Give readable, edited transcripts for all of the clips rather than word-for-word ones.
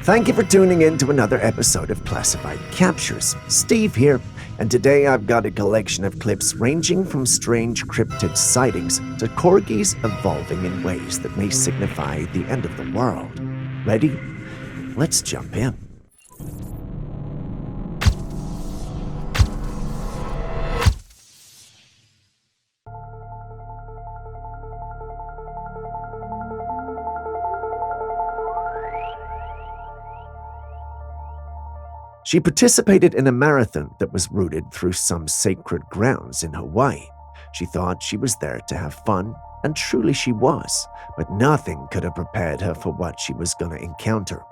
Thank you for tuning in to another episode of Classified Captures. Steve here, and today I've got a collection of clips ranging from strange cryptid sightings to corgis evolving in ways that may signify the end of the world. Ready? Let's jump in. She participated in a marathon that was routed through some sacred grounds in Hawaii. She thought she was there to have fun, and truly she was, but nothing could have prepared her for what she was going to encounter.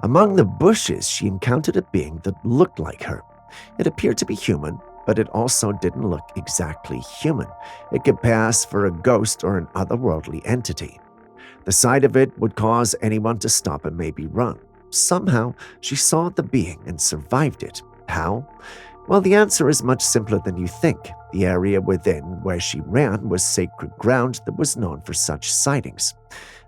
Among the bushes, she encountered a being that looked like her. It appeared to be human, but it also didn't look exactly human. It could pass for a ghost or an otherworldly entity. The sight of it would cause anyone to stop and maybe run. Somehow, she saw the being and survived it. How? Well, the answer is much simpler than you think. The area within where she ran was sacred ground that was known for such sightings.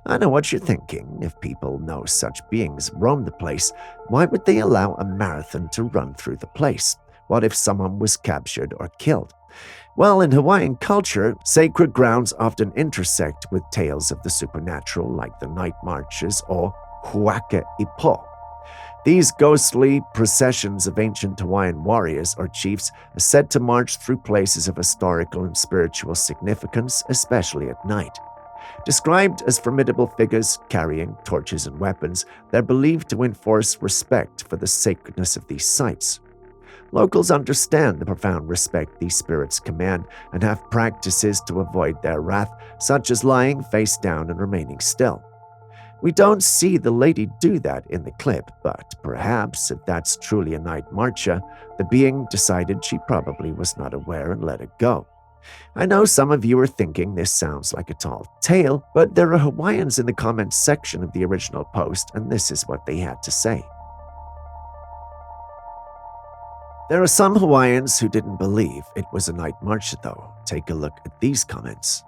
I know what you're thinking. If people know such beings roam the place, why would they allow a marathon to run through the place? What if someone was captured or killed? Well, in Hawaiian culture, sacred grounds often intersect with tales of the supernatural like the night marches or Huaka Ipo. These ghostly processions of ancient Hawaiian warriors or chiefs are said to march through places of historical and spiritual significance, especially at night. Described as formidable figures carrying torches and weapons, they're believed to enforce respect for the sacredness of these sites. Locals understand the profound respect these spirits command and have practices to avoid their wrath, such as lying face down and remaining still. We don't see the lady do that in the clip, but perhaps if that's truly a night marcher, the being decided she probably was not aware and let it go. I know some of you are thinking this sounds like a tall tale, but there are Hawaiians in the comments section of the original post, and this is what they had to say. There are some Hawaiians who didn't believe it was a night marcher though. Take a look at these comments.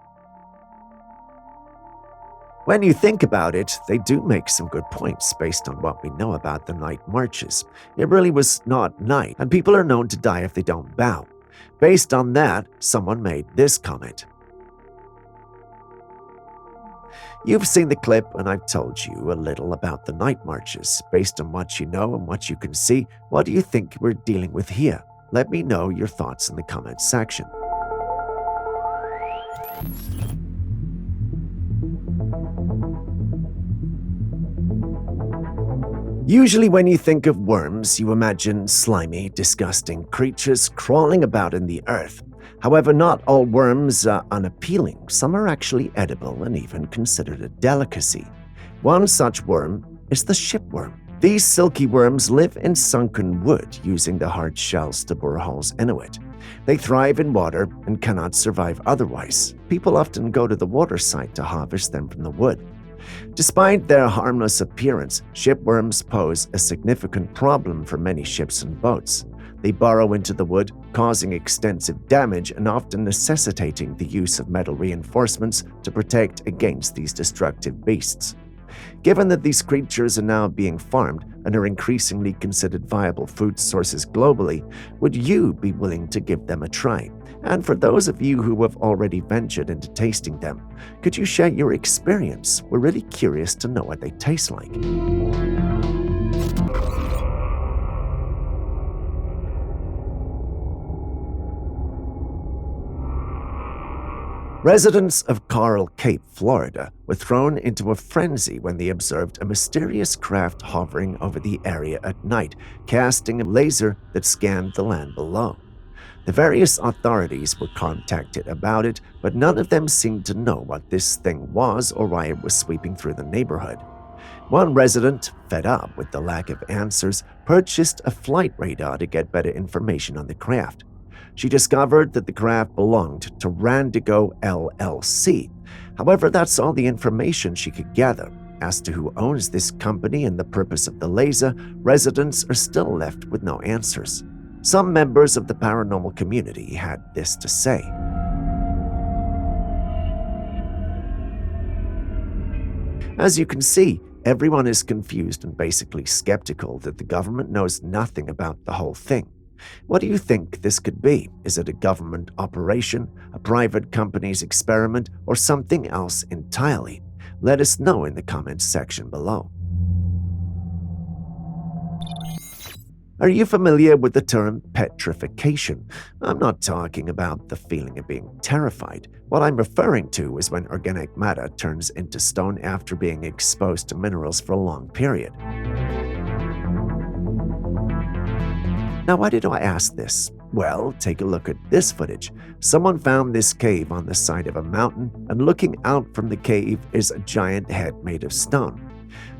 When you think about it, they do make some good points based on what we know about the night marches. It really was not night, and people are known to die if they don't bow. Based on that, someone made this comment. You've seen the clip, and I've told you a little about the night marches. Based on what you know and what you can see, what do you think we're dealing with here? Let me know your thoughts in the comments section. Usually when you think of worms, you imagine slimy, disgusting creatures crawling about in the earth. However, not all worms are unappealing. Some are actually edible and even considered a delicacy. One such worm is the shipworm. These silky worms live in sunken wood, using the hard shells to bore holes into it. They thrive in water and cannot survive otherwise. People often go to the water site to harvest them from the wood. Despite their harmless appearance, shipworms pose a significant problem for many ships and boats. They burrow into the wood, causing extensive damage and often necessitating the use of metal reinforcements to protect against these destructive beasts. Given that these creatures are now being farmed and are increasingly considered viable food sources globally, would you be willing to give them a try? And for those of you who have already ventured into tasting them, could you share your experience? We're really curious to know what they taste like. Residents of Coral Cape, Florida, were thrown into a frenzy when they observed a mysterious craft hovering over the area at night, casting a laser that scanned the land below. The various authorities were contacted about it, but none of them seemed to know what this thing was or why it was sweeping through the neighborhood. One resident, fed up with the lack of answers, purchased a flight radar to get better information on the craft. She discovered that the craft belonged to Randigo LLC. However, that's all the information she could gather. As to who owns this company and the purpose of the laser, residents are still left with no answers. Some members of the paranormal community had this to say. As you can see, everyone is confused and basically skeptical that the government knows nothing about the whole thing. What do you think this could be? Is it a government operation, a private company's experiment, or something else entirely? Let us know in the comments section below. Are you familiar with the term petrification? I'm not talking about the feeling of being terrified. What I'm referring to is when organic matter turns into stone after being exposed to minerals for a long period. Now, why did I ask this? Well, take a look at this footage. Someone found this cave on the side of a mountain, and looking out from the cave is a giant head made of stone.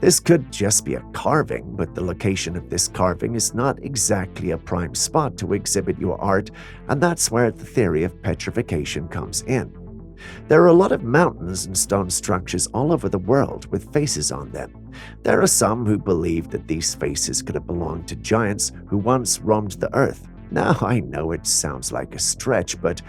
This could just be a carving, but the location of this carving is not exactly a prime spot to exhibit your art, and that's where the theory of petrification comes in. There are a lot of mountains and stone structures all over the world with faces on them. There are some who believe that these faces could have belonged to giants who once roamed the earth. Now, I know it sounds like a stretch, but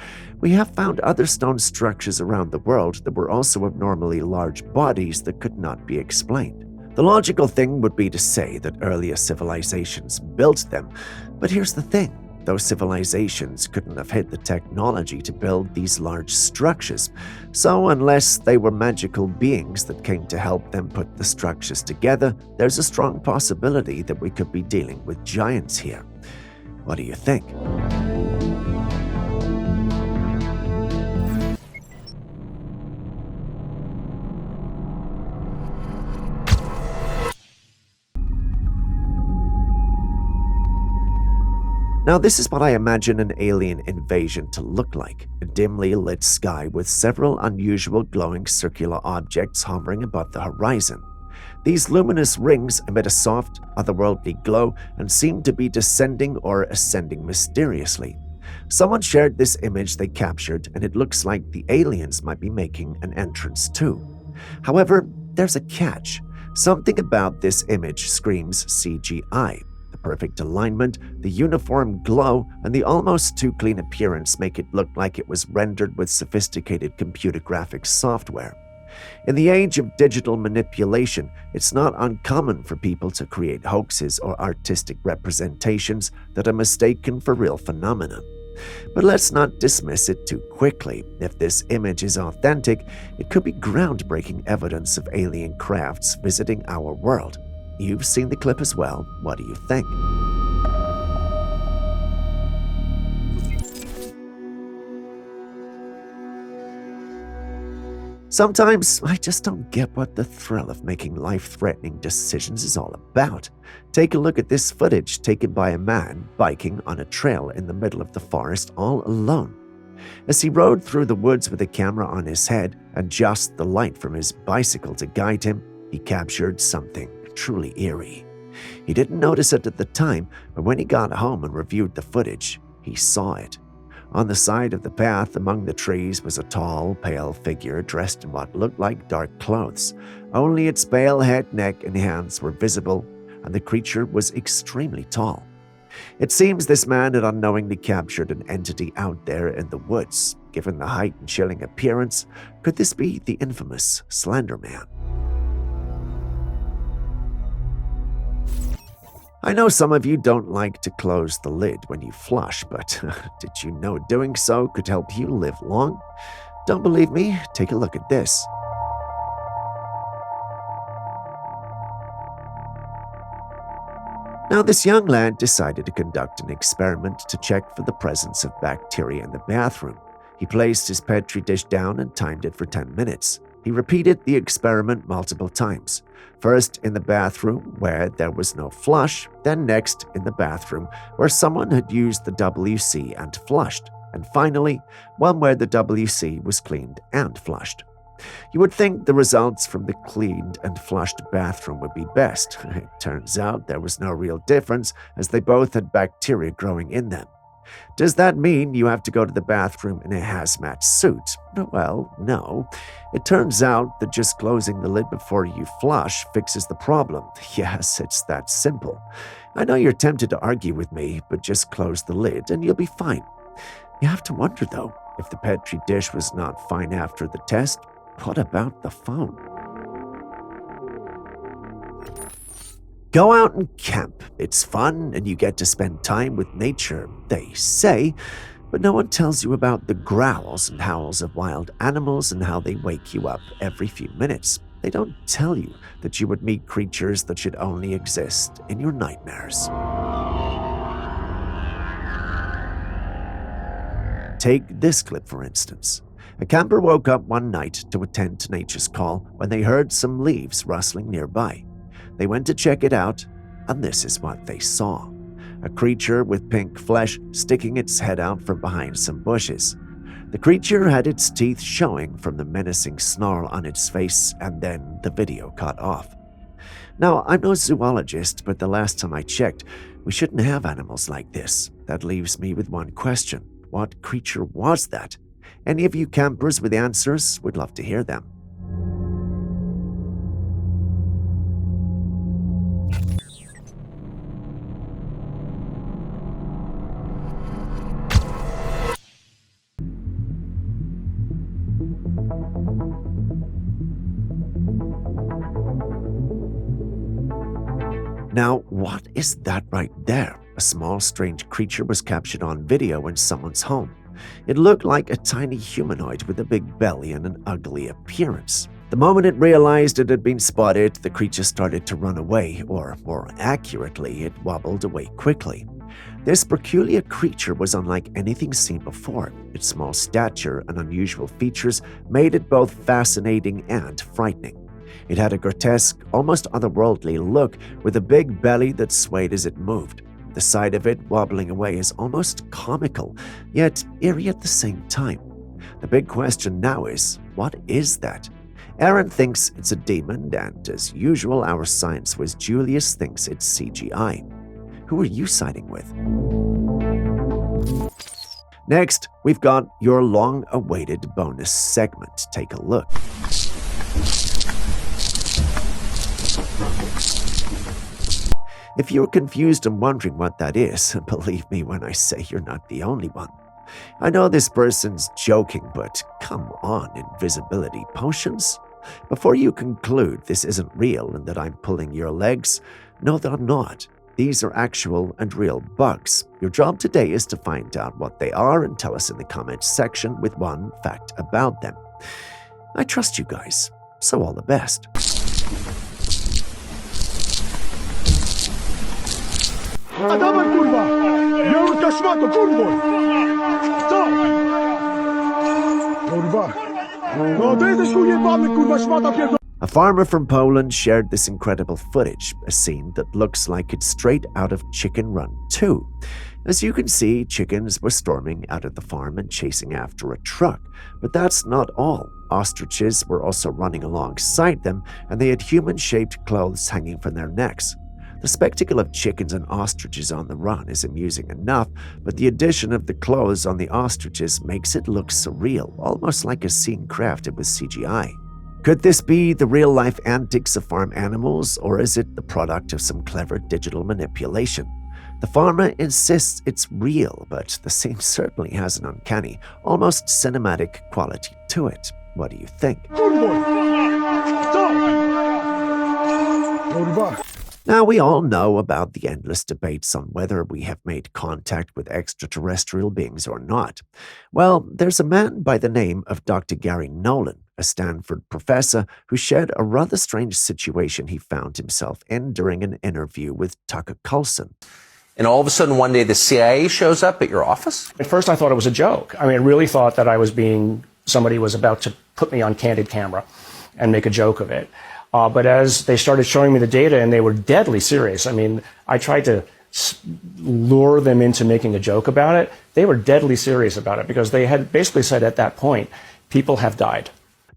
we have found other stone structures around the world that were also abnormally large bodies that could not be explained. The logical thing would be to say that earlier civilizations built them, but here's the thing. Those civilizations couldn't have had the technology to build these large structures, so unless they were magical beings that came to help them put the structures together, there's a strong possibility that we could be dealing with giants here. What do you think? Now, this is what I imagine an alien invasion to look like: a dimly lit sky with several unusual glowing circular objects hovering above the horizon. These luminous rings emit a soft, otherworldly glow and seem to be descending or ascending mysteriously. Someone shared this image they captured, and it looks like the aliens might be making an entrance too. However, there's a catch. Something about this image screams CGI. The perfect alignment, the uniform glow, and the almost too clean appearance make it look like it was rendered with sophisticated computer graphics software. In the age of digital manipulation, it's not uncommon for people to create hoaxes or artistic representations that are mistaken for real phenomena. But let's not dismiss it too quickly. If this image is authentic, it could be groundbreaking evidence of alien crafts visiting our world. You've seen the clip as well. What do you think? Sometimes I just don't get what the thrill of making life-threatening decisions is all about. Take a look at this footage taken by a man biking on a trail in the middle of the forest all alone. As he rode through the woods with a camera on his head and just the light from his bicycle to guide him, he captured something truly eerie. He didn't notice it at the time, but when he got home and reviewed the footage, he saw it. On the side of the path among the trees was a tall, pale figure dressed in what looked like dark clothes. Only its pale head, neck, and hands were visible, and the creature was extremely tall. It seems this man had unknowingly captured an entity out there in the woods. Given the height and chilling appearance, could this be the infamous Slender Man? I know some of you don't like to close the lid when you flush, but did you know doing so could help you live long? Don't believe me? Take a look at this. Now, this young lad decided to conduct an experiment to check for the presence of bacteria in the bathroom. He placed his petri dish down and timed it for 10 minutes. He repeated the experiment multiple times. First in the bathroom where there was no flush, then next in the bathroom where someone had used the WC and flushed, and finally one where the WC was cleaned and flushed. You would think the results from the cleaned and flushed bathroom would be best. It turns out there was no real difference, as they both had bacteria growing in them. Does that mean you have to go to the bathroom in a hazmat suit? Well, no. It turns out that just closing the lid before you flush fixes the problem. Yes, it's that simple. I know you're tempted to argue with me, but just close the lid and you'll be fine. You have to wonder, though, if the Petri dish was not fine after the test, what about the phone? Go out and camp. It's fun and you get to spend time with nature, they say, but no one tells you about the growls and howls of wild animals and how they wake you up every few minutes. They don't tell you that you would meet creatures that should only exist in your nightmares. Take this clip, for instance. A camper woke up one night to attend to nature's call when they heard some leaves rustling nearby. They went to check it out, and this is what they saw. A creature with pink flesh sticking its head out from behind some bushes. The creature had its teeth showing from the menacing snarl on its face, and then the video cut off. Now, I'm no zoologist, but the last time I checked, we shouldn't have animals like this. That leaves me with one question. What creature was that? Any of you campers with answers would love to hear them. Now, what is that right there? A small, strange creature was captured on video in someone's home. It looked like a tiny humanoid with a big belly and an ugly appearance. The moment it realized it had been spotted, the creature started to run away, or more accurately, it wobbled away quickly. This peculiar creature was unlike anything seen before. Its small stature and unusual features made it both fascinating and frightening. It had a grotesque, almost otherworldly look with a big belly that swayed as it moved. The sight of it wobbling away is almost comical, yet eerie at the same time. The big question now is, what is that? Aaron thinks it's a demon, and as usual, our science whiz Julius thinks it's CGI. Who are you siding with? Next, we've got your long-awaited bonus segment. Take a look. If you're confused and wondering what that is, believe me when I say you're not the only one. I know this person's joking, but come on, invisibility potions? Before you conclude this isn't real and that I'm pulling your legs, know that I'm not. These are actual and real bugs. Your job today is to find out what they are and tell us in the comments section with one fact about them. I trust you guys, so all the best. A dawaj, kurwa! Jurka szmato, kurwo! Co? Kurwa! No ty jesteś ujebany, kurwa, szmata pierdolona! A farmer from Poland shared this incredible footage, a scene that looks like it's straight out of Chicken Run 2. As you can see, chickens were storming out of the farm and chasing after a truck. But that's not all. Ostriches were also running alongside them, and they had human-shaped clothes hanging from their necks. The spectacle of chickens and ostriches on the run is amusing enough, but the addition of the clothes on the ostriches makes it look surreal, almost like a scene crafted with CGI. Could this be the real-life antics of farm animals, or is it the product of some clever digital manipulation? The farmer insists it's real, but the scene certainly has an uncanny, almost cinematic quality to it. What do you think? Now, we all know about the endless debates on whether we have made contact with extraterrestrial beings or not. Well, there's a man by the name of Dr. Gary Nolan, a Stanford professor who shared a rather strange situation he found himself in during an interview with Tucker Carlson. And all of a sudden, one day, the CIA shows up at your office? At first, I thought it was a joke. I really thought that somebody was about to put me on candid camera and make a joke of it. But as they started showing me the data, and they were deadly serious, I tried to lure them into making a joke about it. They were deadly serious about it because they had basically said at that point, people have died.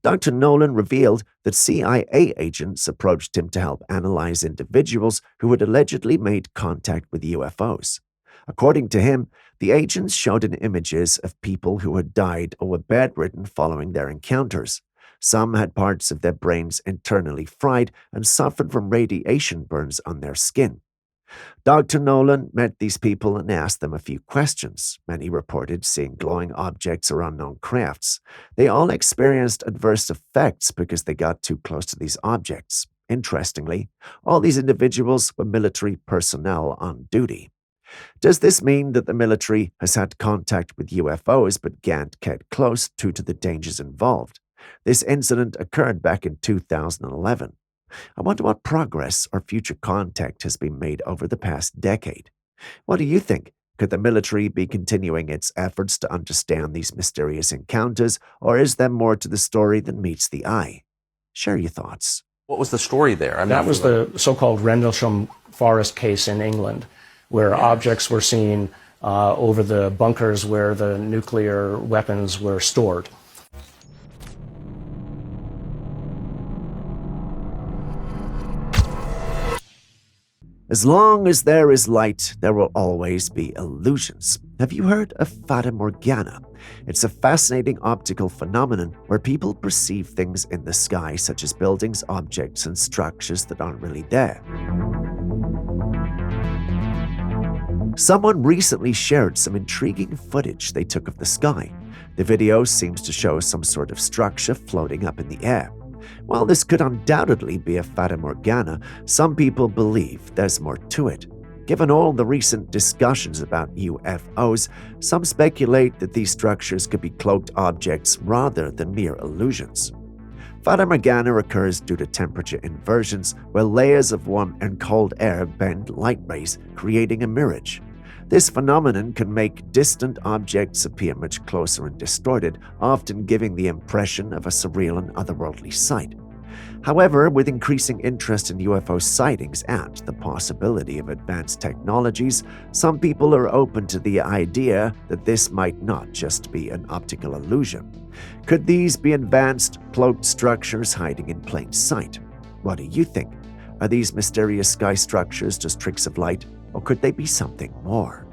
Dr. Nolan revealed that CIA agents approached him to help analyze individuals who had allegedly made contact with UFOs. According to him, The agents showed in images of people who had died or were bedridden following their encounters. Some had parts of their brains internally fried and suffered from radiation burns on their skin. Dr. Nolan met these people and asked them a few questions. Many reported seeing glowing objects or unknown crafts. They all experienced adverse effects because they got too close to these objects. Interestingly, all these individuals were military personnel on duty. Does this mean that the military has had contact with UFOs but can't get close due to the dangers involved? This incident occurred back in 2011. I wonder what progress or future contact has been made over the past decade. What do you think? Could the military be continuing its efforts to understand these mysterious encounters, or is there more to the story than meets the eye? Share your thoughts. What was the story there? That was the so-called Rendlesham Forest case in England, where objects were seen over the bunkers where the nuclear weapons were stored. As long as there is light, there will always be illusions. Have you heard of Fata Morgana? It's a fascinating optical phenomenon where people perceive things in the sky, such as buildings, objects, and structures that aren't really there. Someone recently shared some intriguing footage they took of the sky. The video seems to show some sort of structure floating up in the air. While this could undoubtedly be a Fata Morgana, some people believe there's more to it. Given all the recent discussions about UFOs, some speculate that these structures could be cloaked objects rather than mere illusions. Fata Morgana occurs due to temperature inversions, where layers of warm and cold air bend light rays, creating a mirage. This phenomenon can make distant objects appear much closer and distorted, often giving the impression of a surreal and otherworldly sight. However, with increasing interest in UFO sightings and the possibility of advanced technologies, some people are open to the idea that this might not just be an optical illusion. Could these be advanced, cloaked structures hiding in plain sight? What do you think? Are these mysterious sky structures just tricks of light, or could they be something more?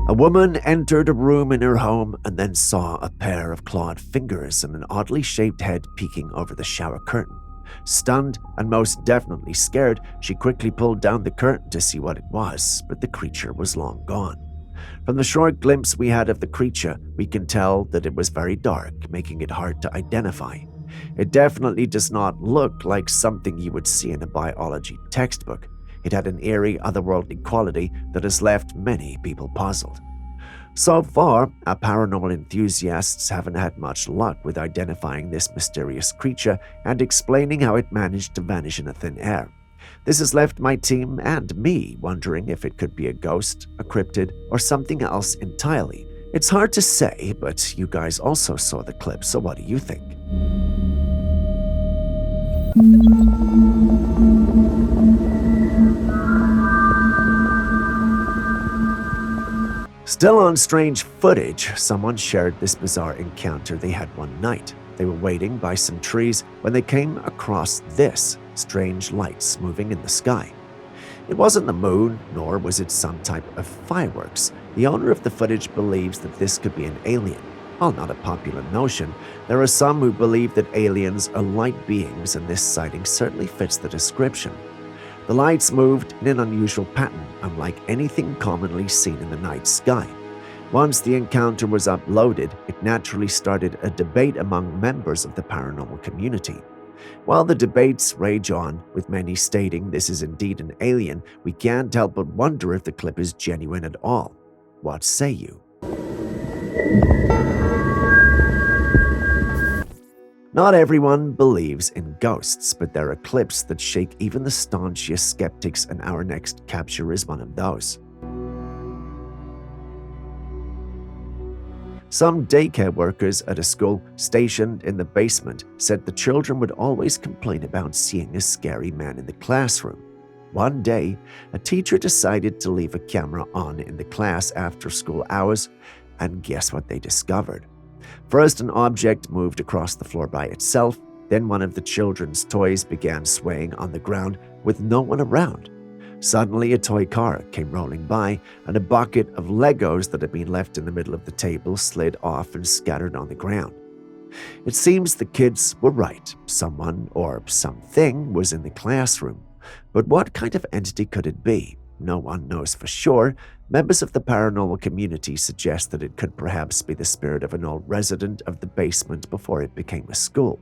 A woman entered a room in her home and then saw a pair of clawed fingers and an oddly shaped head peeking over the shower curtain. Stunned and most definitely scared, she quickly pulled down the curtain to see what it was, but the creature was long gone. From the short glimpse we had of the creature, we can tell that it was very dark, making it hard to identify. It definitely does not look like something you would see in a biology textbook. It had an eerie, otherworldly quality that has left many people puzzled. So far, our paranormal enthusiasts haven't had much luck with identifying this mysterious creature and explaining how it managed to vanish in a thin air. This has left my team and me wondering if it could be a ghost, a cryptid, or something else entirely. It's hard to say, but you guys also saw the clip, so what do you think? Still on strange footage, someone shared this bizarre encounter they had one night. They were waiting by some trees when they came across this strange lights moving in the sky. It wasn't the moon, nor was it some type of fireworks. The owner of the footage believes that this could be an alien. While not a popular notion, there are some who believe that aliens are light beings, and this sighting certainly fits the description. The lights moved in an unusual pattern, unlike anything commonly seen in the night sky. Once the encounter was uploaded, it naturally started a debate among members of the paranormal community. While the debates rage on, with many stating this is indeed an alien, we can't help but wonder if the clip is genuine at all. What say you? Not everyone believes in ghosts, but there are clips that shake even the staunchest skeptics, and our next capture is one of those. Some daycare workers at a school stationed in the basement said the children would always complain about seeing a scary man in the classroom. One day, a teacher decided to leave a camera on in the class after school hours, and guess what they discovered? First, an object moved across the floor by itself, then one of the children's toys began swaying on the ground with no one around. Suddenly, a toy car came rolling by, and a bucket of Legos that had been left in the middle of the table slid off and scattered on the ground. It seems the kids were right. Someone or something was in the classroom. But what kind of entity could it be? No one knows for sure. Members of the paranormal community suggest that it could perhaps be the spirit of an old resident of the basement before it became a school.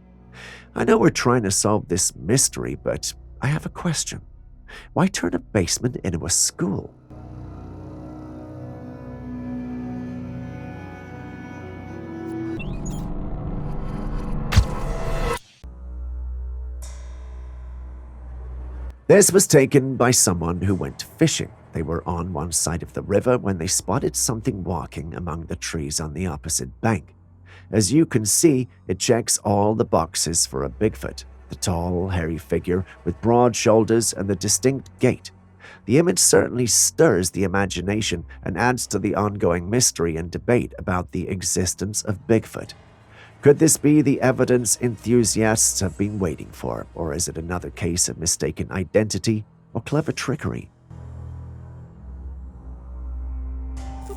I know we're trying to solve this mystery, but I have a question. Why turn a basement into a school? This was taken by someone who went fishing. They were on one side of the river when they spotted something walking among the trees on the opposite bank. As you can see, it checks all the boxes for a Bigfoot. The tall, hairy figure with broad shoulders and the distinct gait. The image certainly stirs the imagination and adds to the ongoing mystery and debate about the existence of Bigfoot. Could this be the evidence enthusiasts have been waiting for, or is it another case of mistaken identity or clever trickery? That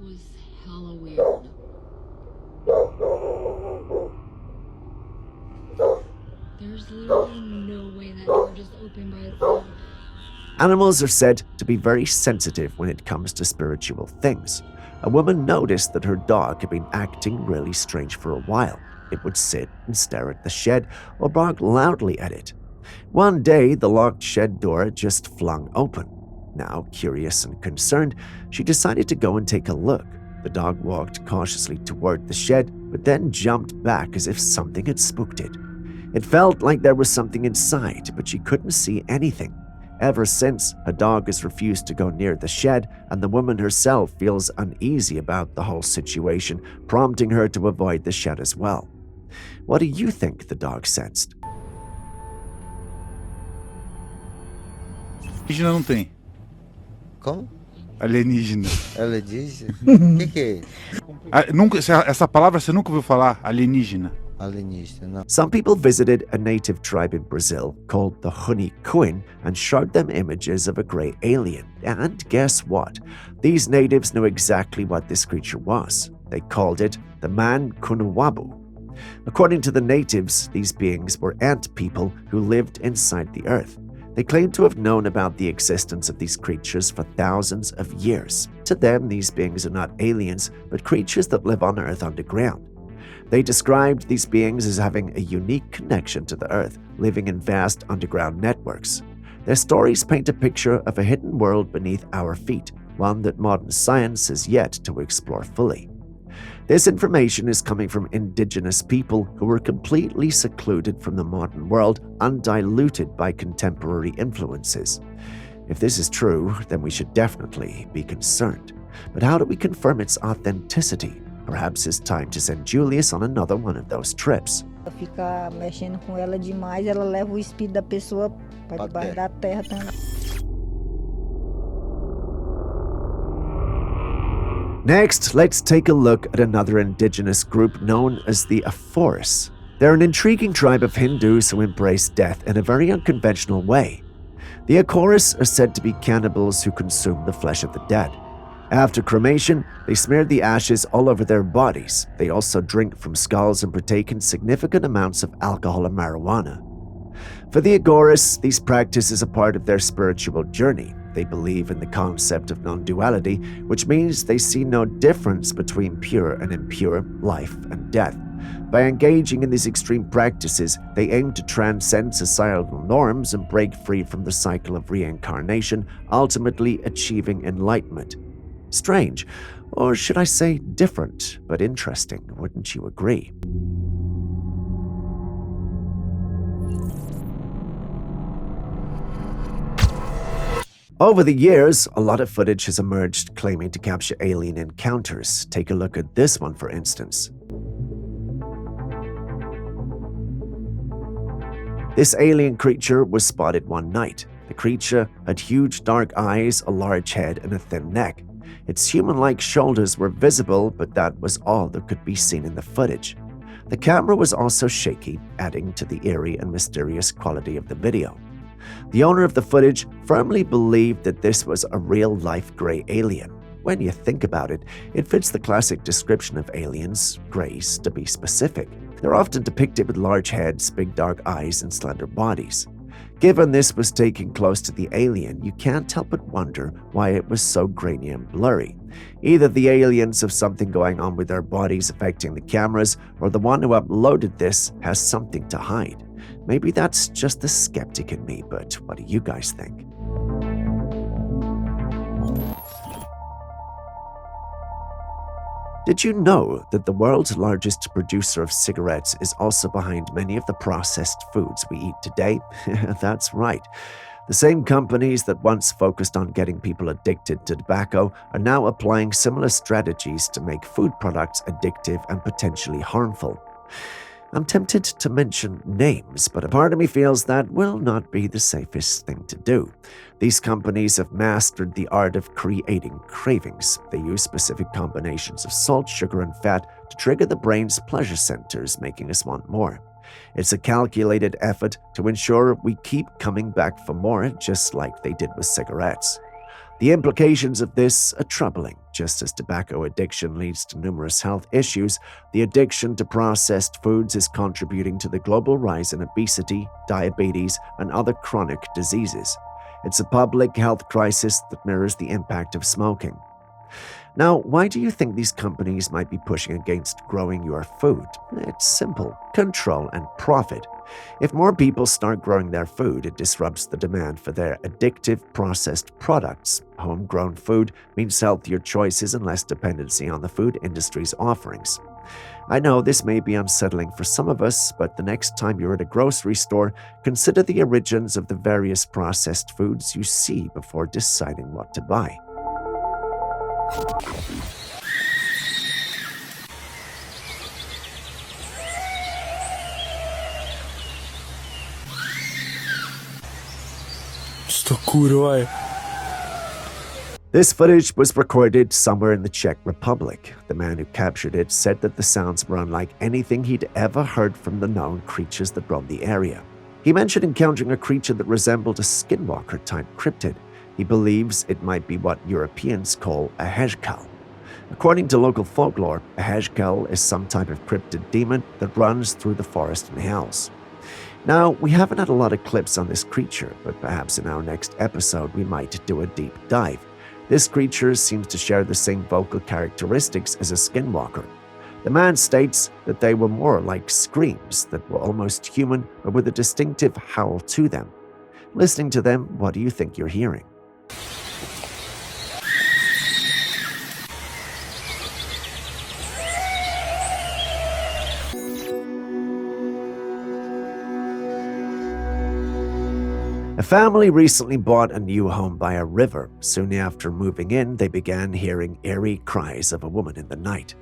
was hella weird. There's literally no way that door just opened by itself. Animals are said to be very sensitive when it comes to spiritual things. A woman noticed that her dog had been acting really strange for a while. It would sit and stare at the shed or bark loudly at it. One day, the locked shed door just flung open. Now, curious and concerned, she decided to go and take a look. The dog walked cautiously toward the shed, but then jumped back as if something had spooked it. It felt like there was something inside, but she couldn't see anything. Ever since, her dog has refused to go near the shed, and the woman herself feels uneasy about the whole situation, prompting her to avoid the shed as well. What do you think the dog sensed? Alienígena não tem. Como? Alienígena. Ela diz? O que é? Nunca, essa palavra você nunca ouviu falar? Alienígena. Alienígena, não. Some people visited a native tribe in Brazil called the Hunikuin and showed them images of a gray alien. And guess what? These natives knew exactly what this creature was. They called it the Man Kunuwabu. According to the natives, these beings were ant people who lived inside the earth. They claimed to have known about the existence of these creatures for thousands of years. To them, these beings are not aliens, but creatures that live on Earth underground. They described these beings as having a unique connection to the Earth, living in vast underground networks. Their stories paint a picture of a hidden world beneath our feet, one that modern science has yet to explore fully. This information is coming from indigenous people who were completely secluded from the modern world, undiluted by contemporary influences. If this is true, then we should definitely be concerned. But how do we confirm its authenticity? Perhaps it's time to send Julius on another one of those trips. Fica mexendo com ela demais, ela leva o espírito da pessoa para debaixo da terra também. Next, let's take a look at another indigenous group known as the Aforis. They're an intriguing tribe of Hindus who embrace death in a very unconventional way. The Aforis are said to be cannibals who consume the flesh of the dead. After cremation, they smear the ashes all over their bodies. They also drink from skulls and partake in significant amounts of alcohol and marijuana. For the Agoras, these practices are part of their spiritual journey. They believe in the concept of non-duality, which means they see no difference between pure and impure, life and death. By engaging in these extreme practices, they aim to transcend societal norms and break free from the cycle of reincarnation, ultimately achieving enlightenment. Strange, or should I say different, but interesting, wouldn't you agree? Over the years, a lot of footage has emerged claiming to capture alien encounters. Take a look at this one, for instance. This alien creature was spotted one night. The creature had huge dark eyes, a large head, and a thin neck. Its human-like shoulders were visible, but that was all that could be seen in the footage. The camera was also shaky, adding to the eerie and mysterious quality of the video. The owner of the footage firmly believed that this was a real-life gray alien. When you think about it, it fits the classic description of aliens, grays to be specific. They're often depicted with large heads, big dark eyes, and slender bodies. Given this was taken close to the alien, you can't help but wonder why it was so grainy and blurry. Either the aliens have something going on with their bodies affecting the cameras, or the one who uploaded this has something to hide. Maybe that's just the skeptic in me, but what do you guys think? Did you know that the world's largest producer of cigarettes is also behind many of the processed foods we eat today? That's right. The same companies that once focused on getting people addicted to tobacco are now applying similar strategies to make food products addictive and potentially harmful. I'm tempted to mention names, but a part of me feels that will not be the safest thing to do. These companies have mastered the art of creating cravings. They use specific combinations of salt, sugar, and fat to trigger the brain's pleasure centers, making us want more. It's a calculated effort to ensure we keep coming back for more, just like they did with cigarettes. The implications of this are troubling. Just as tobacco addiction leads to numerous health issues, the addiction to processed foods is contributing to the global rise in obesity, diabetes, and other chronic diseases. It's a public health crisis that mirrors the impact of smoking. Now, why do you think these companies might be pushing against growing your food? It's simple: control and profit. If more people start growing their food, it disrupts the demand for their addictive processed products. Homegrown food means healthier choices and less dependency on the food industry's offerings. I know this may be unsettling for some of us, but the next time you're at a grocery store, consider the origins of the various processed foods you see before deciding what to buy. This footage was recorded somewhere in the Czech Republic. The man who captured it said that the sounds were unlike anything he'd ever heard from the known creatures that roamed the area. He mentioned encountering a creature that resembled a skinwalker-type cryptid. He believes it might be what Europeans call a hezkal. According to local folklore, a hezkal is some type of cryptid demon that runs through the forest in hells. Now, we haven't had a lot of clips on this creature, but perhaps in our next episode we might do a deep dive. This creature seems to share the same vocal characteristics as a skinwalker. The man states that they were more like screams that were almost human, but with a distinctive howl to them. Listening to them, what do you think you're hearing? A family recently bought a new home by a river. Soon after moving in, they began hearing eerie cries of a woman in the night.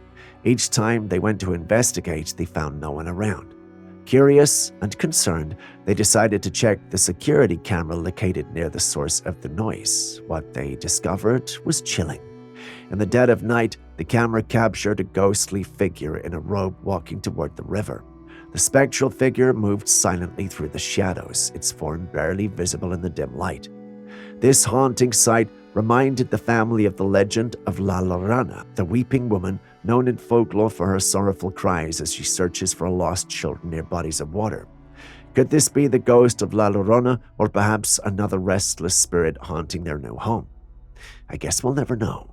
Each time they went to investigate, they found no one around. Curious and concerned, they decided to check the security camera located near the source of the noise. What they discovered was chilling. In the dead of night, the camera captured a ghostly figure in a robe walking toward the river. The spectral figure moved silently through the shadows, its form barely visible in the dim light. This haunting sight reminded the family of the legend of La Llorona, the weeping woman known in folklore for her sorrowful cries as she searches for lost children near bodies of water. Could this be the ghost of La Llorona, or perhaps another restless spirit haunting their new home? I guess we'll never know.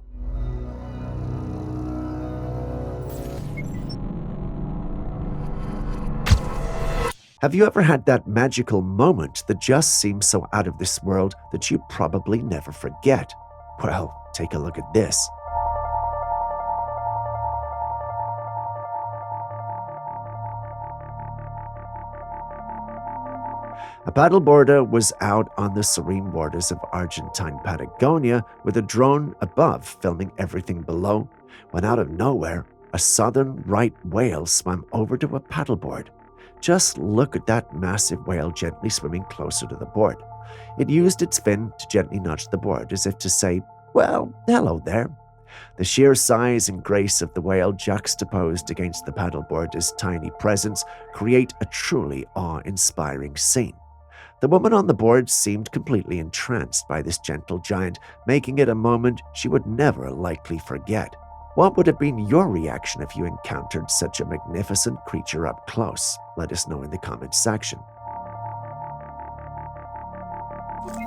Have you ever had that magical moment that just seems so out of this world that you probably never forget? Well, take a look at this. A paddleboarder was out on the serene waters of Argentine Patagonia with a drone above filming everything below, when out of nowhere, a southern right whale swam over to a paddleboard. Just look at that massive whale gently swimming closer to the board. It used its fin to gently nudge the board as if to say, "Well, hello there." The sheer size and grace of the whale juxtaposed against the paddleboarder's tiny presence create a truly awe-inspiring scene. The woman on the board seemed completely entranced by this gentle giant, making it a moment she would never likely forget. What would have been your reaction if you encountered such a magnificent creature up close? Let us know in the comments section.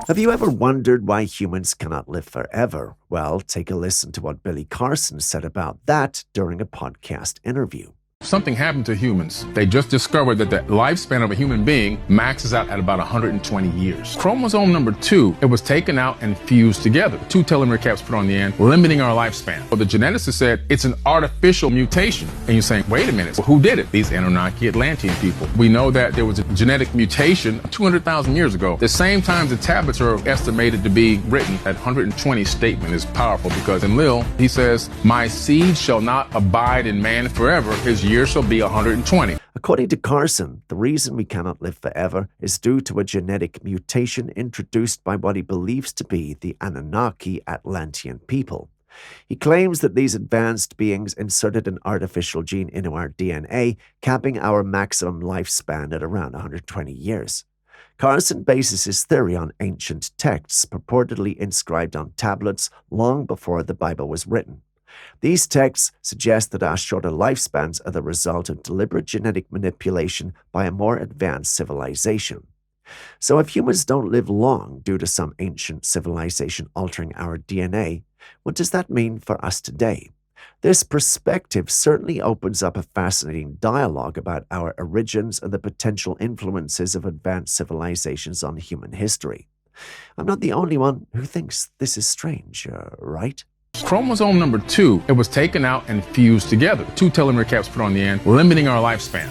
Have you ever wondered why humans cannot live forever? Well, take a listen to what Billy Carson said about that during a podcast interview. Something happened to humans. They just discovered that the lifespan of a human being maxes out at about 120 years. Chromosome number 2, it was taken out and fused together. 2 telomere caps put on the end, limiting our lifespan. Well, the geneticist said it's an artificial mutation. And you're saying, wait a minute, well, who did it? These Anunnaki Atlantean people. We know that there was a genetic mutation 200,000 years ago. The same time the tablets are estimated to be written, that 120 statement is powerful because in Lil, he says, my seed shall not abide in man forever. His years shall be 120. According to Carson, the reason we cannot live forever is due to a genetic mutation introduced by what he believes to be the Anunnaki Atlantean people. He claims that these advanced beings inserted an artificial gene into our DNA, capping our maximum lifespan at around 120 years. Carson bases his theory on ancient texts purportedly inscribed on tablets long before the Bible was written. These texts suggest that our shorter lifespans are the result of deliberate genetic manipulation by a more advanced civilization. So if humans don't live long due to some ancient civilization altering our DNA, what does that mean for us today? This perspective certainly opens up a fascinating dialogue about our origins and the potential influences of advanced civilizations on human history. I'm not the only one who thinks this is strange, right? Chromosome number 2, it was taken out and fused together. 2 telomere caps put on the end, limiting our lifespan.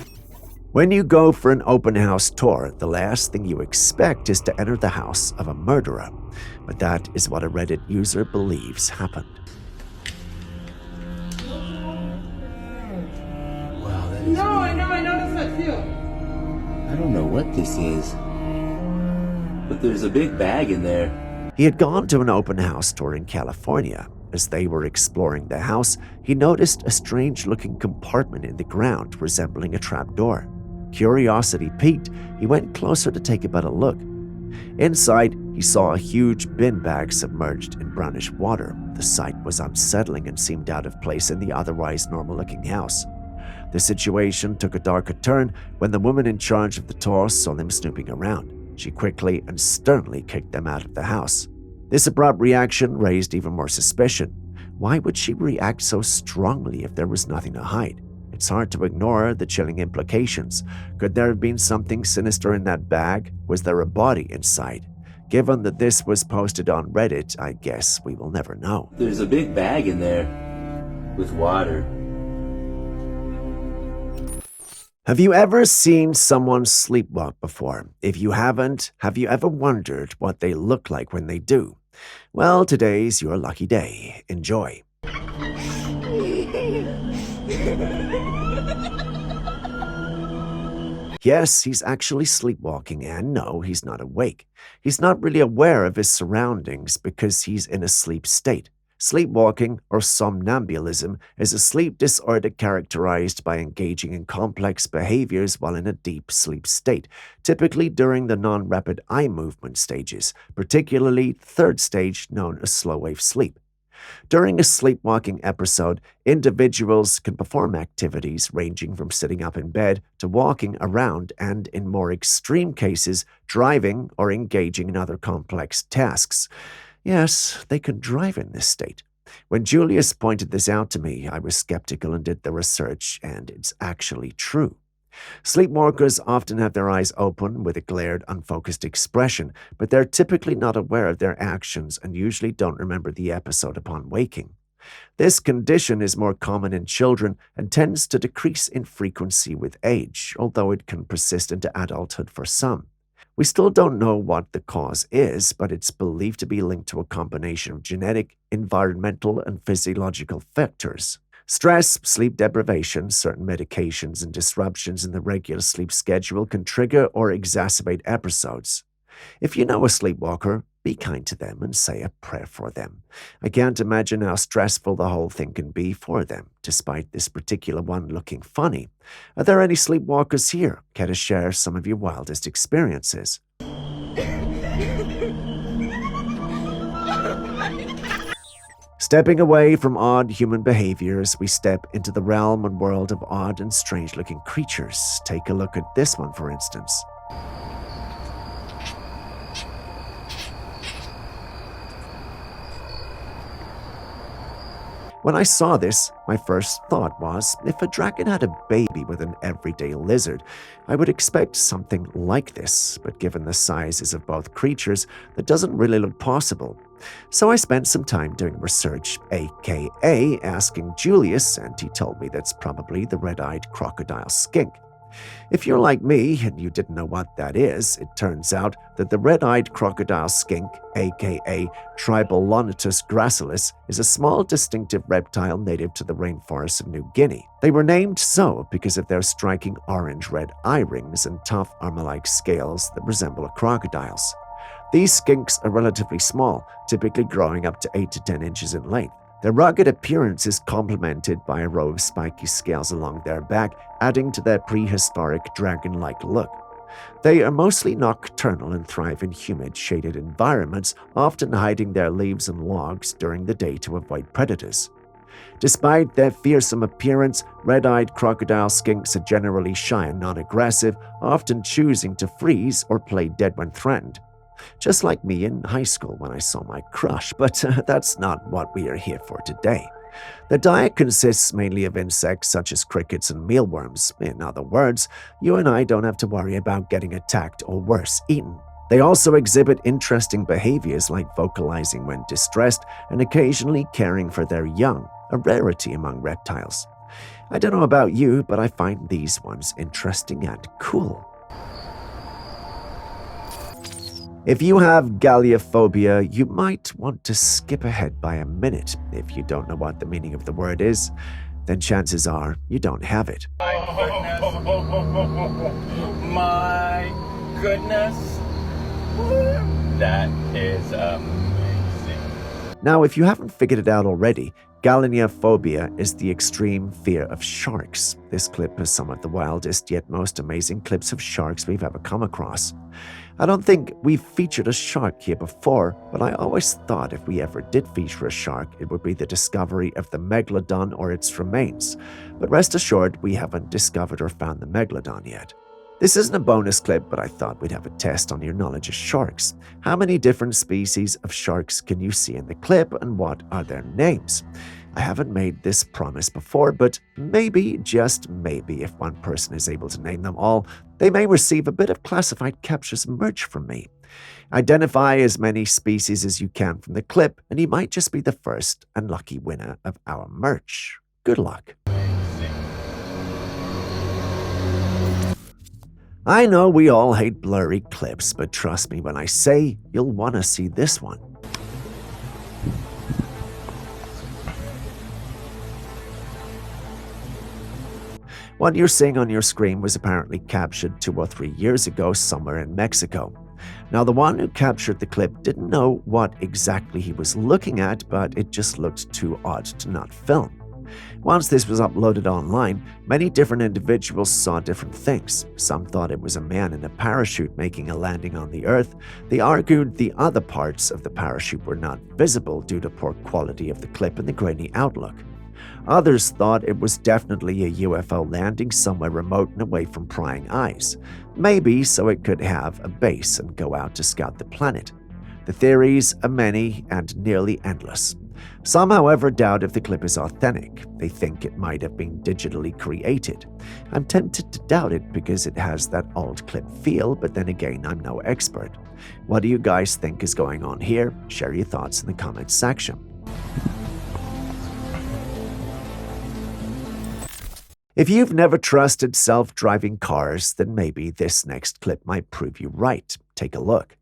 When you go for an open house tour, the last thing you expect is to enter the house of a murderer. But that is what a Reddit user believes happened. Wow, that is. No, I know, I noticed that too. I don't know what this is, but there's a big bag in there. He had gone to an open house tour in California. As they were exploring the house, he noticed a strange-looking compartment in the ground resembling a trapdoor. Curiosity piqued, he went closer to take a better look. Inside, he saw a huge bin bag submerged in brownish water. The sight was unsettling and seemed out of place in the otherwise normal-looking house. The situation took a darker turn when the woman in charge of the tour saw them snooping around. She quickly and sternly kicked them out of the house. This abrupt reaction raised even more suspicion. Why would she react so strongly if there was nothing to hide? It's hard to ignore the chilling implications. Could there have been something sinister in that bag? Was there a body inside? Given that this was posted on Reddit, I guess we will never know. There's a big bag in there with water. Have you ever seen someone sleepwalk before? If you haven't, have you ever wondered what they look like when they do? Well, today's your lucky day. Enjoy. Yes, he's actually sleepwalking, and no, he's not awake. He's not really aware of his surroundings because he's in a sleep state. Sleepwalking, or somnambulism, is a sleep disorder characterized by engaging in complex behaviors while in a deep sleep state, typically during the non-rapid eye movement stages, particularly third stage known as slow-wave sleep. During a sleepwalking episode, individuals can perform activities ranging from sitting up in bed to walking around and, in more extreme cases, driving or engaging in other complex tasks. Yes, they can drive in this state. When Julius pointed this out to me, I was skeptical and did the research, and it's actually true. Sleepwalkers often have their eyes open with a glared, unfocused expression, but they're typically not aware of their actions and usually don't remember the episode upon waking. This condition is more common in children and tends to decrease in frequency with age, although it can persist into adulthood for some. We still don't know what the cause is, but it's believed to be linked to a combination of genetic, environmental, and physiological factors. Stress, sleep deprivation, certain medications, and disruptions in the regular sleep schedule can trigger or exacerbate episodes. If you know a sleepwalker, be kind to them and say a prayer for them. I can't imagine how stressful the whole thing can be for them, despite this particular one looking funny. Are there any sleepwalkers here? Care to share some of your wildest experiences? Stepping away from odd human behaviors, we step into the realm and world of odd and strange-looking creatures. Take a look at this one, for instance. When I saw this, my first thought was, if a dragon had a baby with an everyday lizard, I would expect something like this, but given the sizes of both creatures, that doesn't really look possible. So I spent some time doing research, aka asking Julius, and he told me that's probably the red-eyed crocodile skink. If you're like me and you didn't know what that is, it turns out that the red-eyed crocodile skink, aka Tribolonotus gracilis, is a small distinctive reptile native to the rainforests of New Guinea. They were named so because of their striking orange-red eye rings and tough armor-like scales that resemble a crocodile's. These skinks are relatively small, typically growing up to 8 to 10 inches in length. Their rugged appearance is complemented by a row of spiky scales along their back, adding to their prehistoric dragon-like look. They are mostly nocturnal and thrive in humid, shaded environments, often hiding their leaves and logs during the day to avoid predators. Despite their fearsome appearance, red-eyed crocodile skinks are generally shy and non-aggressive, often choosing to freeze or play dead when threatened. Just like me in high school when I saw my crush, but that's not what we are here for today. The diet consists mainly of insects such as crickets and mealworms. In other words, you and I don't have to worry about getting attacked or worse, eaten. They also exhibit interesting behaviors like vocalizing when distressed and occasionally caring for their young, a rarity among reptiles. I don't know about you, but I find these ones interesting and cool. If you have galleophobia, you might want to skip ahead by a minute. If you don't know what the meaning of the word is, then chances are you don't have it. My goodness. That is amazing. Now, if you haven't figured it out already, galleophobia is the extreme fear of sharks. This clip has some of the wildest yet most amazing clips of sharks we've ever come across. I don't think we've featured a shark here before, but I always thought if we ever did feature a shark, it would be the discovery of the megalodon or its remains. But rest assured, we haven't discovered or found the megalodon yet. This isn't a bonus clip, but I thought we'd have a test on your knowledge of sharks. How many different species of sharks can you see in the clip, and what are their names? I haven't made this promise before, but maybe, just maybe, if one person is able to name them all, they may receive a bit of classified captures merch from me. Identify as many species as you can from the clip, and you might just be the first and lucky winner of our merch. Good luck. I know we all hate blurry clips, but trust me when I say you'll want to see this one. What you're seeing on your screen was apparently captured 2 or 3 years ago somewhere in Mexico. Now, the one who captured the clip didn't know what exactly he was looking at, but it just looked too odd to not film. Once this was uploaded online, many different individuals saw different things. Some thought it was a man in a parachute making a landing on the Earth. They argued the other parts of the parachute were not visible due to poor quality of the clip and the grainy outlook. Others thought it was definitely a UFO landing somewhere remote and away from prying eyes, maybe so it could have a base and go out to scout the planet. The theories are many and nearly endless. Some, however, doubt if the clip is authentic. They think it might have been digitally created. I'm tempted to doubt it because it has that old clip feel, but then again, I'm no expert. What do you guys think is going on here? Share your thoughts in the comments section. If you've never trusted self-driving cars, then maybe this next clip might prove you right. Take a look.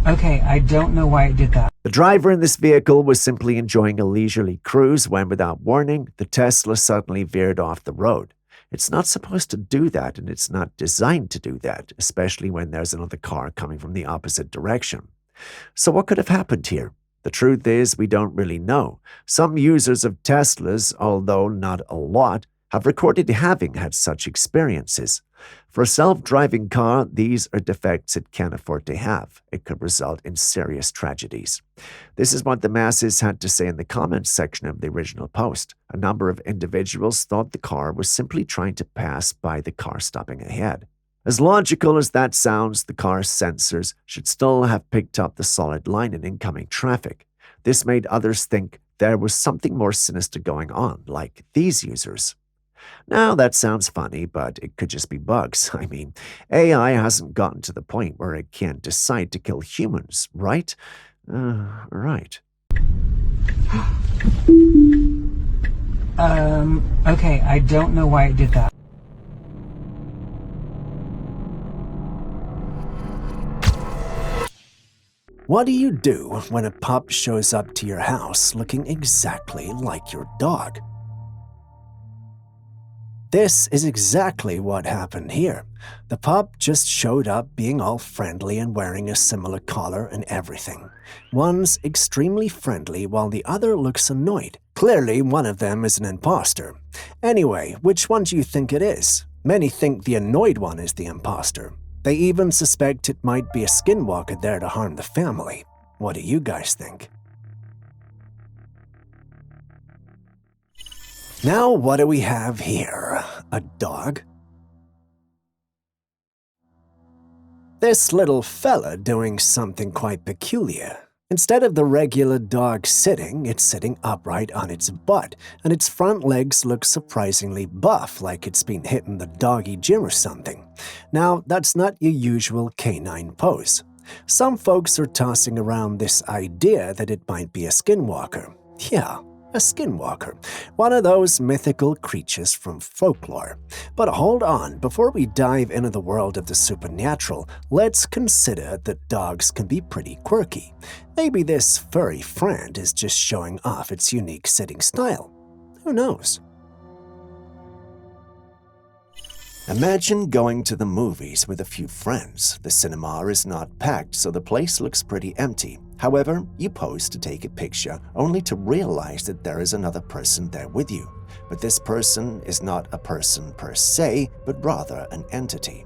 Okay, I don't know why it did that. The driver in this vehicle was simply enjoying a leisurely cruise when, without warning, the Tesla suddenly veered off the road. It's not supposed to do that, and it's not designed to do that, especially when there's another car coming from the opposite direction. So what could have happened here? The truth is, we don't really know. Some users of Teslas, although not a lot, have recorded having had such experiences. For a self-driving car, these are defects it can't afford to have. It could result in serious tragedies. This is what the masses had to say in the comments section of the original post. A number of individuals thought the car was simply trying to pass by the car stopping ahead. As logical as that sounds, the car's sensors should still have picked up the solid line in incoming traffic. This made others think there was something more sinister going on, like these users. Now, that sounds funny, but it could just be bugs. I mean, AI hasn't gotten to the point where it can't decide to kill humans, right? Right. Okay, I don't know why it did that. What do you do when a pup shows up to your house looking exactly like your dog? This is exactly what happened here. The pup just showed up being all friendly and wearing a similar collar and everything. One's extremely friendly while the other looks annoyed. Clearly, one of them is an imposter. Anyway, which one do you think it is? Many think the annoyed one is the imposter. They even suspect it might be a skinwalker there to harm the family. What do you guys think? Now, what do we have here? A dog? This little fella doing something quite peculiar. Instead of the regular dog sitting, it's sitting upright on its butt, and its front legs look surprisingly buff, like it's been hitting the doggy gym or something. Now, that's not your usual canine pose. Some folks are tossing around this idea that it might be a skinwalker. Yeah, a skinwalker, one of those mythical creatures from folklore. But hold on, before we dive into the world of the supernatural, let's consider that dogs can be pretty quirky. Maybe this furry friend is just showing off its unique sitting style. Who knows? Imagine going to the movies with a few friends. The cinema is not packed, so the place looks pretty empty. However, you pose to take a picture, only to realize that there is another person there with you. But this person is not a person per se, but rather an entity.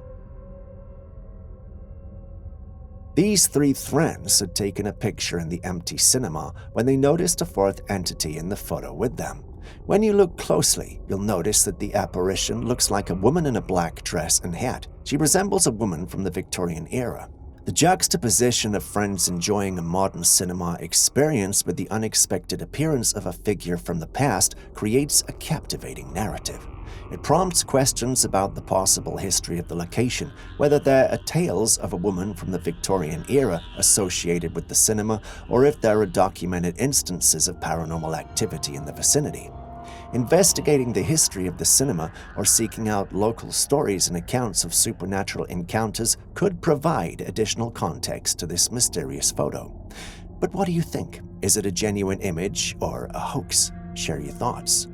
These three friends had taken a picture in the empty cinema when they noticed a fourth entity in the photo with them. When you look closely, you'll notice that the apparition looks like a woman in a black dress and hat. She resembles a woman from the Victorian era. The juxtaposition of friends enjoying a modern cinema experience with the unexpected appearance of a figure from the past creates a captivating narrative. It prompts questions about the possible history of the location, whether there are tales of a woman from the Victorian era associated with the cinema, or if there are documented instances of paranormal activity in the vicinity. Investigating the history of the cinema or seeking out local stories and accounts of supernatural encounters could provide additional context to this mysterious photo. But what do you think? Is it a genuine image or a hoax? Share your thoughts.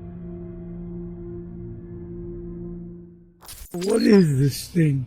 What is this thing?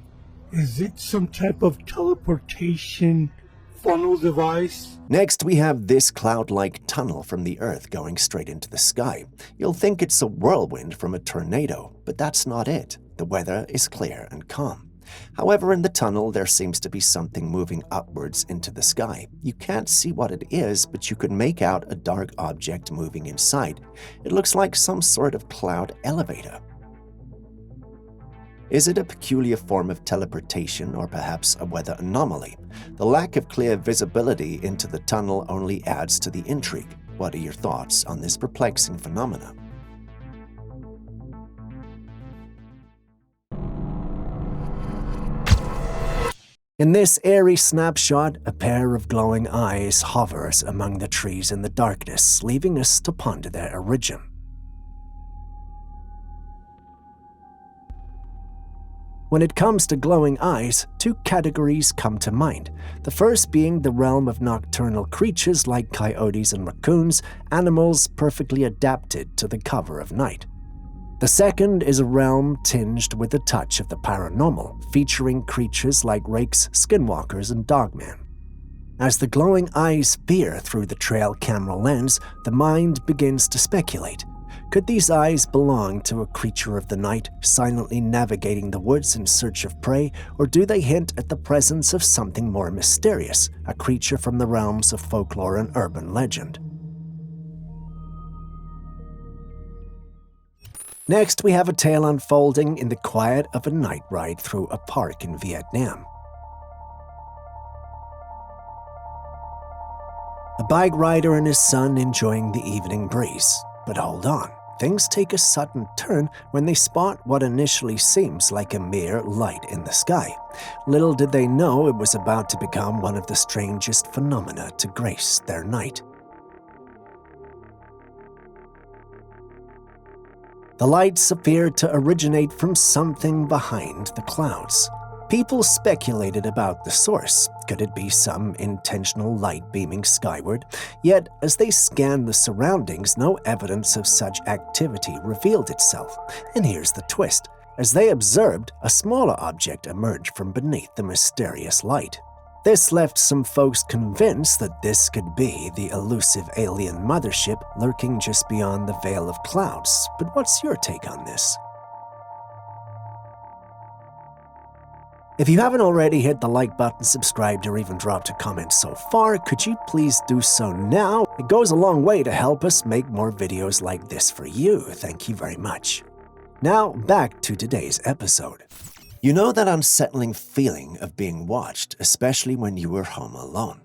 Is it some type of teleportation funnel device? Next, we have this cloud-like tunnel from the Earth going straight into the sky. You'll think it's a whirlwind from a tornado, but that's not it. The weather is clear and calm. However, in the tunnel, there seems to be something moving upwards into the sky. You can't see what it is, but you can make out a dark object moving inside. It looks like some sort of cloud elevator. Is it a peculiar form of teleportation or perhaps a weather anomaly? The lack of clear visibility into the tunnel only adds to the intrigue. What are your thoughts on this perplexing phenomena? In this eerie snapshot, a pair of glowing eyes hovers among the trees in the darkness, leaving us to ponder their origin. When it comes to glowing eyes, two categories come to mind. The first being the realm of nocturnal creatures like coyotes and raccoons, animals perfectly adapted to the cover of night. The second is a realm tinged with a touch of the paranormal, featuring creatures like rakes, skinwalkers, and dogmen. As the glowing eyes peer through the trail camera lens, the mind begins to speculate. Could these eyes belong to a creature of the night, silently navigating the woods in search of prey, or do they hint at the presence of something more mysterious, a creature from the realms of folklore and urban legend? Next, we have a tale unfolding in the quiet of a night ride through a park in Vietnam. A bike rider and his son enjoying the evening breeze. But hold on, things take a sudden turn when they spot what initially seems like a mere light in the sky. Little did they know it was about to become one of the strangest phenomena to grace their night. The lights appeared to originate from something behind the clouds. People speculated about the source. Could it be some intentional light beaming skyward? Yet, as they scanned the surroundings, no evidence of such activity revealed itself. And here's the twist. As they observed, a smaller object emerged from beneath the mysterious light. This left some folks convinced that this could be the elusive alien mothership lurking just beyond the veil of clouds. But what's your take on this? If you haven't already hit the like button, subscribed, or even dropped a comment so far, could you please do so now? It goes a long way to help us make more videos like this for you. Thank you very much. Now, back to today's episode. You know that unsettling feeling of being watched, especially when you were home alone.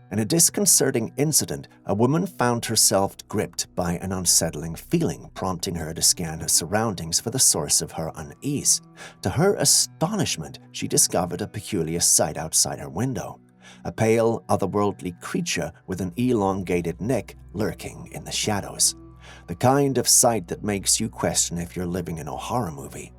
In a disconcerting incident, a woman found herself gripped by an unsettling feeling, prompting her to scan her surroundings for the source of her unease. To her astonishment, she discovered a peculiar sight outside her window. A pale, otherworldly creature with an elongated neck lurking in the shadows. The kind of sight that makes you question if you're living in a horror movie.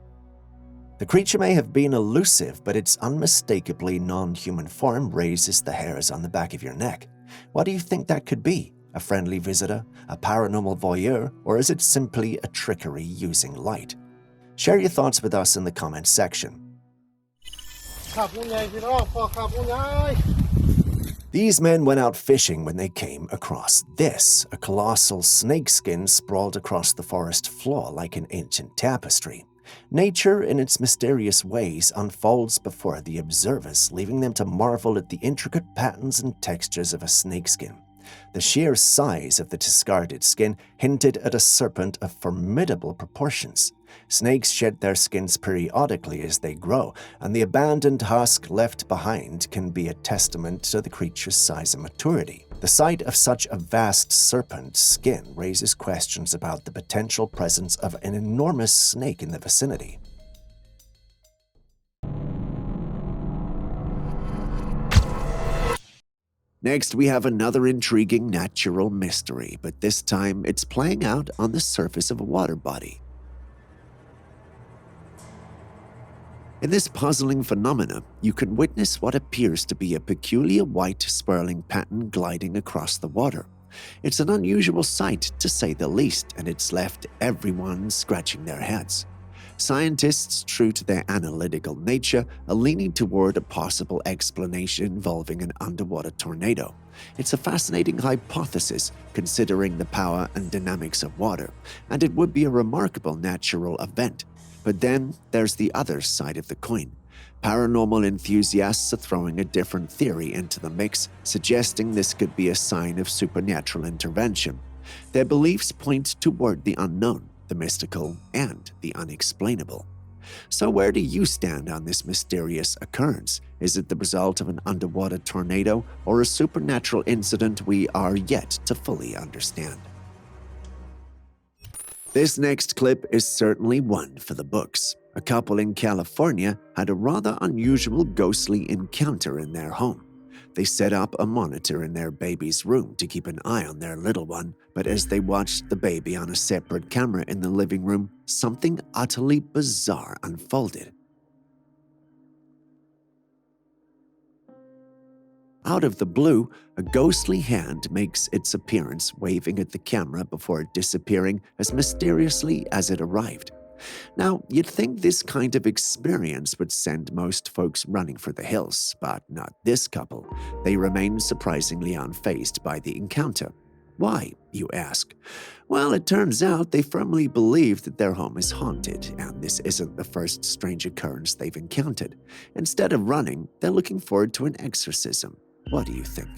The creature may have been elusive, but its unmistakably non-human form raises the hairs on the back of your neck. What do you think that could be? A friendly visitor? A paranormal voyeur? Or is it simply a trickery using light? Share your thoughts with us in the comments section. These men went out fishing when they came across this, a colossal snakeskin sprawled across the forest floor like an ancient tapestry. Nature, in its mysterious ways, unfolds before the observers, leaving them to marvel at the intricate patterns and textures of a snakeskin. The sheer size of the discarded skin hinted at a serpent of formidable proportions. Snakes shed their skins periodically as they grow, and the abandoned husk left behind can be a testament to the creature's size and maturity. The sight of such a vast serpent's skin raises questions about the potential presence of an enormous snake in the vicinity. Next, we have another intriguing natural mystery, but this time it's playing out on the surface of a water body. In this puzzling phenomena, you can witness what appears to be a peculiar white swirling pattern gliding across the water. It's an unusual sight, to say the least, and it's left everyone scratching their heads. Scientists, true to their analytical nature, are leaning toward a possible explanation involving an underwater tornado. It's a fascinating hypothesis, considering the power and dynamics of water, and it would be a remarkable natural event. But then there's the other side of the coin. Paranormal enthusiasts are throwing a different theory into the mix, suggesting this could be a sign of supernatural intervention. Their beliefs point toward the unknown, the mystical, and the unexplainable. So where do you stand on this mysterious occurrence? Is it the result of an underwater tornado or a supernatural incident we are yet to fully understand? This next clip is certainly one for the books. A couple in California had a rather unusual ghostly encounter in their home. They set up a monitor in their baby's room to keep an eye on their little one, but as they watched the baby on a separate camera in the living room, something utterly bizarre unfolded. out of the blue, a ghostly hand makes its appearance, waving at the camera before disappearing as mysteriously as it arrived. Now, you'd think this kind of experience would send most folks running for the hills, but not this couple. They remain surprisingly unfazed by the encounter. Why, you ask? Well, it turns out they firmly believe that their home is haunted, and this isn't the first strange occurrence they've encountered. Instead of running, they're looking forward to an exorcism. What do you think?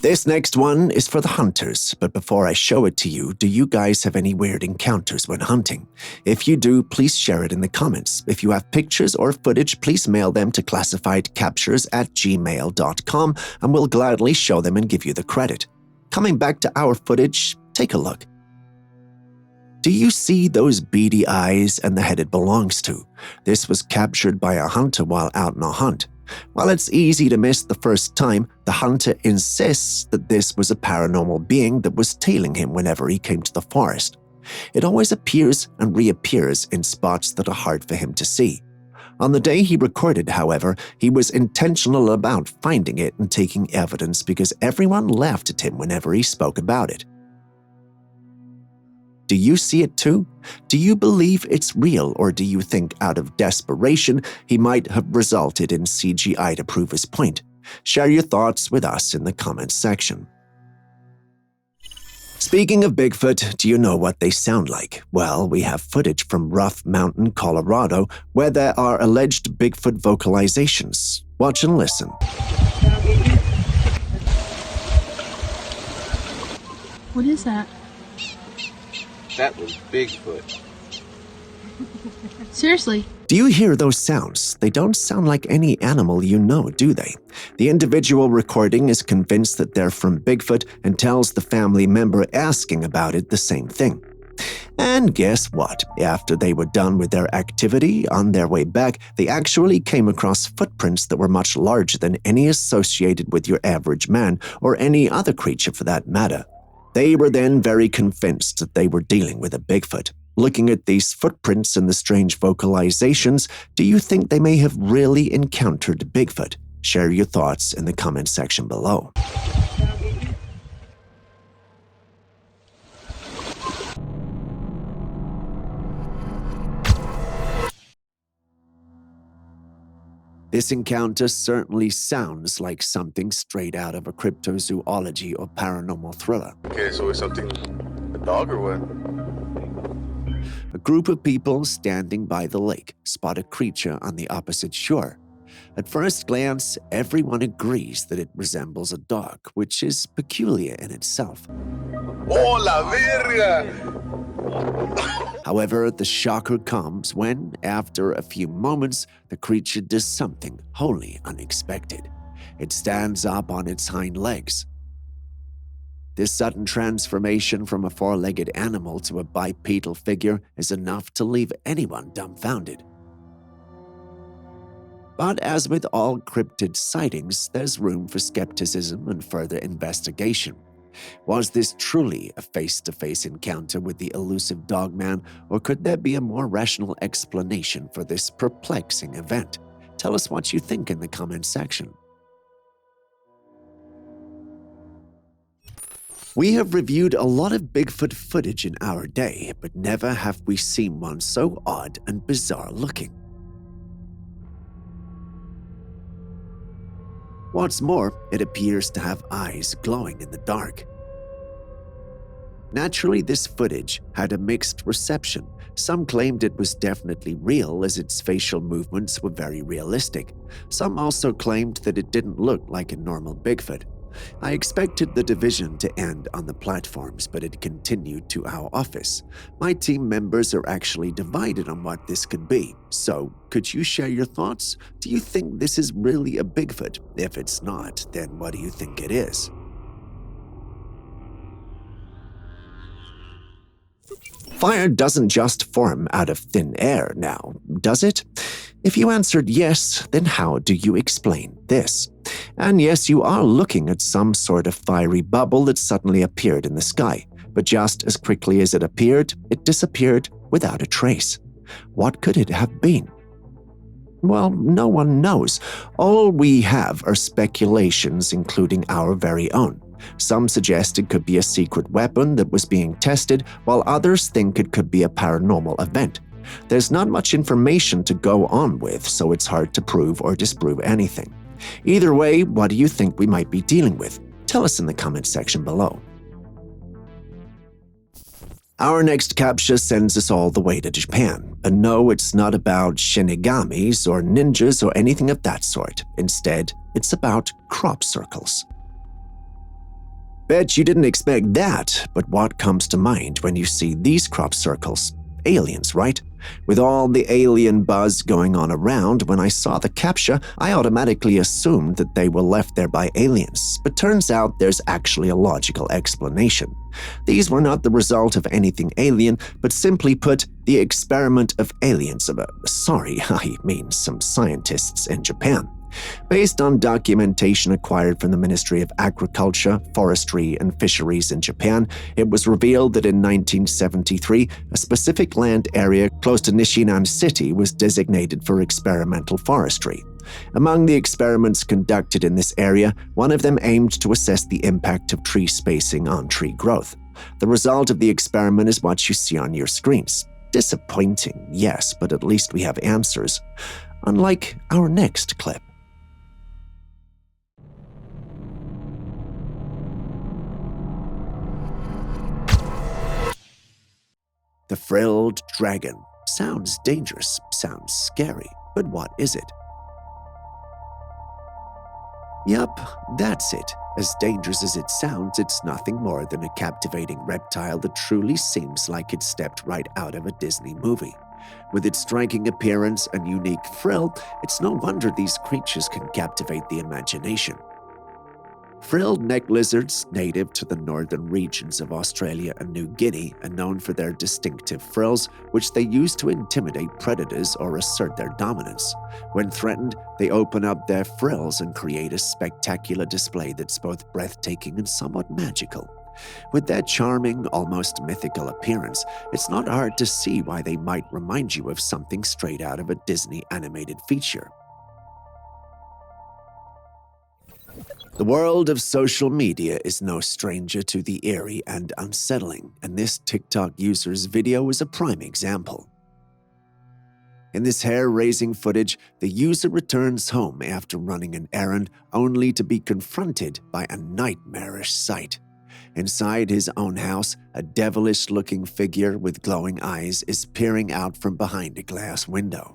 This next one is for the hunters, but before I show it to you, do you guys have any weird encounters when hunting? If you do, please share it in the comments. If you have pictures or footage, please mail them to classifiedcaptures@gmail.com and we'll gladly show them and give you the credit. Coming back to our footage, take a look. Do you see those beady eyes and the head it belongs to? This was captured by a hunter while out on a hunt. While it's easy to miss the first time, the hunter insists that this was a paranormal being that was tailing him whenever he came to the forest. It always appears and reappears in spots that are hard for him to see. On the day he recorded, however, he was intentional about finding it and taking evidence because everyone laughed at him whenever he spoke about it. Do you see it too? Do you believe it's real, or do you think out of desperation he might have resulted in CGI to prove his point? Share your thoughts with us in the comments section. Speaking of Bigfoot, do you know what they sound like? Well, we have footage from Rough Mountain, Colorado, where there are alleged Bigfoot vocalizations. Watch and listen. What is that? That was Bigfoot. Seriously? Do you hear those sounds? They don't sound like any animal you know, do they? The individual recording is convinced that they're from Bigfoot and tells the family member asking about it the same thing. And guess what? After they were done with their activity, on their way back, they actually came across footprints that were much larger than any associated with your average man or any other creature for that matter. They were then very convinced that they were dealing with a Bigfoot. Looking at these footprints and the strange vocalizations, do you think they may have really encountered Bigfoot? Share your thoughts in the comment section below. This encounter certainly sounds like something straight out of a cryptozoology or paranormal thriller. Okay, so it's something, a dog or what? A group of people standing by the lake spot a creature on the opposite shore. At first glance, everyone agrees that it resembles a dog, which is peculiar in itself. Oh, la verga! However, the shocker comes when, after a few moments, the creature does something wholly unexpected. It stands up on its hind legs. This sudden transformation from a four-legged animal to a bipedal figure is enough to leave anyone dumbfounded. But as with all cryptid sightings, there's room for skepticism and further investigation. Was this truly a face-to-face encounter with the elusive dogman, or could there be a more rational explanation for this perplexing event? Tell us what you think in the comments section. We have reviewed a lot of Bigfoot footage in our day, but never have we seen one so odd and bizarre looking. What's more, it appears to have eyes glowing in the dark. Naturally, this footage had a mixed reception. Some claimed it was definitely real, as its facial movements were very realistic. Some also claimed that it didn't look like a normal Bigfoot. I expected the division to end on the platforms, but it continued to our office. My team members are actually divided on what this could be. So, could you share your thoughts? Do you think this is really a Bigfoot? If it's not, then what do you think it is? Fire doesn't just form out of thin air now, does it? If you answered yes, then how do you explain this? And yes, you are looking at some sort of fiery bubble that suddenly appeared in the sky, but just as quickly as it appeared, it disappeared without a trace. What could it have been? Well, no one knows. All we have are speculations, including our very own. Some suggest it could be a secret weapon that was being tested, while others think it could be a paranormal event. There's not much information to go on with, so it's hard to prove or disprove anything. Either way, what do you think we might be dealing with? Tell us in the comment section below. Our next captcha sends us all the way to Japan. And no, it's not about shinigamis or ninjas or anything of that sort. Instead, it's about crop circles. Bet you didn't expect that, but what comes to mind when you see these crop circles? Aliens, right? With all the alien buzz going on around, when I saw the captcha, I automatically assumed that they were left there by aliens, but turns out there's actually a logical explanation. These were not the result of anything alien, but simply put, the experiment of aliens. I mean some scientists in Japan. Based on documentation acquired from the Ministry of Agriculture, Forestry, and Fisheries in Japan, it was revealed that in 1973, a specific land area close to Nishinan City was designated for experimental forestry. Among the experiments conducted in this area, one of them aimed to assess the impact of tree spacing on tree growth. The result of the experiment is what you see on your screens. Disappointing, yes, but at least we have answers. Unlike our next clip. The frilled dragon. Sounds dangerous, sounds scary, but what is it? Yup, that's it. As dangerous as it sounds, it's nothing more than a captivating reptile that truly seems like it stepped right out of a Disney movie. With its striking appearance and unique frill, it's no wonder these creatures can captivate the imagination. Frilled neck lizards, native to the northern regions of Australia and New Guinea, are known for their distinctive frills, which they use to intimidate predators or assert their dominance. When threatened, they open up their frills and create a spectacular display that's both breathtaking and somewhat magical. With their charming, almost mythical appearance, it's not hard to see why they might remind you of something straight out of a Disney animated feature. The world of social media is no stranger to the eerie and unsettling, and this TikTok user's video is a prime example. In this hair-raising footage, the user returns home after running an errand only to be confronted by a nightmarish sight. Inside his own house, a devilish-looking figure with glowing eyes is peering out from behind a glass window.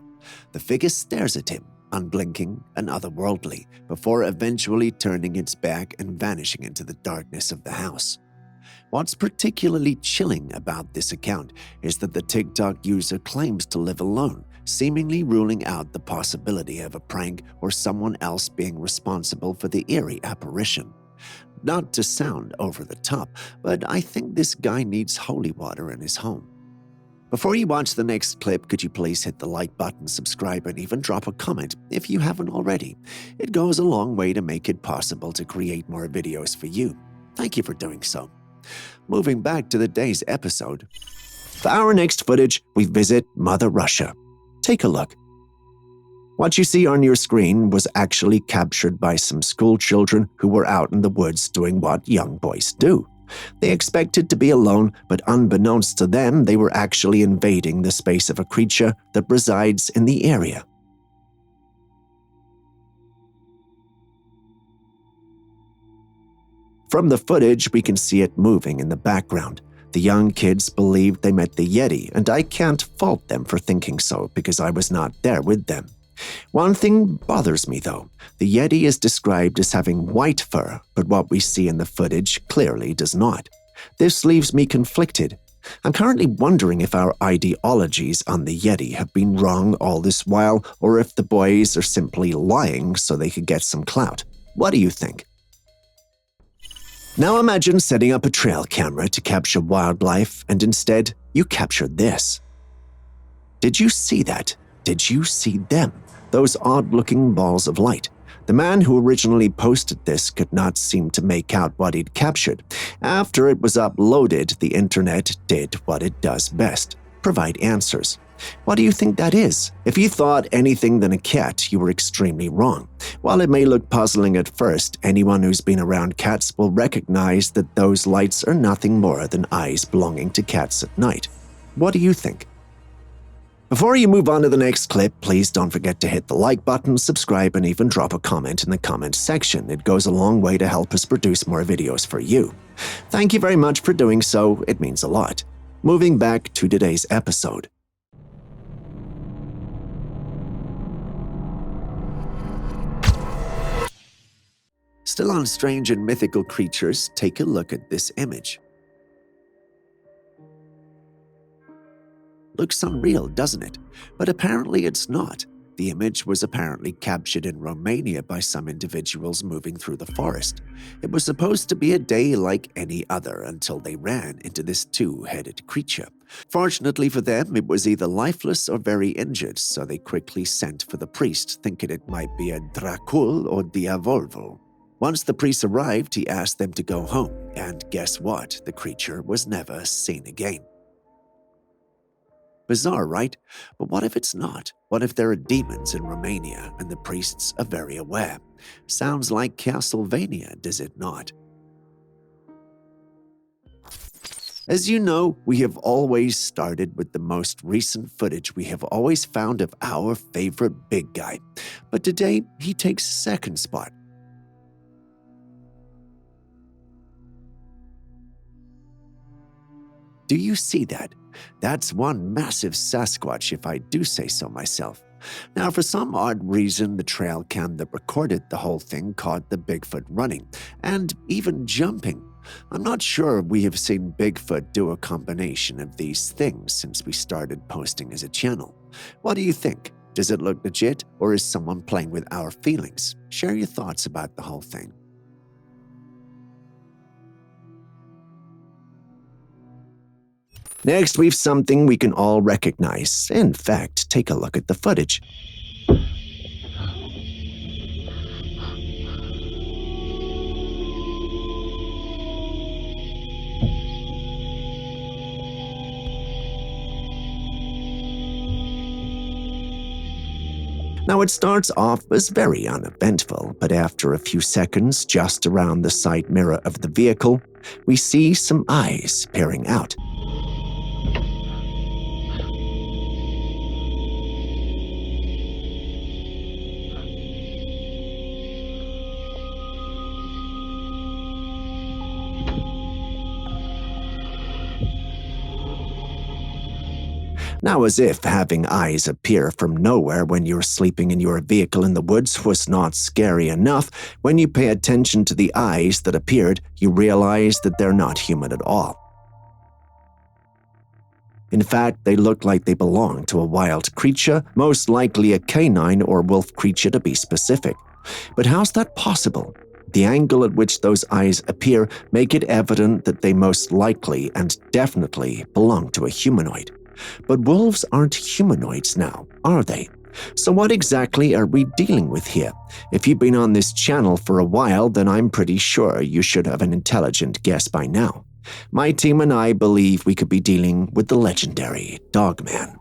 The figure stares at him, unblinking and otherworldly, before eventually turning its back and vanishing into the darkness of the house. What's particularly chilling about this account is that the TikTok user claims to live alone, seemingly ruling out the possibility of a prank or someone else being responsible for the eerie apparition. Not to sound over the top, but I think this guy needs holy water in his home. Before you watch the next clip, could you please hit the like button, subscribe, and even drop a comment if you haven't already? It goes a long way to make it possible to create more videos for you. Thank you for doing so. Moving back to the day's episode. For our next footage, we visit Mother Russia. Take a look. What you see on your screen was actually captured by some school children who were out in the woods doing what young boys do. They expected to be alone, but unbeknownst to them, they were actually invading the space of a creature that resides in the area. From the footage, we can see it moving in the background. The young kids believed they met the Yeti, and I can't fault them for thinking so because I was not there with them. One thing bothers me though. The Yeti is described as having white fur, but what we see in the footage clearly does not. This leaves me conflicted. I'm currently wondering if our ideologies on the Yeti have been wrong all this while, or if the boys are simply lying so they could get some clout. What do you think? Now imagine setting up a trail camera to capture wildlife, and instead you capture this. Did you see that? Did you see them? Those odd-looking balls of light. The man who originally posted this could not seem to make out what he'd captured. After it was uploaded, the internet did what it does best: provide answers. What do you think that is? If you thought anything than a cat, you were extremely wrong. While it may look puzzling at first, anyone who's been around cats will recognize that those lights are nothing more than eyes belonging to cats at night. What do you think? Before you move on to the next clip, please don't forget to hit the like button, subscribe, and even drop a comment in the comments section. It goes a long way to help us produce more videos for you. Thank you very much for doing so, it means a lot. Moving back to today's episode. Still on strange and mythical creatures, take a look at this image. Looks unreal, doesn't it? But apparently it's not. The image was apparently captured in Romania by some individuals moving through the forest. It was supposed to be a day like any other until they ran into this two-headed creature. Fortunately for them, it was either lifeless or very injured, so they quickly sent for the priest, thinking it might be a Dracul or Diavolvo. Once the priest arrived, he asked them to go home, and guess what? The creature was never seen again. Bizarre, right? But what if it's not? What if there are demons in Romania and the priests are very aware? Sounds like Castlevania, does it not? As you know, we have always started with the most recent footage we have always found of our favorite big guy. But today, he takes second spot. Do you see that? That's one massive Sasquatch, if I do say so myself. Now, for some odd reason, the Trailcam that recorded the whole thing caught the Bigfoot running, and even jumping. I'm not sure we have seen Bigfoot do a combination of these things since we started posting as a channel. What do you think? Does it look legit, or is someone playing with our feelings? Share your thoughts about the whole thing. Next, we've something we can all recognize. In fact, take a look at the footage. Now, it starts off as very uneventful, but after a few seconds, just around the side mirror of the vehicle, we see some eyes peering out. Now, as if having eyes appear from nowhere when you're sleeping in your vehicle in the woods was not scary enough, when you pay attention to the eyes that appeared, you realize that they're not human at all. In fact, they look like they belong to a wild creature, most likely a canine or wolf creature to be specific. But how's that possible? The angle at which those eyes appear make it evident that they most likely and definitely belong to a humanoid. But wolves aren't humanoids now, are they? So what exactly are we dealing with here? If you've been on this channel for a while, then I'm pretty sure you should have an intelligent guess by now. My team and I believe we could be dealing with the legendary Dogman.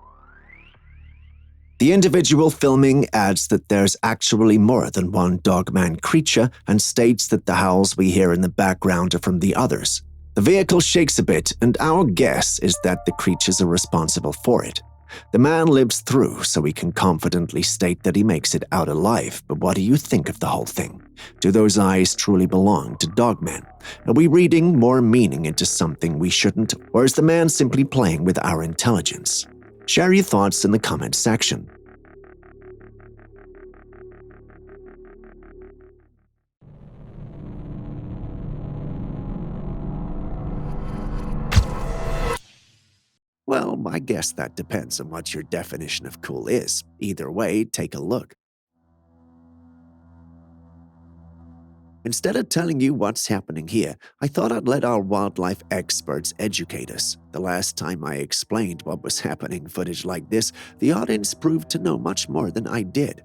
The individual filming adds that there's actually more than one Dogman creature and states that the howls we hear in the background are from the others. The vehicle shakes a bit, and our guess is that the creatures are responsible for it. The man lives through, so we can confidently state that he makes it out alive, but what do you think of the whole thing? Do those eyes truly belong to Dogman? Are we reading more meaning into something we shouldn't, or is the man simply playing with our intelligence? Share your thoughts in the comment section. Well, I guess that depends on what your definition of cool is. Either way, take a look. Instead of telling you what's happening here, I thought I'd let our wildlife experts educate us. The last time I explained what was happening in footage like this, the audience proved to know much more than I did.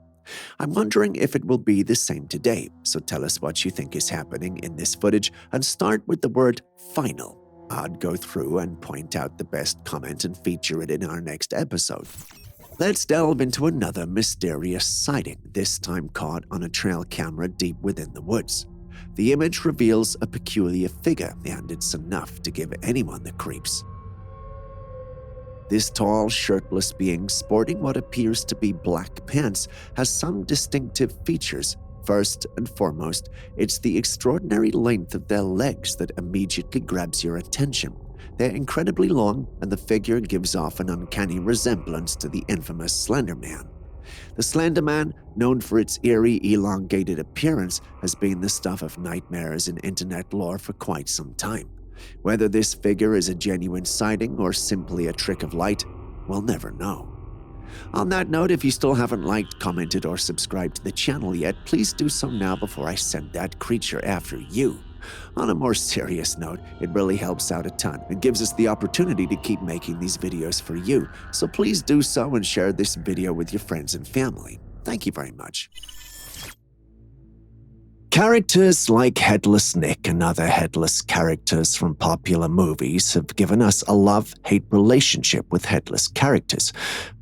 I'm wondering if it will be the same today, so tell us what you think is happening in this footage and start with the word final. I'd go through and point out the best comment and feature it in our next episode. Let's delve into another mysterious sighting, this time caught on a trail camera deep within the woods. The image reveals a peculiar figure, and it's enough to give anyone the creeps. This tall, shirtless being sporting what appears to be black pants has some distinctive features. First and foremost, it's the extraordinary length of their legs that immediately grabs your attention. They're incredibly long, and the figure gives off an uncanny resemblance to the infamous Slender Man. The Slender Man, known for its eerie, elongated appearance, has been the stuff of nightmares in internet lore for quite some time. Whether this figure is a genuine sighting or simply a trick of light, we'll never know. On that note, if you still haven't liked, commented, or subscribed to the channel yet, please do so now before I send that creature after you. On a more serious note, it really helps out a ton and gives us the opportunity to keep making these videos for you, so please do so and share this video with your friends and family. Thank you very much. Characters like Headless Nick and other headless characters from popular movies have given us a love-hate relationship with headless characters.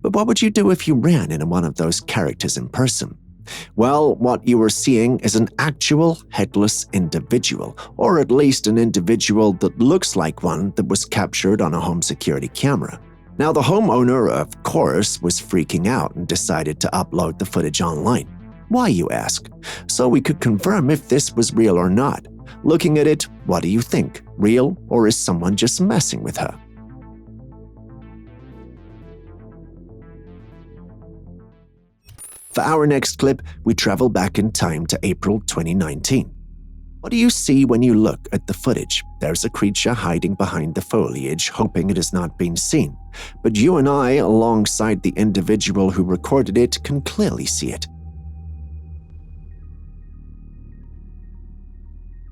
But what would you do if you ran into one of those characters in person? Well, what you are seeing is an actual headless individual, or at least an individual that looks like one that was captured on a home security camera. Now, the homeowner, of course, was freaking out and decided to upload the footage online. Why, you ask? So we could confirm if this was real or not. Looking at it, what do you think? Real, or is someone just messing with her? For our next clip, we travel back in time to April 2019. What do you see when you look at the footage? There's a creature hiding behind the foliage, hoping it has not been seen. But you and I, alongside the individual who recorded it, can clearly see it.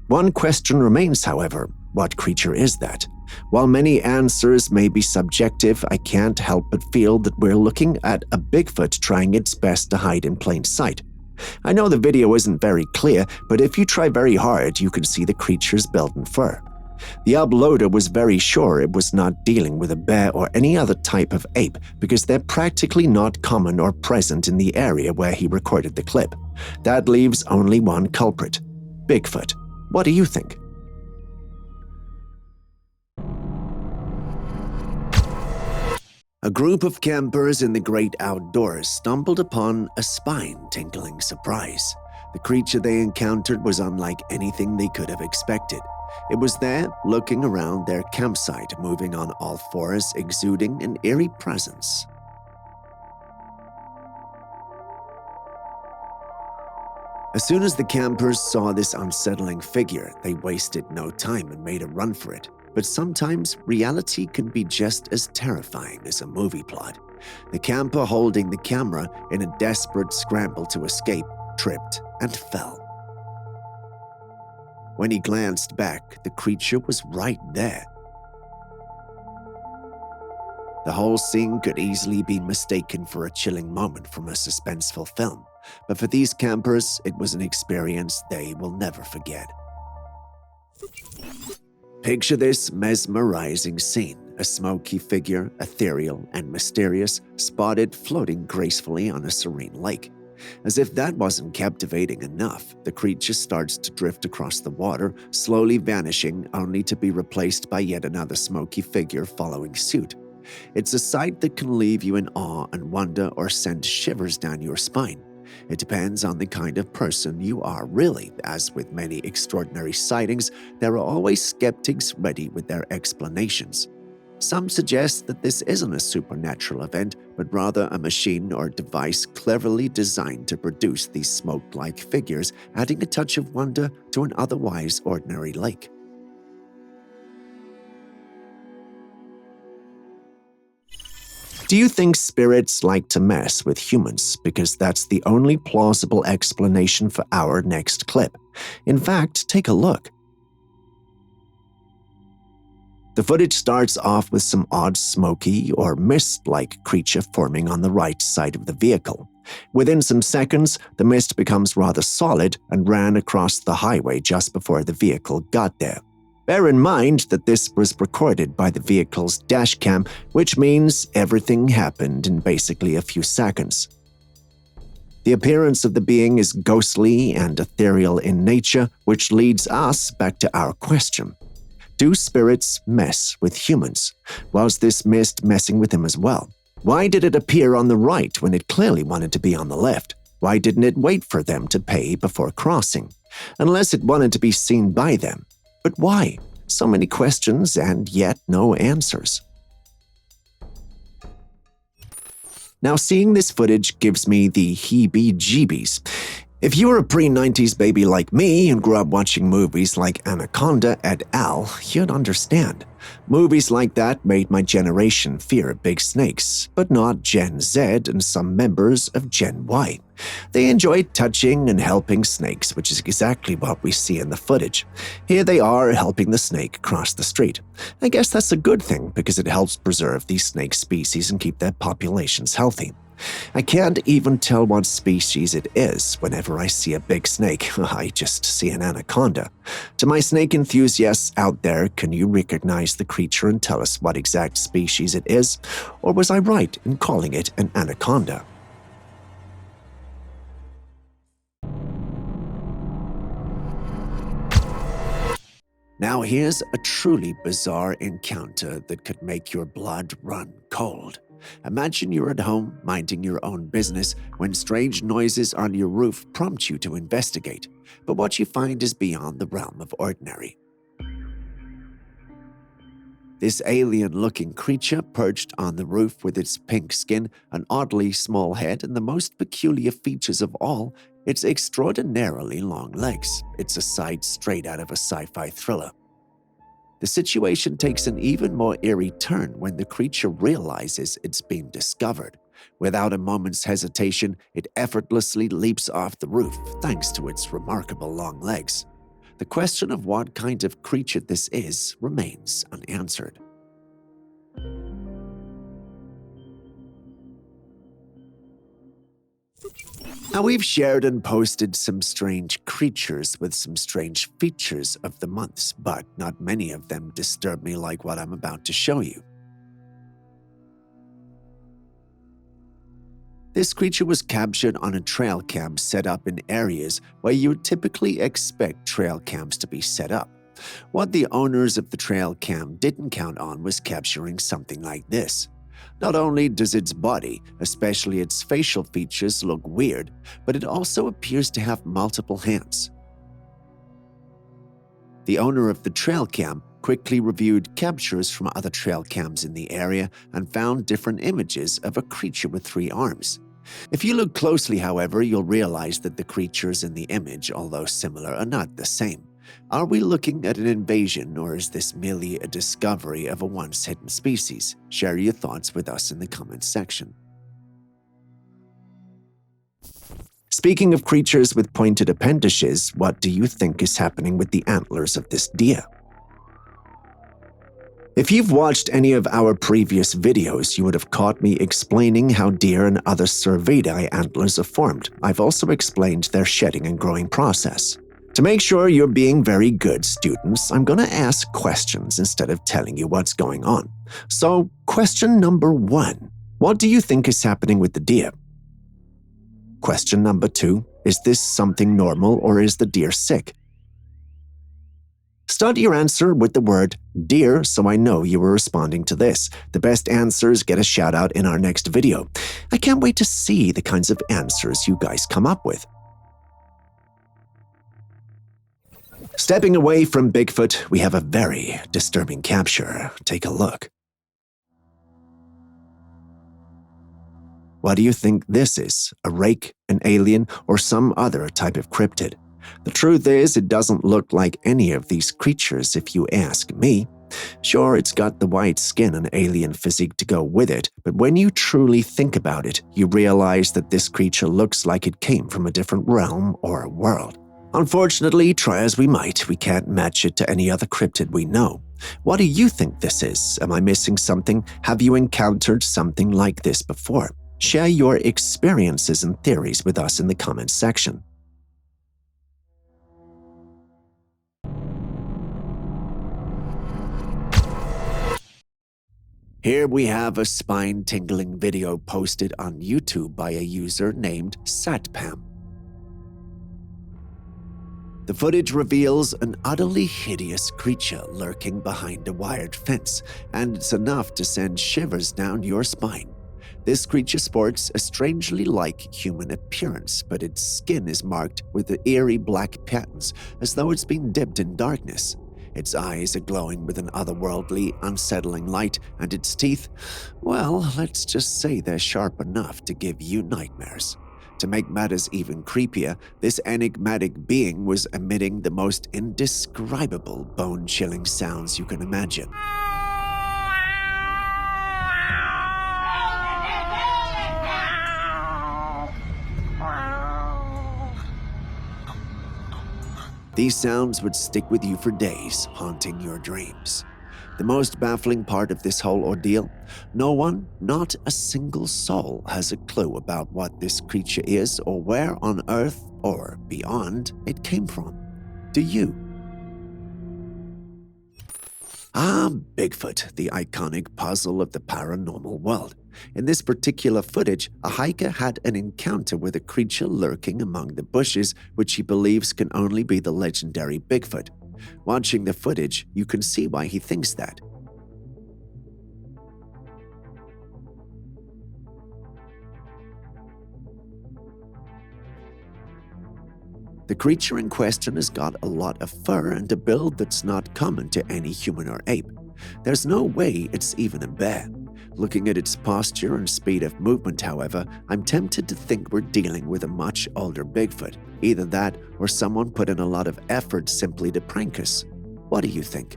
One question remains, however. What creature is that? While many answers may be subjective, I can't help but feel that we're looking at a Bigfoot trying its best to hide in plain sight. I know the video isn't very clear, but if you try very hard, you can see the creature's belt and fur. The uploader was very sure it was not dealing with a bear or any other type of ape because they're practically not common or present in the area where he recorded the clip. That leaves only one culprit: Bigfoot. What do you think? A group of campers in the great outdoors stumbled upon a spine-tingling surprise. The creature they encountered was unlike anything they could have expected. It was there, looking around their campsite, moving on all fours, exuding an eerie presence. As soon as the campers saw this unsettling figure, they wasted no time and made a run for it. But sometimes reality can be just as terrifying as a movie plot. The camper holding the camera, in a desperate scramble to escape, tripped and fell. When he glanced back, the creature was right there. The whole scene could easily be mistaken for a chilling moment from a suspenseful film, but for these campers, it was an experience they will never forget. Picture this mesmerizing scene: a smoky figure, ethereal and mysterious, spotted floating gracefully on a serene lake. As if that wasn't captivating enough, the creature starts to drift across the water, slowly vanishing, only to be replaced by yet another smoky figure following suit. It's a sight that can leave you in awe and wonder or send shivers down your spine. It depends on the kind of person you are, really. As with many extraordinary sightings, there are always skeptics ready with their explanations. Some suggest that this isn't a supernatural event, but rather a machine or device cleverly designed to produce these smoke-like figures, adding a touch of wonder to an otherwise ordinary lake. Do you think spirits like to mess with humans? Because that's the only plausible explanation for our next clip. In fact, take a look. The footage starts off with some odd smoky or mist-like creature forming on the right side of the vehicle. Within some seconds, the mist becomes rather solid and ran across the highway just before the vehicle got there. Bear in mind that this was recorded by the vehicle's dash cam, which means everything happened in basically a few seconds. The appearance of the being is ghostly and ethereal in nature, which leads us back to our question. Do spirits mess with humans? Was this mist messing with him as well? Why did it appear on the right when it clearly wanted to be on the left? Why didn't it wait for them to pay before crossing? Unless it wanted to be seen by them. But why? So many questions and yet no answers. Now, seeing this footage gives me the heebie-jeebies. If you were a pre-90s baby like me and grew up watching movies like Anaconda et al., you'd understand. Movies like that made my generation fear big snakes, but not Gen Z and some members of Gen Y. They enjoyed touching and helping snakes, which is exactly what we see in the footage. Here they are helping the snake cross the street. I guess that's a good thing because it helps preserve these snake species and keep their populations healthy. I can't even tell what species it is whenever I see a big snake. I just see an anaconda. To my snake enthusiasts out there, can you recognize the creature and tell us what exact species it is? Or was I right in calling it an anaconda? Now here's a truly bizarre encounter that could make your blood run cold. Imagine you're at home, minding your own business, when strange noises on your roof prompt you to investigate. But what you find is beyond the realm of ordinary. This alien-looking creature perched on the roof with its pink skin, an oddly small head, and the most peculiar features of all, its extraordinarily long legs. It's a sight straight out of a sci-fi thriller. The situation takes an even more eerie turn when the creature realizes it's been discovered. Without a moment's hesitation, it effortlessly leaps off the roof thanks to its remarkable long legs. The question of what kind of creature this is remains unanswered. Now, we've shared and posted some strange creatures with some strange features of the months, but not many of them disturb me like what I'm about to show you. This creature was captured on a trail cam set up in areas where you would typically expect trail cams to be set up. What the owners of the trail cam didn't count on was capturing something like this. Not only does its body, especially its facial features, look weird, but it also appears to have multiple hands. The owner of the trail cam quickly reviewed captures from other trail cams in the area and found different images of a creature with 3 arms. If you look closely, however, you'll realize that the creatures in the image, although similar, are not the same. Are we looking at an invasion, or is this merely a discovery of a once-hidden species? Share your thoughts with us in the comments section. Speaking of creatures with pointed appendages, what do you think is happening with the antlers of this deer? If you've watched any of our previous videos, you would have caught me explaining how deer and other cervidae antlers are formed. I've also explained their shedding and growing process. To make sure you're being very good students, I'm going to ask questions instead of telling you what's going on. So, question number 1. What do you think is happening with the deer? Question number 2. Is this something normal or is the deer sick? Start your answer with the word deer so I know you were responding to this. The best answers get a shout out in our next video. I can't wait to see the kinds of answers you guys come up with. Stepping away from Bigfoot, we have a very disturbing capture. Take a look. What do you think this is? A rake, an alien, or some other type of cryptid? The truth is, it doesn't look like any of these creatures if you ask me. Sure, it's got the white skin and alien physique to go with it, but when you truly think about it, you realize that this creature looks like it came from a different realm or world. Unfortunately, try as we might, we can't match it to any other cryptid we know. What do you think this is? Am I missing something? Have you encountered something like this before? Share your experiences and theories with us in the comments section. Here we have a spine-tingling video posted on YouTube by a user named Satpam. The footage reveals an utterly hideous creature lurking behind a wired fence, and it's enough to send shivers down your spine. This creature sports a strangely like human appearance, but its skin is marked with the eerie black patterns, as though it's been dipped in darkness. Its eyes are glowing with an otherworldly, unsettling light, and its teeth, well, let's just say they're sharp enough to give you nightmares. To make matters even creepier, this enigmatic being was emitting the most indescribable, bone-chilling sounds you can imagine. These sounds would stick with you for days, haunting your dreams. The most baffling part of this whole ordeal? No one, not a single soul, has a clue about what this creature is or where on Earth or beyond it came from. Do you? Bigfoot, the iconic puzzle of the paranormal world. In this particular footage, a hiker had an encounter with a creature lurking among the bushes, which he believes can only be the legendary Bigfoot. Watching the footage, you can see why he thinks that. The creature in question has got a lot of fur and a build that's not common to any human or ape. There's no way it's even a bear. Looking at its posture and speed of movement, however, I'm tempted to think we're dealing with a much older Bigfoot. Either that, or someone put in a lot of effort simply to prank us. What do you think?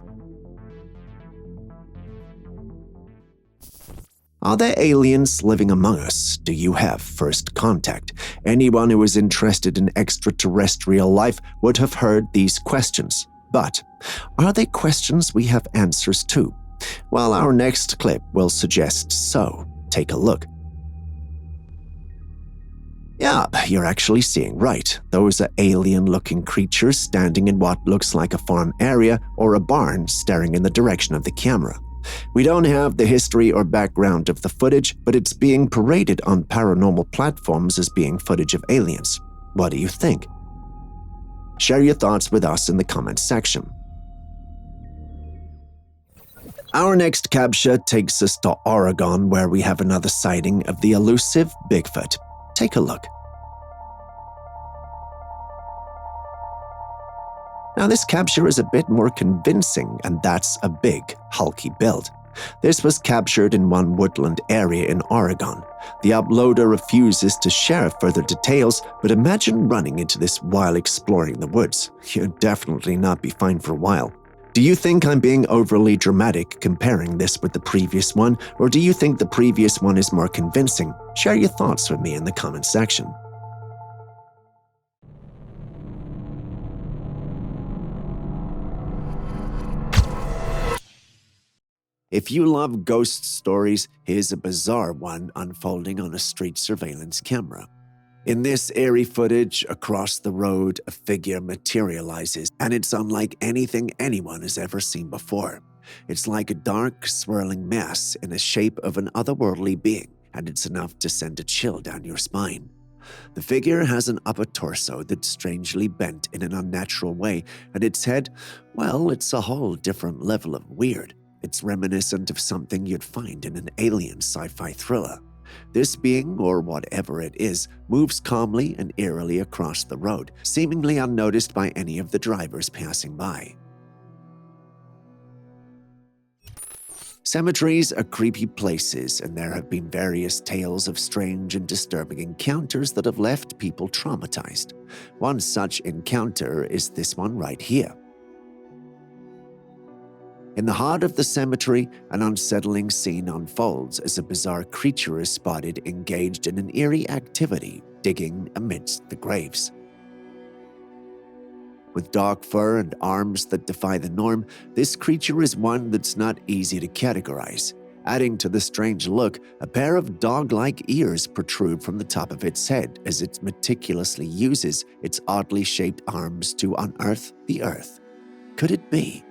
Are there aliens living among us? Do you have first contact? Anyone who is interested in extraterrestrial life would have heard these questions. But are they questions we have answers to? Well, our next clip will suggest so. Take a look. Yeah, you're actually seeing right. Those are alien-looking creatures standing in what looks like a farm area or a barn staring in the direction of the camera. We don't have the history or background of the footage, but it's being paraded on paranormal platforms as being footage of aliens. What do you think? Share your thoughts with us in the comments section. Our next capture takes us to Oregon, where we have another sighting of the elusive Bigfoot. Take a look. Now, this capture is a bit more convincing, and that's a big, hulky build. This was captured in one woodland area in Oregon. The uploader refuses to share further details, but imagine running into this while exploring the woods. You'd definitely not be fine for a while. Do you think I'm being overly dramatic comparing this with the previous one, or do you think the previous one is more convincing? Share your thoughts with me in the comment section. If you love ghost stories, here's a bizarre one unfolding on a street surveillance camera. In this eerie footage, across the road, a figure materializes, and it's unlike anything anyone has ever seen before. It's like a dark, swirling mass in the shape of an otherworldly being, and it's enough to send a chill down your spine. The figure has an upper torso that's strangely bent in an unnatural way, and its head, well, it's a whole different level of weird. It's reminiscent of something you'd find in an alien sci-fi thriller. This being, or whatever it is, moves calmly and eerily across the road, seemingly unnoticed by any of the drivers passing by. Cemeteries are creepy places, and there have been various tales of strange and disturbing encounters that have left people traumatized. One such encounter is this one right here. In the heart of the cemetery, an unsettling scene unfolds as a bizarre creature is spotted engaged in an eerie activity, digging amidst the graves. With dark fur and arms that defy the norm, this creature is one that's not easy to categorize. Adding to the strange look, a pair of dog-like ears protrude from the top of its head as it meticulously uses its oddly shaped arms to unearth the earth. Could it be?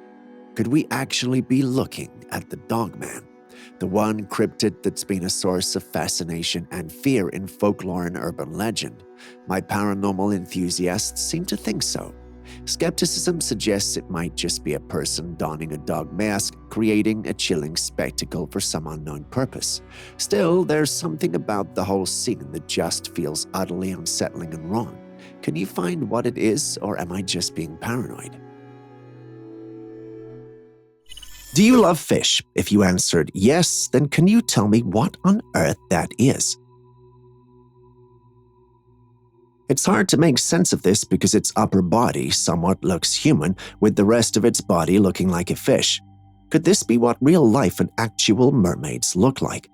Could we actually be looking at the Dogman? The one cryptid that's been a source of fascination and fear in folklore and urban legend. My paranormal enthusiasts seem to think so. Skepticism suggests it might just be a person donning a dog mask, creating a chilling spectacle for some unknown purpose. Still, there's something about the whole scene that just feels utterly unsettling and wrong. Can you find what it is, or am I just being paranoid? Do you love fish? If you answered yes, then can you tell me what on earth that is? It's hard to make sense of this because its upper body somewhat looks human, with the rest of its body looking like a fish. Could this be what real life and actual mermaids look like?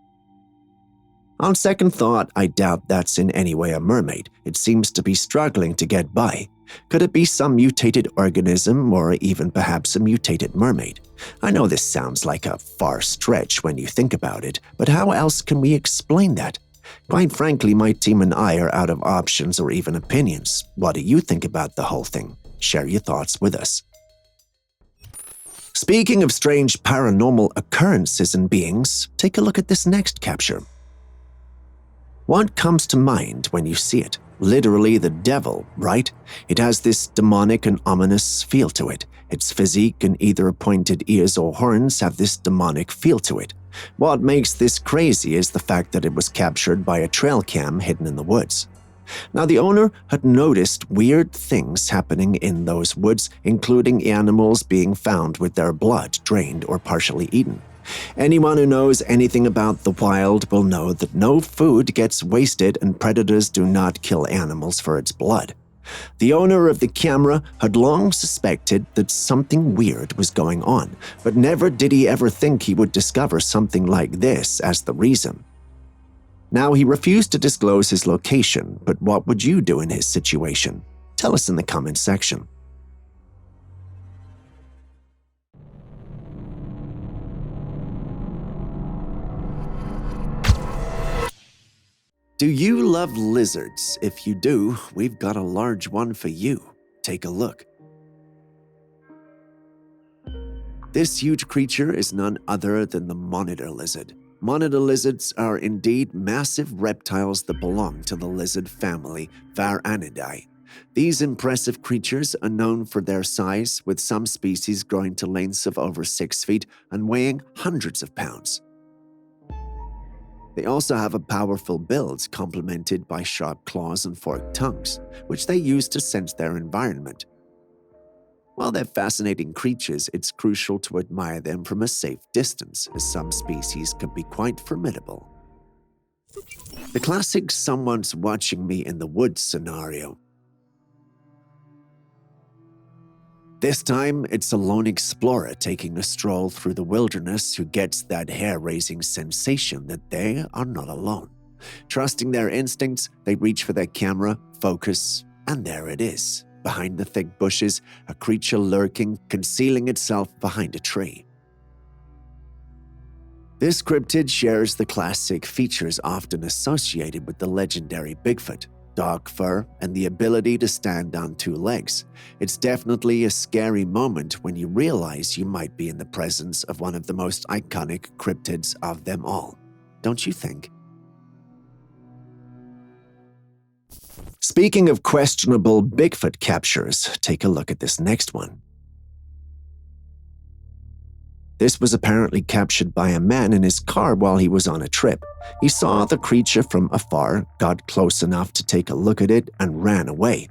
On second thought, I doubt that's in any way a mermaid. It seems to be struggling to get by. Could it be some mutated organism or even perhaps a mutated mermaid? I know this sounds like a far stretch when you think about it, but how else can we explain that? Quite frankly, my team and I are out of options or even opinions. What do you think about the whole thing? Share your thoughts with us. Speaking of strange paranormal occurrences and beings, take a look at this next capture. What comes to mind when you see it? Literally the devil, right? It has this demonic and ominous feel to it. Its physique and either pointed ears or horns have this demonic feel to it. What makes this crazy is the fact that it was captured by a Trailcam hidden in the woods. Now, the owner had noticed weird things happening in those woods, including animals being found with their blood drained or partially eaten. Anyone who knows anything about the wild will know that no food gets wasted and predators do not kill animals for its blood. The owner of the camera had long suspected that something weird was going on, but never did he ever think he would discover something like this as the reason. Now, he refused to disclose his location, but what would you do in his situation? Tell us in the comments section. Do you love lizards? If you do, we've got a large one for you. Take a look. This huge creature is none other than the monitor lizard. Monitor lizards are indeed massive reptiles that belong to the lizard family Varanidae. These impressive creatures are known for their size, with some species growing to lengths of over 6 feet and weighing hundreds of pounds. They also have a powerful build complemented by sharp claws and forked tongues, which they use to sense their environment. While they're fascinating creatures, it's crucial to admire them from a safe distance, as some species can be quite formidable. The classic "someone's watching me in the woods" scenario. This time, it's a lone explorer taking a stroll through the wilderness who gets that hair-raising sensation that they are not alone. Trusting their instincts, they reach for their camera, focus, and there it is. Behind the thick bushes, a creature lurking, concealing itself behind a tree. This cryptid shares the classic features often associated with the legendary Bigfoot: dark fur, and the ability to stand on 2 legs. It's definitely a scary moment when you realize you might be in the presence of one of the most iconic cryptids of them all. Don't you think? Speaking of questionable Bigfoot captures, take a look at this next one. This was apparently captured by a man in his car while he was on a trip. He saw the creature from afar, got close enough to take a look at it, and ran away.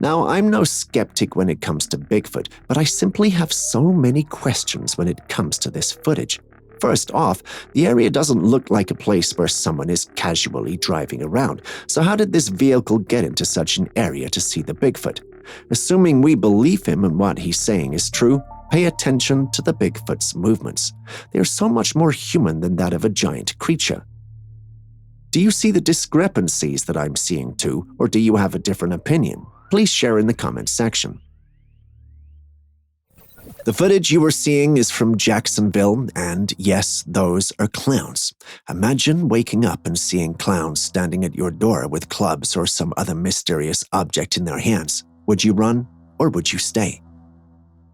Now, I'm no skeptic when it comes to Bigfoot, but I simply have so many questions when it comes to this footage. First off, the area doesn't look like a place where someone is casually driving around, so how did this vehicle get into such an area to see the Bigfoot? Assuming we believe him and what he's saying is true, pay attention to the Bigfoot's movements. They are so much more human than that of a giant creature. Do you see the discrepancies that I'm seeing too, or do you have a different opinion? Please share in the comments section. The footage you are seeing is from Jacksonville, and yes, those are clowns. Imagine waking up and seeing clowns standing at your door with clubs or some other mysterious object in their hands. Would you run, or would you stay?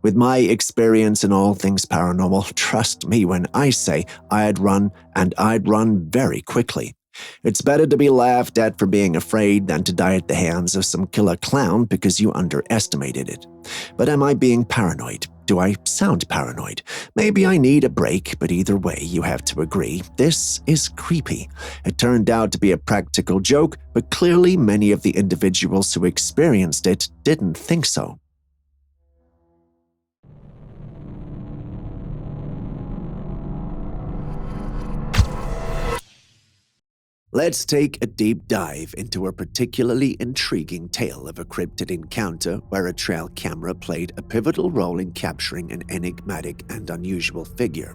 With my experience in all things paranormal, trust me when I say I'd run, and I'd run very quickly. It's better to be laughed at for being afraid than to die at the hands of some killer clown because you underestimated it. But am I being paranoid? Do I sound paranoid? Maybe I need a break, but either way, you have to agree, this is creepy. It turned out to be a practical joke, but clearly many of the individuals who experienced it didn't think so. Let's take a deep dive into a particularly intriguing tale of a cryptid encounter where a trail camera played a pivotal role in capturing an enigmatic and unusual figure.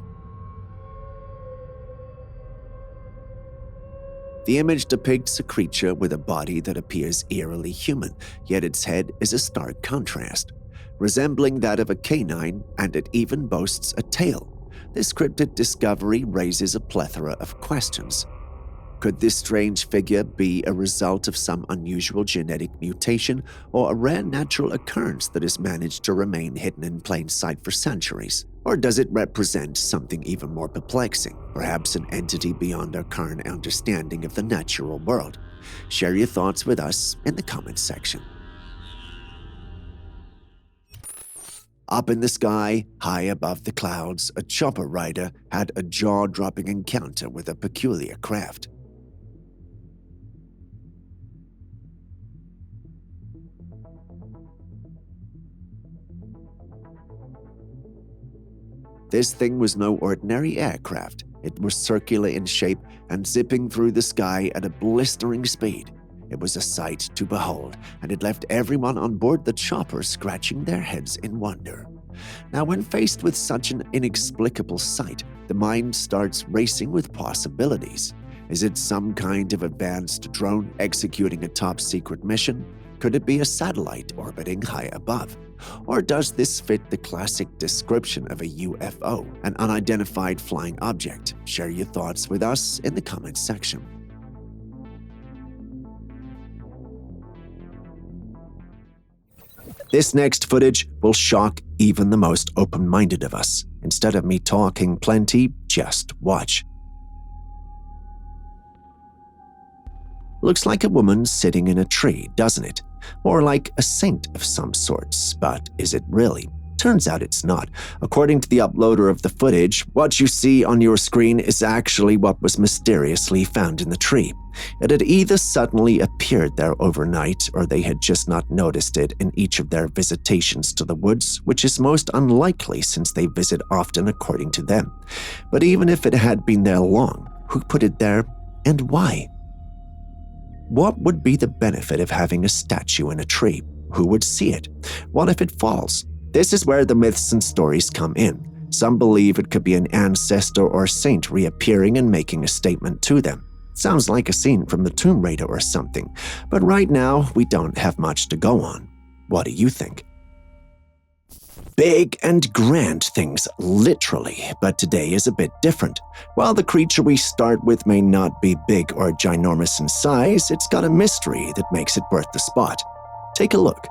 The image depicts a creature with a body that appears eerily human, yet its head is a stark contrast, resembling that of a canine, and it even boasts a tail. This cryptid discovery raises a plethora of questions. Could this strange figure be a result of some unusual genetic mutation or a rare natural occurrence that has managed to remain hidden in plain sight for centuries? Or does it represent something even more perplexing, perhaps an entity beyond our current understanding of the natural world? Share your thoughts with us in the comments section. Up in the sky, high above the clouds, a chopper rider had a jaw-dropping encounter with a peculiar craft. This thing was no ordinary aircraft. It was circular in shape and zipping through the sky at a blistering speed. It was a sight to behold, and it left everyone on board the chopper scratching their heads in wonder. Now, when faced with such an inexplicable sight, the mind starts racing with possibilities. Is it some kind of advanced drone executing a top-secret mission? Could it be a satellite orbiting high above? Or does this fit the classic description of a UFO, an unidentified flying object? Share your thoughts with us in the comments section. This next footage will shock even the most open-minded of us. Instead of me talking plenty, just watch. Looks like a woman sitting in a tree, doesn't it? More like a saint of some sorts, but is it really? Turns out it's not. According to the uploader of the footage, what you see on your screen is actually what was mysteriously found in the tree. It had either suddenly appeared there overnight, or they had just not noticed it in each of their visitations to the woods, which is most unlikely since they visit often according to them. But even if it had been there long, who put it there and why? What would be the benefit of having a statue in a tree? Who would see it? What if it falls? This is where the myths and stories come in. Some believe it could be an ancestor or saint reappearing and making a statement to them. Sounds like a scene from the Tomb Raider or something, but right now we don't have much to go on. What do you think? Big and grand things, literally, but today is a bit different. While the creature we start with may not be big or ginormous in size, it's got a mystery that makes it worth the spot. Take a look.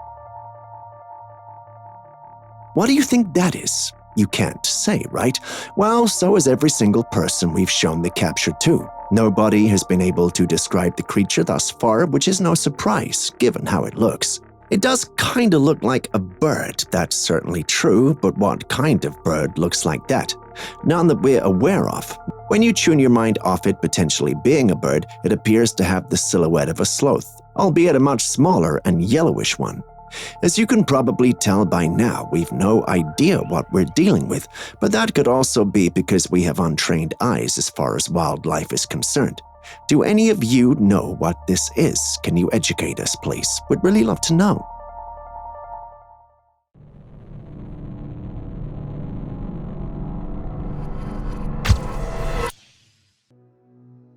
What do you think that is? You can't say, right? Well, so is every single person we've shown the capture to. Nobody has been able to describe the creature thus far, which is no surprise, given how it looks. It does kind of look like a bird, that's certainly true, but what kind of bird looks like that? None that we're aware of. When you tune your mind off it potentially being a bird, it appears to have the silhouette of a sloth, albeit a much smaller and yellowish one. As you can probably tell by now, we've no idea what we're dealing with, but that could also be because we have untrained eyes as far as wildlife is concerned. Do any of you know what this is? Can you educate us, please? We'd really love to know.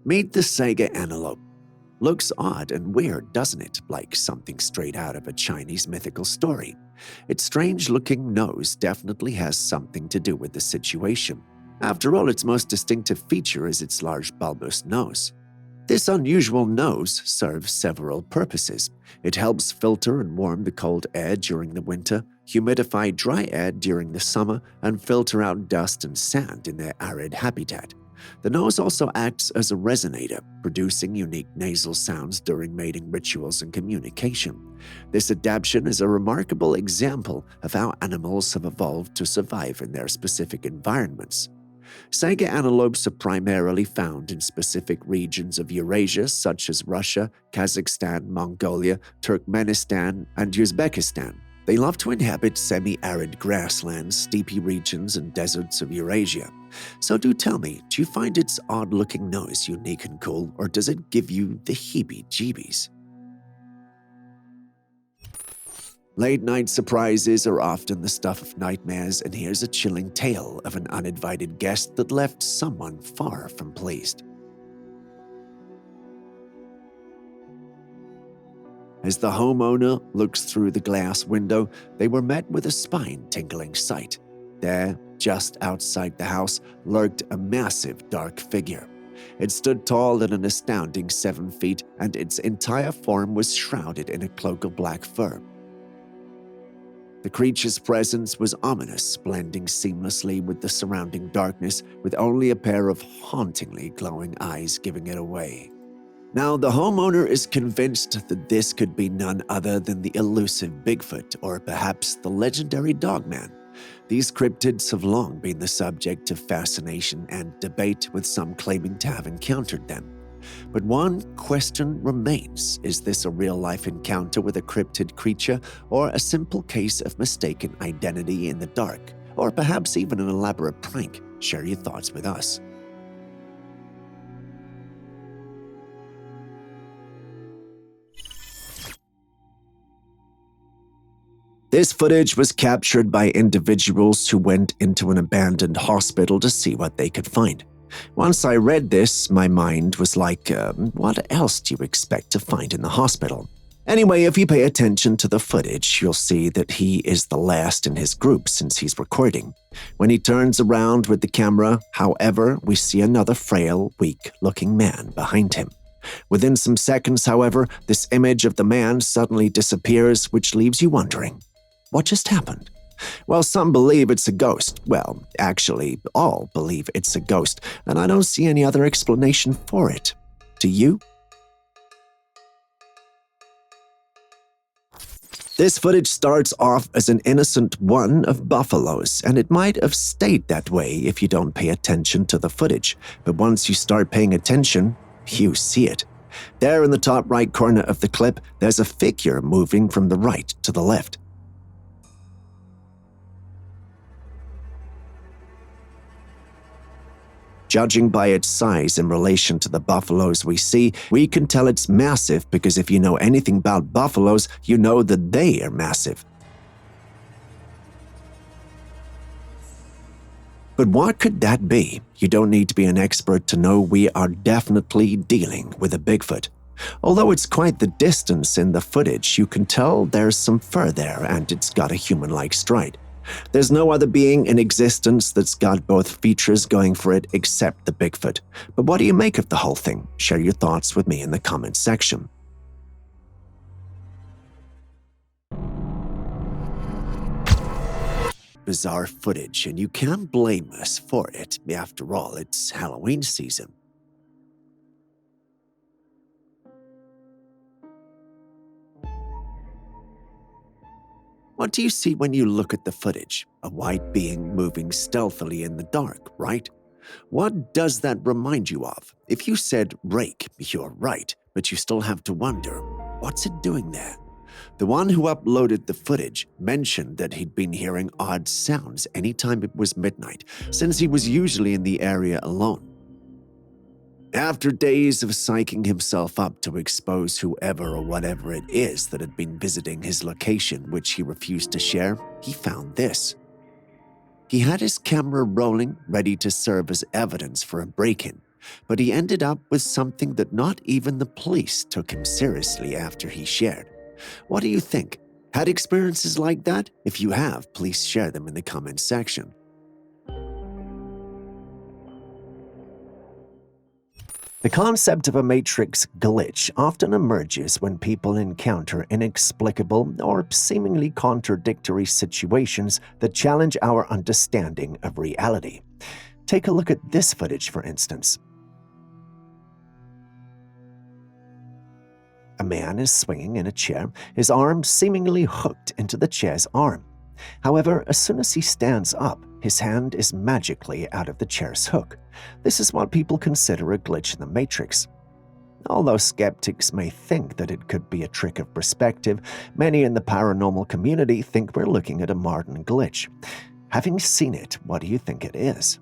Meet the Sega antelope. Looks odd and weird, doesn't it? Like something straight out of a Chinese mythical story. Its strange-looking nose definitely has something to do with the situation. After all, its most distinctive feature is its large bulbous nose. This unusual nose serves several purposes. It helps filter and warm the cold air during the winter, humidify dry air during the summer, and filter out dust and sand in their arid habitat. The nose also acts as a resonator, producing unique nasal sounds during mating rituals and communication. This adaptation is a remarkable example of how animals have evolved to survive in their specific environments. Saiga antelopes are primarily found in specific regions of Eurasia such as Russia, Kazakhstan, Mongolia, Turkmenistan, and Uzbekistan. They love to inhabit semi-arid grasslands, steepy regions, and deserts of Eurasia. So do tell me, do you find its odd-looking nose unique and cool, or does it give you the heebie-jeebies? Late-night surprises are often the stuff of nightmares, and here's a chilling tale of an uninvited guest that left someone far from pleased. As the homeowner looks through the glass window, they were met with a spine-tingling sight. There, just outside the house, lurked a massive dark figure. It stood tall at an astounding 7 feet, and its entire form was shrouded in a cloak of black fur. The creature's presence was ominous, blending seamlessly with the surrounding darkness, with only a pair of hauntingly glowing eyes giving it away. Now, the homeowner is convinced that this could be none other than the elusive Bigfoot, or perhaps the legendary Dogman. These cryptids have long been the subject of fascination and debate, with some claiming to have encountered them. But one question remains: is this a real-life encounter with a cryptid creature, or a simple case of mistaken identity in the dark, or perhaps even an elaborate prank? Share your thoughts with us. This footage was captured by individuals who went into an abandoned hospital to see what they could find. Once I read this, my mind was like, what else do you expect to find in the hospital? Anyway, if you pay attention to the footage, you'll see that he is the last in his group since he's recording. When he turns around with the camera, however, we see another frail, weak-looking man behind him. Within some seconds, however, this image of the man suddenly disappears, which leaves you wondering, what just happened? Well, some believe it's a ghost. Well, actually, all believe it's a ghost, and I don't see any other explanation for it. Do you? This footage starts off as an innocent one of buffaloes, and it might have stayed that way if you don't pay attention to the footage. But once you start paying attention, you see it. There in the top right corner of the clip, there's a figure moving from the right to the left. Judging by its size in relation to the buffaloes we see, we can tell it's massive, because if you know anything about buffaloes, you know that they are massive. But what could that be? You don't need to be an expert to know we are definitely dealing with a Bigfoot. Although it's quite the distance in the footage, you can tell there's some fur there, and it's got a human-like stride. There's no other being in existence that's got both features going for it except the Bigfoot. But what do you make of the whole thing? Share your thoughts with me in the comments section. Bizarre footage, and you can't blame us for it. After all, it's Halloween season. What do you see when you look at the footage? A white being moving stealthily in the dark, right? What does that remind you of? If you said rake, you're right, but you still have to wonder, what's it doing there? The one who uploaded the footage mentioned that he'd been hearing odd sounds anytime it was midnight, since he was usually in the area alone. After days of psyching himself up to expose whoever or whatever it is that had been visiting his location, which he refused to share, he found this. He had his camera rolling, ready to serve as evidence for a break-in, but he ended up with something that not even the police took him seriously after he shared. What do you think? Had experiences like that? If you have, please share them in the comments section. The concept of a matrix glitch often emerges when people encounter inexplicable or seemingly contradictory situations that challenge our understanding of reality. Take a look at this footage, for instance. A man is swinging in a chair, his arm seemingly hooked into the chair's arm. However, as soon as he stands up, his hand is magically out of the chair's hook. This is what people consider a glitch in the Matrix. Although skeptics may think that it could be a trick of perspective, many in the paranormal community think we're looking at a modern glitch. Having seen it, what do you think it is?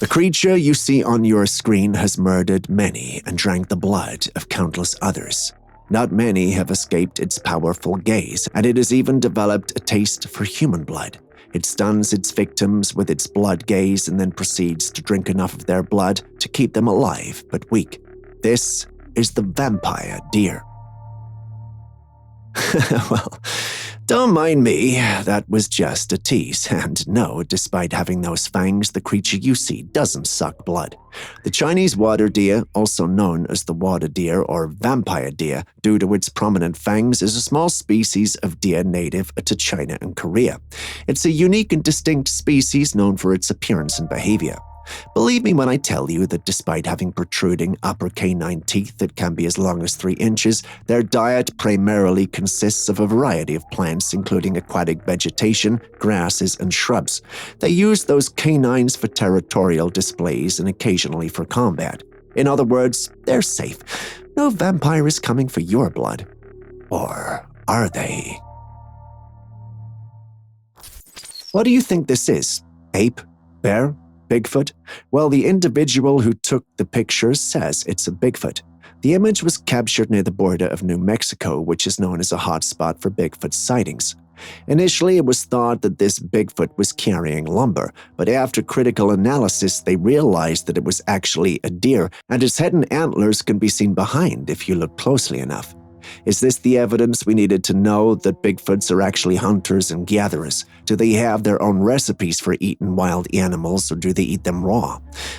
The creature you see on your screen has murdered many and drank the blood of countless others. Not many have escaped its powerful gaze, and it has even developed a taste for human blood. It stuns its victims with its blood gaze and then proceeds to drink enough of their blood to keep them alive but weak. This is the vampire deer. Well, don't mind me, that was just a tease, and no, despite having those fangs, the creature you see doesn't suck blood. The Chinese water deer, also known as the water deer or vampire deer, due to its prominent fangs, is a small species of deer native to China and Korea. It's a unique and distinct species known for its appearance and behavior. Believe me when I tell you that despite having protruding upper canine teeth that can be as long as 3 inches, their diet primarily consists of a variety of plants, including aquatic vegetation, grasses, and shrubs. They use those canines for territorial displays and occasionally for combat. In other words, they're safe. No vampire is coming for your blood. Or are they? What do you think this is? Ape? Bear? Bigfoot? Well, the individual who took the pictures says it's a Bigfoot. The image was captured near the border of New Mexico, which is known as a hotspot for Bigfoot sightings. Initially, it was thought that this Bigfoot was carrying lumber, but after critical analysis, they realized that it was actually a deer, and its head and antlers can be seen behind if you look closely enough. Is this the evidence we needed to know that Bigfoots are actually hunters and gatherers? Do they have their own recipes for eating wild animals, or do they eat them raw?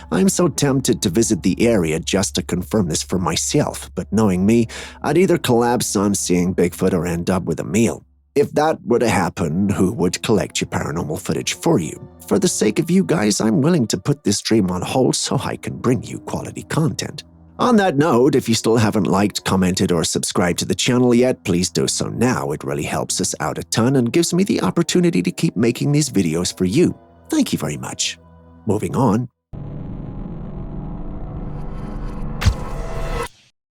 I'm so tempted to visit the area just to confirm this for myself, but knowing me, I'd either collapse on seeing Bigfoot or end up with a meal. If that were to happen, who would collect your paranormal footage for you? For the sake of you guys, I'm willing to put this dream on hold so I can bring you quality content. On that note, if you still haven't liked, commented, or subscribed to the channel yet, please do so now. It really helps us out a ton and gives me the opportunity to keep making these videos for you. Thank you very much. Moving on.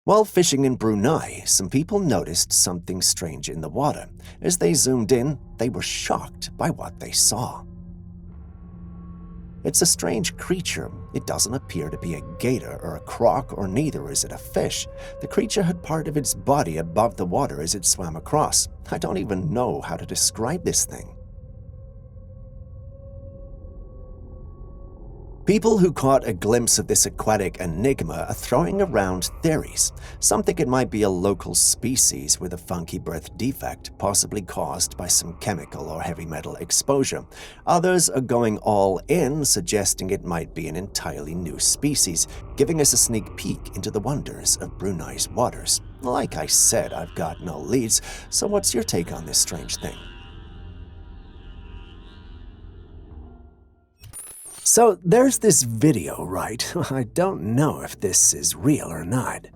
While fishing in Brunei, some people noticed something strange in the water. As they zoomed in, they were shocked by what they saw. It's a strange creature. It doesn't appear to be a gator or a croc, or neither is it a fish. The creature had part of its body above the water as it swam across. I don't even know how to describe this thing. People who caught a glimpse of this aquatic enigma are throwing around theories. Some think it might be a local species with a funky birth defect, possibly caused by some chemical or heavy metal exposure. Others are going all in, suggesting it might be an entirely new species, giving us a sneak peek into the wonders of Brunei's waters. Like I said, I've got no leads, so what's your take on this strange thing? So there's this video, right? I don't know if this is real or not.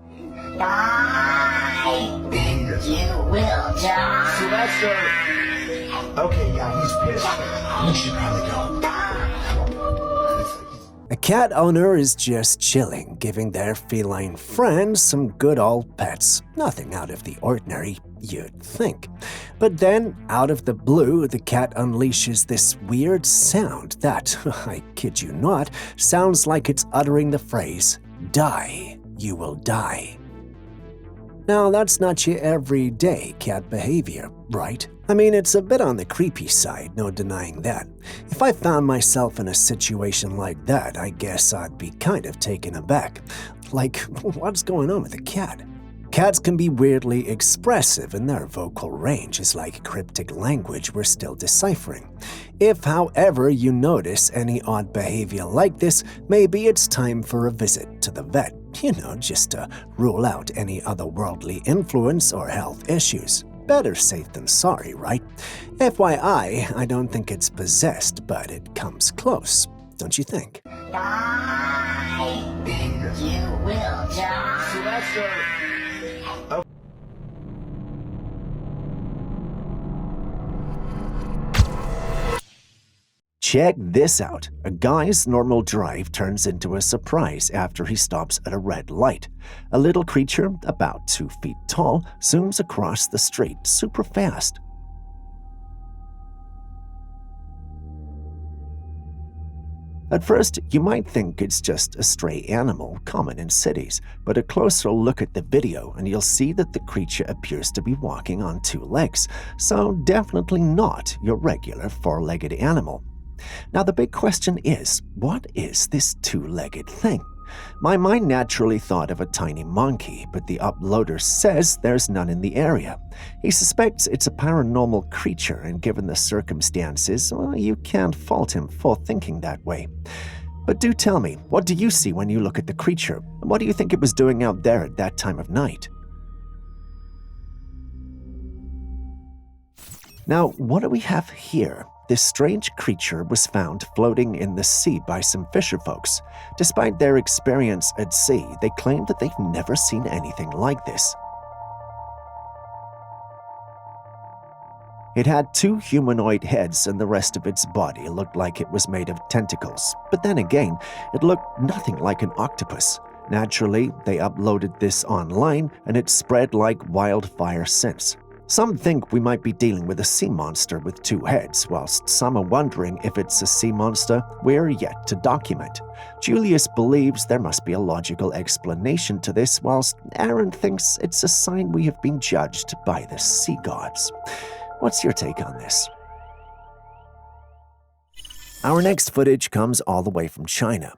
Die! You will die! Sylvester! Okay, yeah, he's pissed. We should probably go. A cat owner is just chilling, giving their feline friends some good old pets. Nothing out of the ordinary, you'd think. But then, out of the blue, the cat unleashes this weird sound that, I kid you not, sounds like it's uttering the phrase, "Die, you will die." Now, that's not your everyday cat behavior, right? I mean, it's a bit on the creepy side, no denying that. If I found myself in a situation like that, I guess I'd be kind of taken aback. Like, what's going on with the cat? Cats can be weirdly expressive, and their vocal range is like cryptic language we're still deciphering. If, however, you notice any odd behavior like this, maybe it's time for a visit to the vet. Just to rule out any otherworldly influence or health issues. Better safe than sorry, right? FYI, I don't think it's possessed, but it comes close, don't you think? Die! You will die! So that's Check this out. A guy's normal drive turns into a surprise after he stops at a red light. A little creature, about 2 feet tall, zooms across the street super fast. At first, you might think it's just a stray animal common in cities, but a closer look at the video and you'll see that the creature appears to be walking on 2 legs, so definitely not your regular 4-legged animal. Now the big question is, what is this 2-legged thing? My mind naturally thought of a tiny monkey, but the uploader says there's none in the area. He suspects it's a paranormal creature, and given the circumstances, well, you can't fault him for thinking that way. But do tell me, what do you see when you look at the creature? What do you think it was doing out there at that time of night? Now, what do we have here? This strange creature was found floating in the sea by some fisher folks. Despite their experience at sea, they claim that they've never seen anything like this. It had 2 humanoid heads and the rest of its body looked like it was made of tentacles. But then again, it looked nothing like an octopus. Naturally, they uploaded this online and it spread like wildfire since. Some think we might be dealing with a sea monster with 2 heads, whilst some are wondering if it's a sea monster we're yet to document. Julius believes there must be a logical explanation to this, whilst Aaron thinks it's a sign we have been judged by the sea gods. What's your take on this? Our next footage comes all the way from China.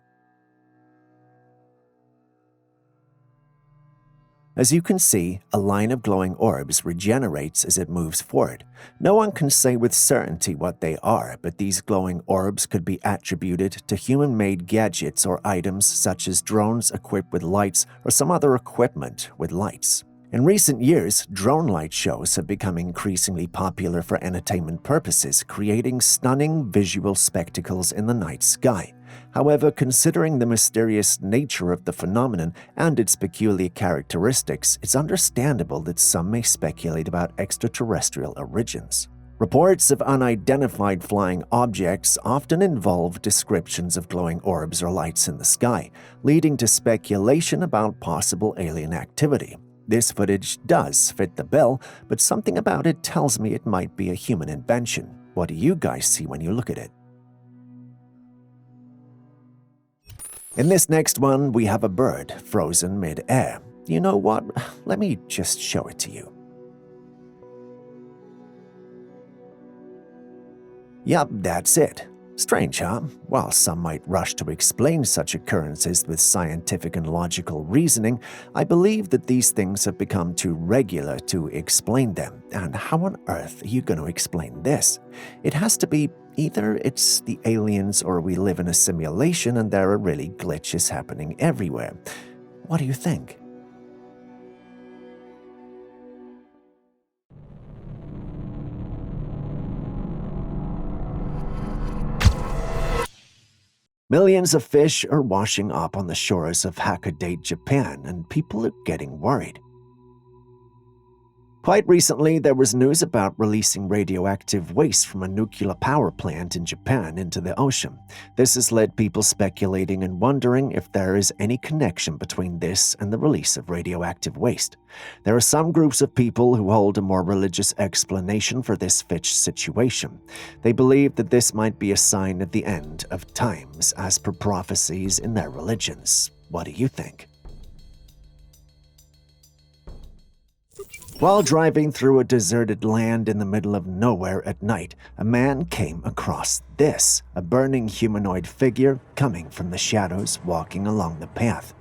As you can see, a line of glowing orbs regenerates as it moves forward. No one can say with certainty what they are, but these glowing orbs could be attributed to human-made gadgets or items such as drones equipped with lights or some other equipment with lights. In recent years, drone light shows have become increasingly popular for entertainment purposes, creating stunning visual spectacles in the night sky. However, considering the mysterious nature of the phenomenon and its peculiar characteristics, it's understandable that some may speculate about extraterrestrial origins. Reports of unidentified flying objects often involve descriptions of glowing orbs or lights in the sky, leading to speculation about possible alien activity. This footage does fit the bill, but something about it tells me it might be a human invention. What do you guys see when you look at it? In this next one, we have a bird frozen mid-air. You know what? Let me just show it to you. Yup, that's it. Strange, huh? While some might rush to explain such occurrences with scientific and logical reasoning, I believe that these things have become too regular to explain them. And how on earth are you going to explain this? It has to be either it's the aliens or we live in a simulation and there are really glitches happening everywhere. What do you think? Millions of fish are washing up on the shores of Hakodate, Japan, and people are getting worried. Quite recently, there was news about releasing radioactive waste from a nuclear power plant in Japan into the ocean. This has led people speculating and wondering if there is any connection between this and the release of radioactive waste. There are some groups of people who hold a more religious explanation for this fish situation. They believe that this might be a sign of the end of times, as per prophecies in their religions. What do you think? While driving through a deserted land in the middle of nowhere at night, a man came across this, a burning humanoid figure coming from the shadows walking along the path.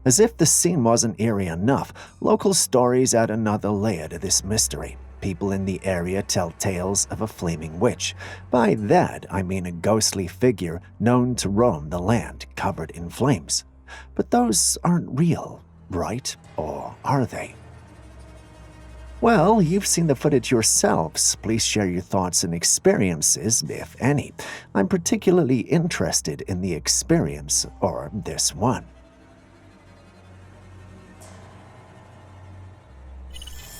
As if the scene wasn't eerie enough, local stories add another layer to this mystery. People in the area tell tales of a flaming witch. By that, I mean a ghostly figure known to roam the land covered in flames. But those aren't real, right? Or are they? Well, you've seen the footage yourselves. Please share your thoughts and experiences, if any. I'm particularly interested in the experience, or this one.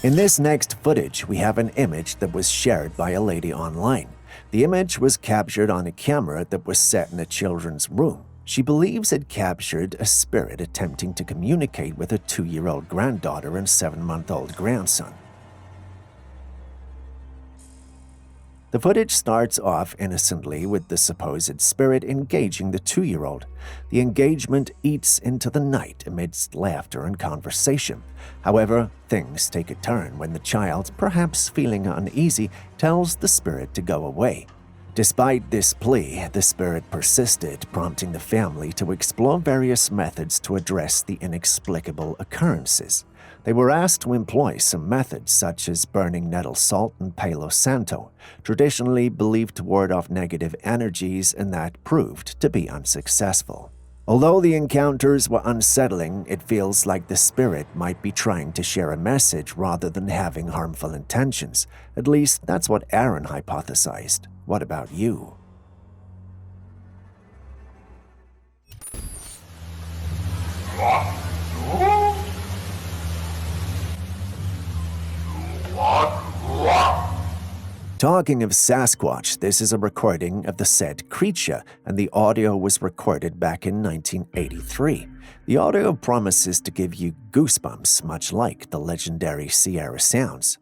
In this next footage, we have an image that was shared by a lady online. The image was captured on a camera that was set in a children's room. She believes it captured a spirit attempting to communicate with her 2-year-old granddaughter and 7-month-old grandson. The footage starts off innocently with the supposed spirit engaging the 2-year-old. The engagement eats into the night amidst laughter and conversation. However, things take a turn when the child, perhaps feeling uneasy, tells the spirit to go away. Despite this plea, the spirit persisted, prompting the family to explore various methods to address the inexplicable occurrences. They were asked to employ some methods such as burning nettle salt and Palo Santo, traditionally believed to ward off negative energies, and that proved to be unsuccessful. Although the encounters were unsettling, it feels like the spirit might be trying to share a message rather than having harmful intentions. At least that's what Aaron hypothesized. What about you? Talking of Sasquatch, this is a recording of the said creature, and the audio was recorded back in 1983. The audio promises to give you goosebumps, much like the legendary Sierra sounds.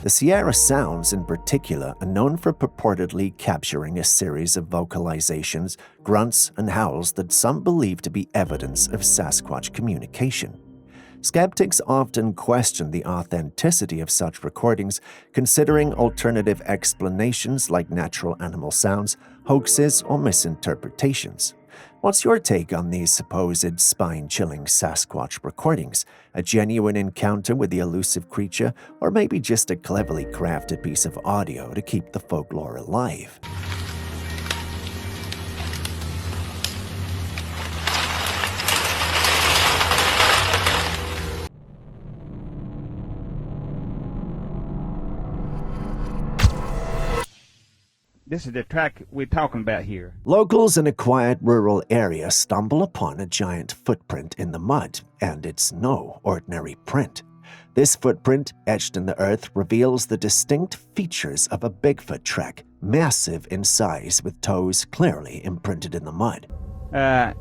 The Sierra sounds, in particular, are known for purportedly capturing a series of vocalizations, grunts, and howls that some believe to be evidence of Sasquatch communication. Skeptics often question the authenticity of such recordings, considering alternative explanations like natural animal sounds, hoaxes, or misinterpretations. What's your take on these supposed spine-chilling Sasquatch recordings? A genuine encounter with the elusive creature, or maybe just a cleverly crafted piece of audio to keep the folklore alive? This is the track we're talking about here. Locals in a quiet rural area stumble upon a giant footprint in the mud, and it's no ordinary print. This footprint, etched in the earth, reveals the distinct features of a Bigfoot track, massive in size with toes clearly imprinted in the mud. Yeah,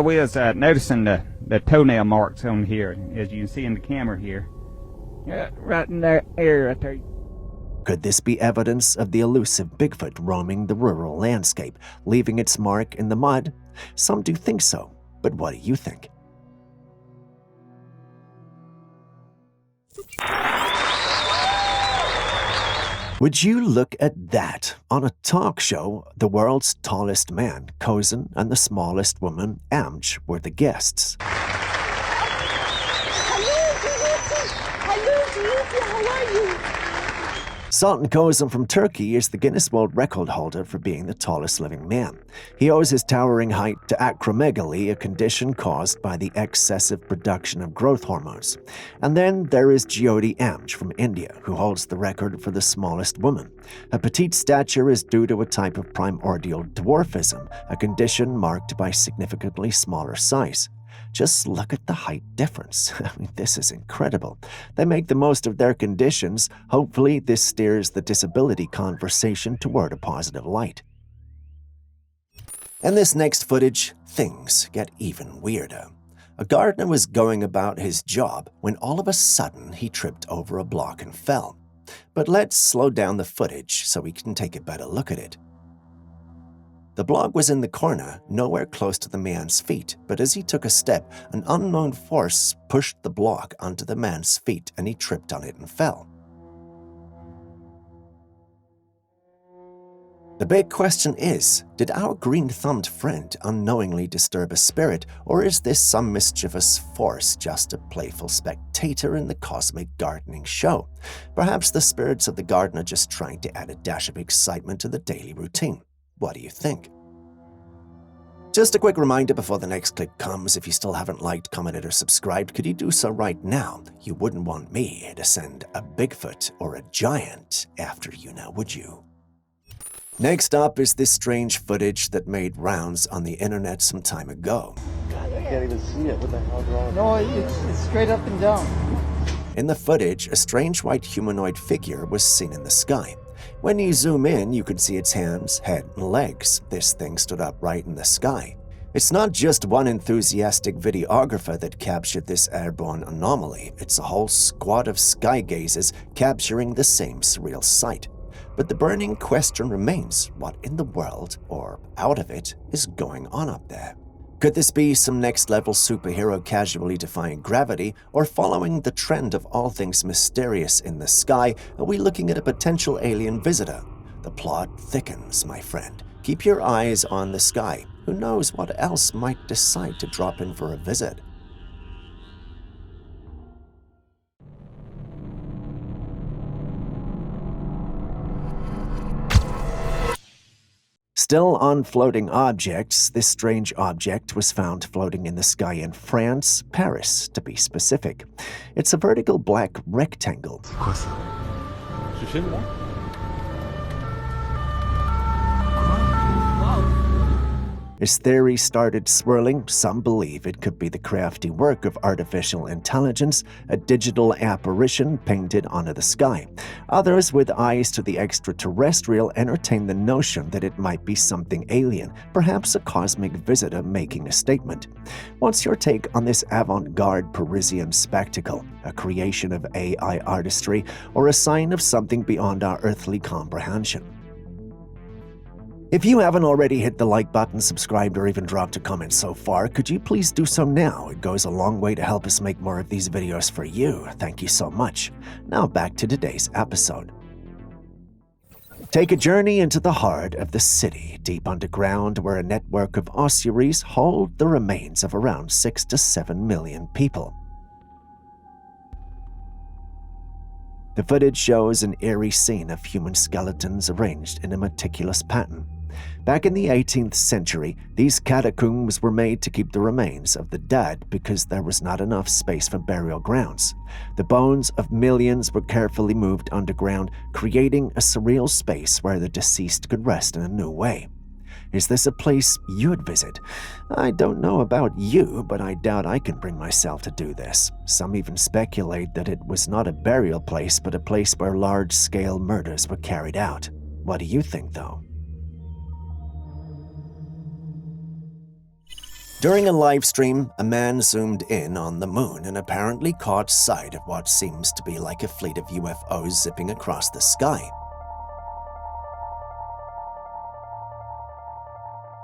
we was noticing the toenail marks on here, as you can see in the camera here. Yeah, right in that area right there. Could this be evidence of the elusive Bigfoot roaming the rural landscape, leaving its mark in the mud? Some do think so, but what do you think? Would you look at that? On a talk show, the world's tallest man, Cozen, and the smallest woman, Amj, were the guests. How are you? Sultan Cozen from Turkey is the Guinness World Record holder for being the tallest living man. He owes his towering height to acromegaly, a condition caused by the excessive production of growth hormones. And then there is Jyoti Amj from India, who holds the record for the smallest woman. Her petite stature is due to a type of primordial dwarfism, a condition marked by significantly smaller size. Just look at the height difference. I mean, this is incredible. They make the most of their conditions. Hopefully, this steers the disability conversation toward a positive light. In this next footage, things get even weirder. A gardener was going about his job when all of a sudden he tripped over a block and fell. But let's slow down the footage so we can take a better look at it. The blog was in the corner, nowhere close to the man's feet, but as he took a step, an unknown force pushed the blog onto the man's feet and he tripped on it and fell. The big question is, did our green-thumbed friend unknowingly disturb a spirit, or is this some mischievous force just a playful spectator in the cosmic gardening show? Perhaps the spirits of the garden are just trying to add a dash of excitement to the daily routine. What do you think? Just a quick reminder before the next clip comes, if you still haven't liked, commented, or subscribed, could you do so right now? You wouldn't want me to send a Bigfoot or a giant after you now, would you? Next up is this strange footage that made rounds on the internet some time ago. God, I can't even see it. What the hell's wrong? No, it's straight up and down. In the footage, a strange white humanoid figure was seen in the sky. When you zoom in, you can see its hands, head, and legs. This thing stood upright in the sky. It's not just one enthusiastic videographer that captured this airborne anomaly. It's a whole squad of sky gazers capturing the same surreal sight. But the burning question remains, what in the world, or out of it, is going on up there? Could this be some next-level superhero casually defying gravity, or following the trend of all things mysterious in the sky, are we looking at a potential alien visitor? The plot thickens, my friend. Keep your eyes on the sky. Who knows what else might decide to drop in for a visit? Still on floating objects, this strange object was found floating in the sky in France, Paris to be specific. It's a vertical black rectangle. As theory started swirling, some believe it could be the crafty work of artificial intelligence, a digital apparition painted onto the sky. Others with eyes to the extraterrestrial entertain the notion that it might be something alien, perhaps a cosmic visitor making a statement. What's your take on this avant-garde Parisian spectacle, a creation of AI artistry, or a sign of something beyond our earthly comprehension? If you haven't already hit the like button, subscribed, or even dropped a comment so far, could you please do so now? It goes a long way to help us make more of these videos for you. Thank you so much. Now back to today's episode. Take a journey into the heart of the city, deep underground, where a network of ossuaries hold the remains of around 6 to 7 million people. The footage shows an eerie scene of human skeletons arranged in a meticulous pattern. Back in the 18th century, these catacombs were made to keep the remains of the dead because there was not enough space for burial grounds. The bones of millions were carefully moved underground, creating a surreal space where the deceased could rest in a new way. Is this a place you'd visit? I don't know about you, but I doubt I can bring myself to do this. Some even speculate that it was not a burial place, but a place where large-scale murders were carried out. What do you think, though? During a live stream, a man zoomed in on the moon and apparently caught sight of what seems to be like a fleet of UFOs zipping across the sky.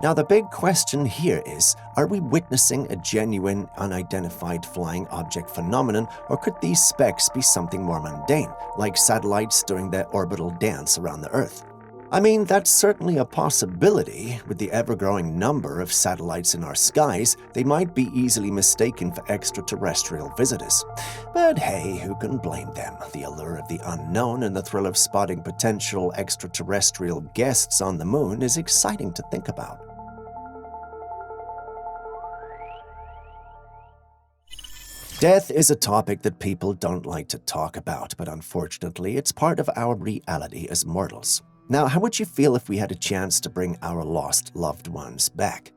Now, the big question here is, are we witnessing a genuine, unidentified flying object phenomenon, or could these specks be something more mundane, like satellites doing their orbital dance around the Earth? I mean, that's certainly a possibility. With the ever-growing number of satellites in our skies, they might be easily mistaken for extraterrestrial visitors. But hey, who can blame them? The allure of the unknown and the thrill of spotting potential extraterrestrial guests on the moon is exciting to think about. Death is a topic that people don't like to talk about, but unfortunately, it's part of our reality as mortals. Now, how would you feel if we had a chance to bring our lost loved ones back?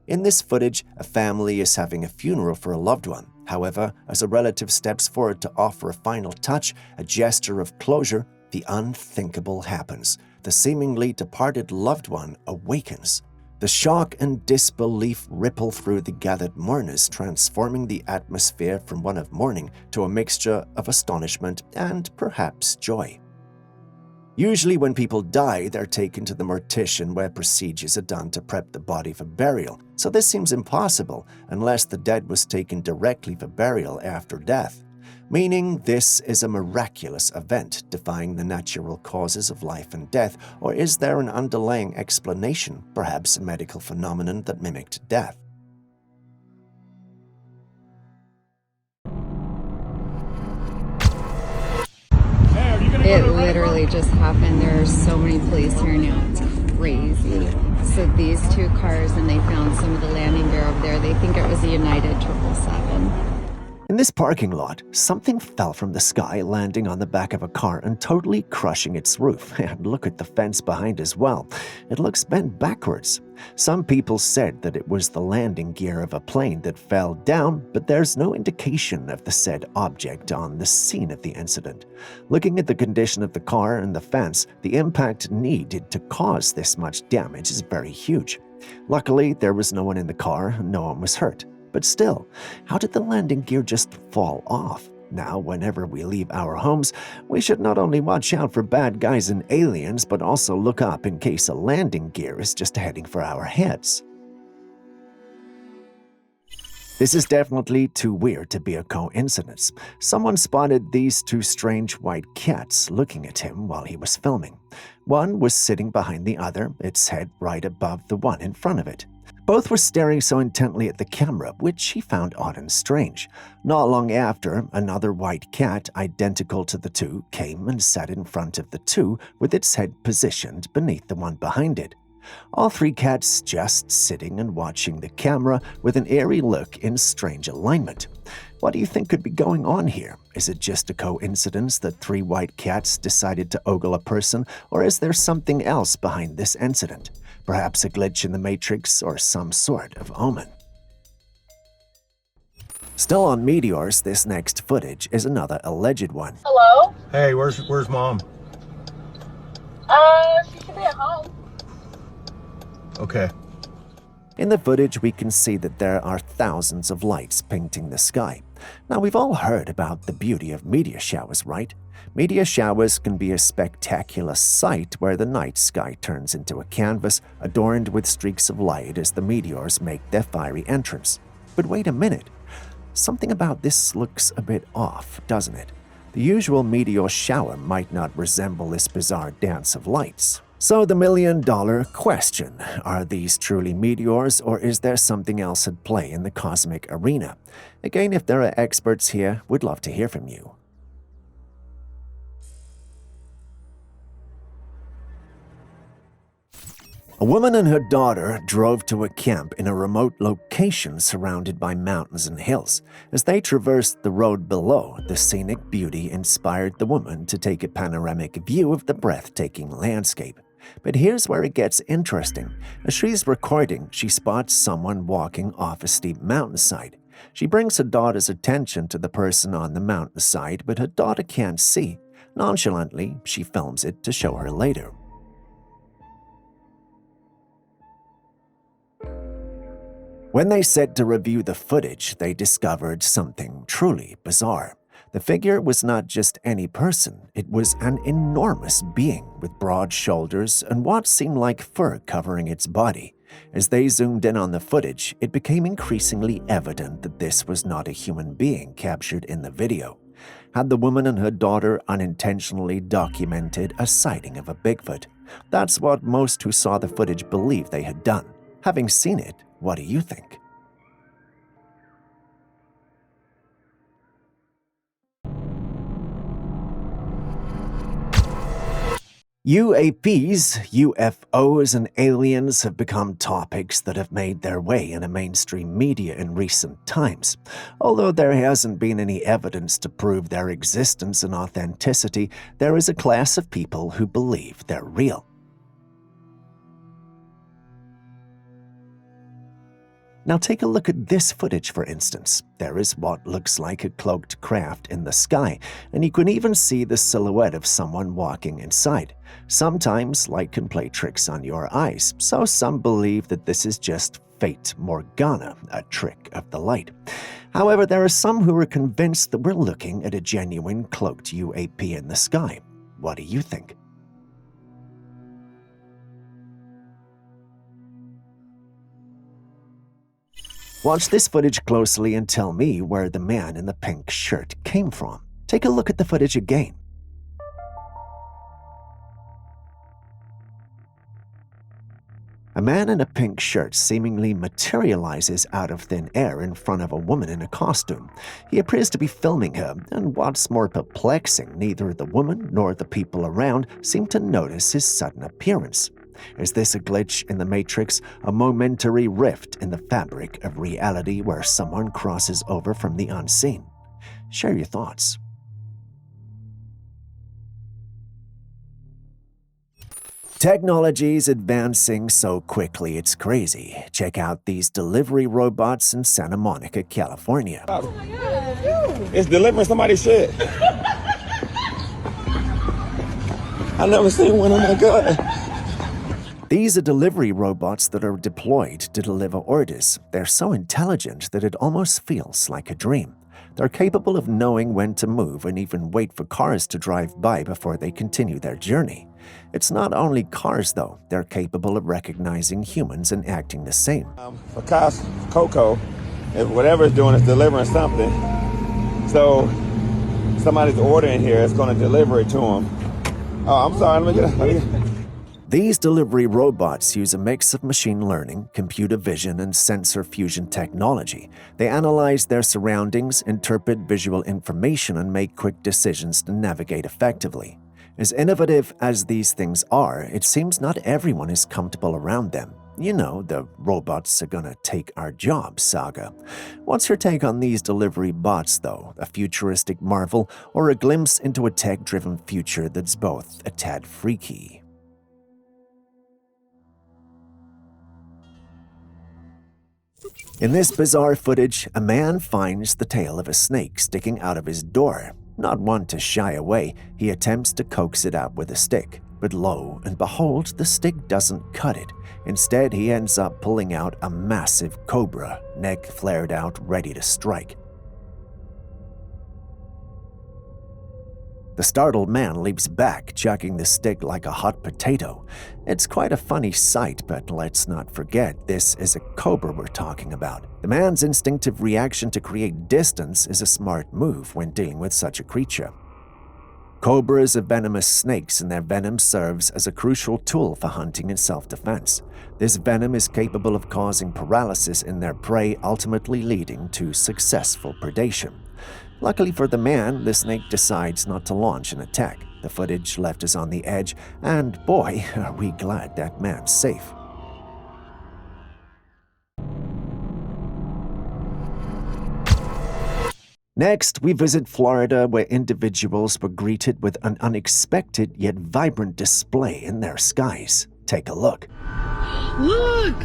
In this footage, a family is having a funeral for a loved one. However, as a relative steps forward to offer a final touch, a gesture of closure, the unthinkable happens. The seemingly departed loved one awakens. The shock and disbelief ripple through the gathered mourners, transforming the atmosphere from one of mourning to a mixture of astonishment and perhaps joy. Usually when people die, they're taken to the mortician where procedures are done to prep the body for burial, so this seems impossible unless the dead was taken directly for burial after death. Meaning this is a miraculous event defying the natural causes of life and death, or is there an underlying explanation, perhaps a medical phenomenon that mimicked death? It literally just happened. There are so many police here now. It's crazy. So these two cars, and they found some of the landing gear over there. They think it was a United 777. In this parking lot, something fell from the sky, landing on the back of a car and totally crushing its roof. And look at the fence behind as well. It looks bent backwards. Some people said that it was the landing gear of a plane that fell down, but there's no indication of the said object on the scene of the incident. Looking at the condition of the car and the fence, the impact needed to cause this much damage is very huge. Luckily, there was no one in the car and no one was hurt. But still, how did the landing gear just fall off? Now, whenever we leave our homes, we should not only watch out for bad guys and aliens, but also look up in case a landing gear is just heading for our heads. This is definitely too weird to be a coincidence. Someone spotted these two strange white cats looking at him while he was filming. One was sitting behind the other, its head right above the one in front of it. Both were staring so intently at the camera, which he found odd and strange. Not long after, another white cat, identical to the two, came and sat in front of the two with its head positioned beneath the one behind it. All three cats just sitting and watching the camera with an eerie look in strange alignment. What do you think could be going on here? Is it just a coincidence that three white cats decided to ogle a person, or is there something else behind this incident? Perhaps a glitch in the Matrix or some sort of omen. Still on meteors, this next footage is another alleged one. Hello? Hey, where's Mom? She should be at home. Okay. In the footage, we can see that there are thousands of lights painting the sky. Now, we've all heard about the beauty of meteor showers, right? Meteor showers can be a spectacular sight where the night sky turns into a canvas adorned with streaks of light as the meteors make their fiery entrance. But wait a minute. Something about this looks a bit off, doesn't it? The usual meteor shower might not resemble this bizarre dance of lights. So the million-dollar question, are these truly meteors, or is there something else at play in the cosmic arena? Again, if there are experts here, we'd love to hear from you. A woman and her daughter drove to a camp in a remote location surrounded by mountains and hills. As they traversed the road below, the scenic beauty inspired the woman to take a panoramic view of the breathtaking landscape. But here's where it gets interesting. As she's recording, she spots someone walking off a steep mountainside. She brings her daughter's attention to the person on the mountainside, but her daughter can't see. Nonchalantly, she films it to show her later. When they set to review the footage, they discovered something truly bizarre. The figure was not just any person, it was an enormous being with broad shoulders and what seemed like fur covering its body. As they zoomed in on the footage, it became increasingly evident that this was not a human being captured in the video. Had the woman and her daughter unintentionally documented a sighting of a Bigfoot? That's what most who saw the footage believed they had done. Having seen it, what do you think? UAPs, UFOs, and aliens have become topics that have made their way in mainstream media in recent times. Although there hasn't been any evidence to prove their existence and authenticity, there is a class of people who believe they're real. Now take a look at this footage, for instance. There is what looks like a cloaked craft in the sky, and you can even see the silhouette of someone walking inside. Sometimes light can play tricks on your eyes, so some believe that this is just Fate Morgana, a trick of the light. However, there are some who are convinced that we're looking at a genuine cloaked UAP in the sky. What do you think? Watch this footage closely and tell me where the man in the pink shirt came from. Take a look at the footage again. A man in a pink shirt seemingly materializes out of thin air in front of a woman in a costume. He appears to be filming her, and what's more perplexing, neither the woman nor the people around seem to notice his sudden appearance. Is this a glitch in the Matrix, a momentary rift in the fabric of reality where someone crosses over from the unseen? Share your thoughts. Technology's advancing so quickly it's crazy. Check out these delivery robots in Santa Monica, California. Oh my God. It's delivering somebody's shit. I've never seen one, oh my God. These are delivery robots that are deployed to deliver orders. They're so intelligent that it almost feels like a dream. They're capable of knowing when to move and even wait for cars to drive by before they continue their journey. It's not only cars, though. They're capable of recognizing humans and acting the same. For Coco, whatever it's doing is delivering something. So somebody's ordering here, it's going to deliver it to them. Oh, I'm sorry, let me get These delivery robots use a mix of machine learning, computer vision, and sensor fusion technology. They analyze their surroundings, interpret visual information, and make quick decisions to navigate effectively. As innovative as these things are, it seems not everyone is comfortable around them. You know, the robots are gonna take our jobs saga. What's your take on these delivery bots, though? A futuristic marvel or a glimpse into a tech-driven future that's both a tad freaky? In this bizarre footage, a man finds the tail of a snake sticking out of his door. Not one to shy away, he attempts to coax it out with a stick. But lo and behold, the stick doesn't cut it. Instead, he ends up pulling out a massive cobra, neck flared out, ready to strike. The startled man leaps back, chucking the stick like a hot potato. It's quite a funny sight, but let's not forget this is a cobra we're talking about. The man's instinctive reaction to create distance is a smart move when dealing with such a creature. Cobras are venomous snakes, and their venom serves as a crucial tool for hunting and self-defense. This venom is capable of causing paralysis in their prey, ultimately leading to successful predation. Luckily for the man, the snake decides not to launch an attack. The footage left us on the edge, and boy, are we glad that man's safe. Next, we visit Florida, where individuals were greeted with an unexpected yet vibrant display in their skies. Take a look. Look!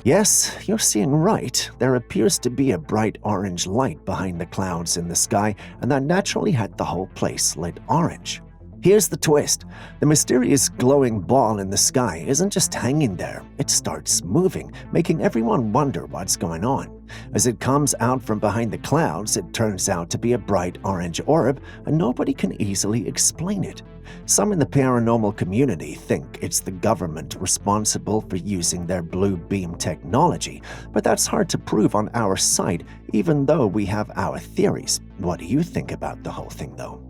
Yes, you're seeing right. There appears to be a bright orange light behind the clouds in the sky, and that naturally had the whole place lit orange. Here's the twist. The mysterious glowing ball in the sky isn't just hanging there. It starts moving, making everyone wonder what's going on. As it comes out from behind the clouds, it turns out to be a bright orange orb, and nobody can easily explain it. Some in the paranormal community think it's the government responsible for using their blue beam technology, but that's hard to prove on our side, even though we have our theories. What do you think about the whole thing, though?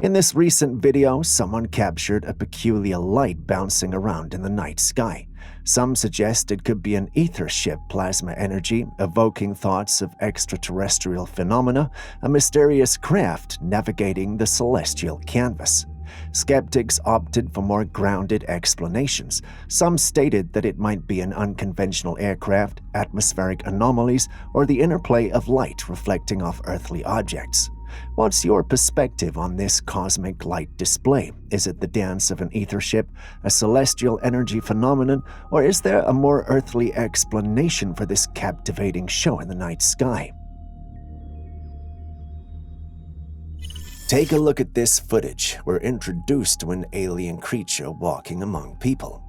In this recent video, someone captured a peculiar light bouncing around in the night sky. Some suggest it could be an ether ship plasma energy, evoking thoughts of extraterrestrial phenomena, a mysterious craft navigating the celestial canvas. Skeptics opted for more grounded explanations. Some stated that it might be an unconventional aircraft, atmospheric anomalies, or the interplay of light reflecting off earthly objects. What's your perspective on this cosmic light display? Is it the dance of an ether ship, a celestial energy phenomenon, or is there a more earthly explanation for this captivating show in the night sky? Take a look at this footage. We're introduced to an alien creature walking among people.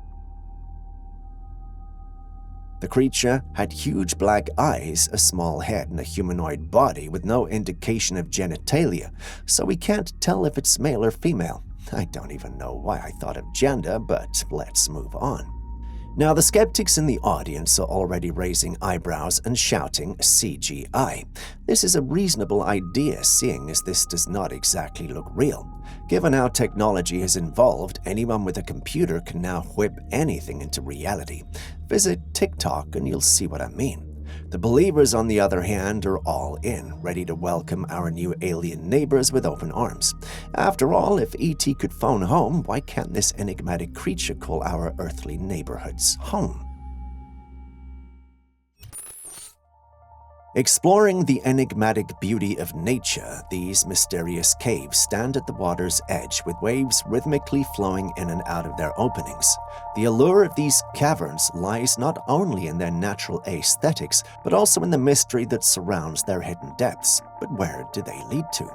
The creature had huge black eyes, a small head, and a humanoid body with no indication of genitalia, so we can't tell if it's male or female. I don't even know why I thought of gender, but let's move on. Now, the skeptics in the audience are already raising eyebrows and shouting CGI. This is a reasonable idea, seeing as this does not exactly look real. Given how technology has evolved, anyone with a computer can now whip anything into reality. Visit TikTok and you'll see what I mean. The believers, on the other hand, are all in, ready to welcome our new alien neighbors with open arms. After all, if E.T. could phone home, why can't this enigmatic creature call our earthly neighborhoods home? Exploring the enigmatic beauty of nature, these mysterious caves stand at the water's edge with waves rhythmically flowing in and out of their openings. The allure of these caverns lies not only in their natural aesthetics, but also in the mystery that surrounds their hidden depths. But where do they lead to?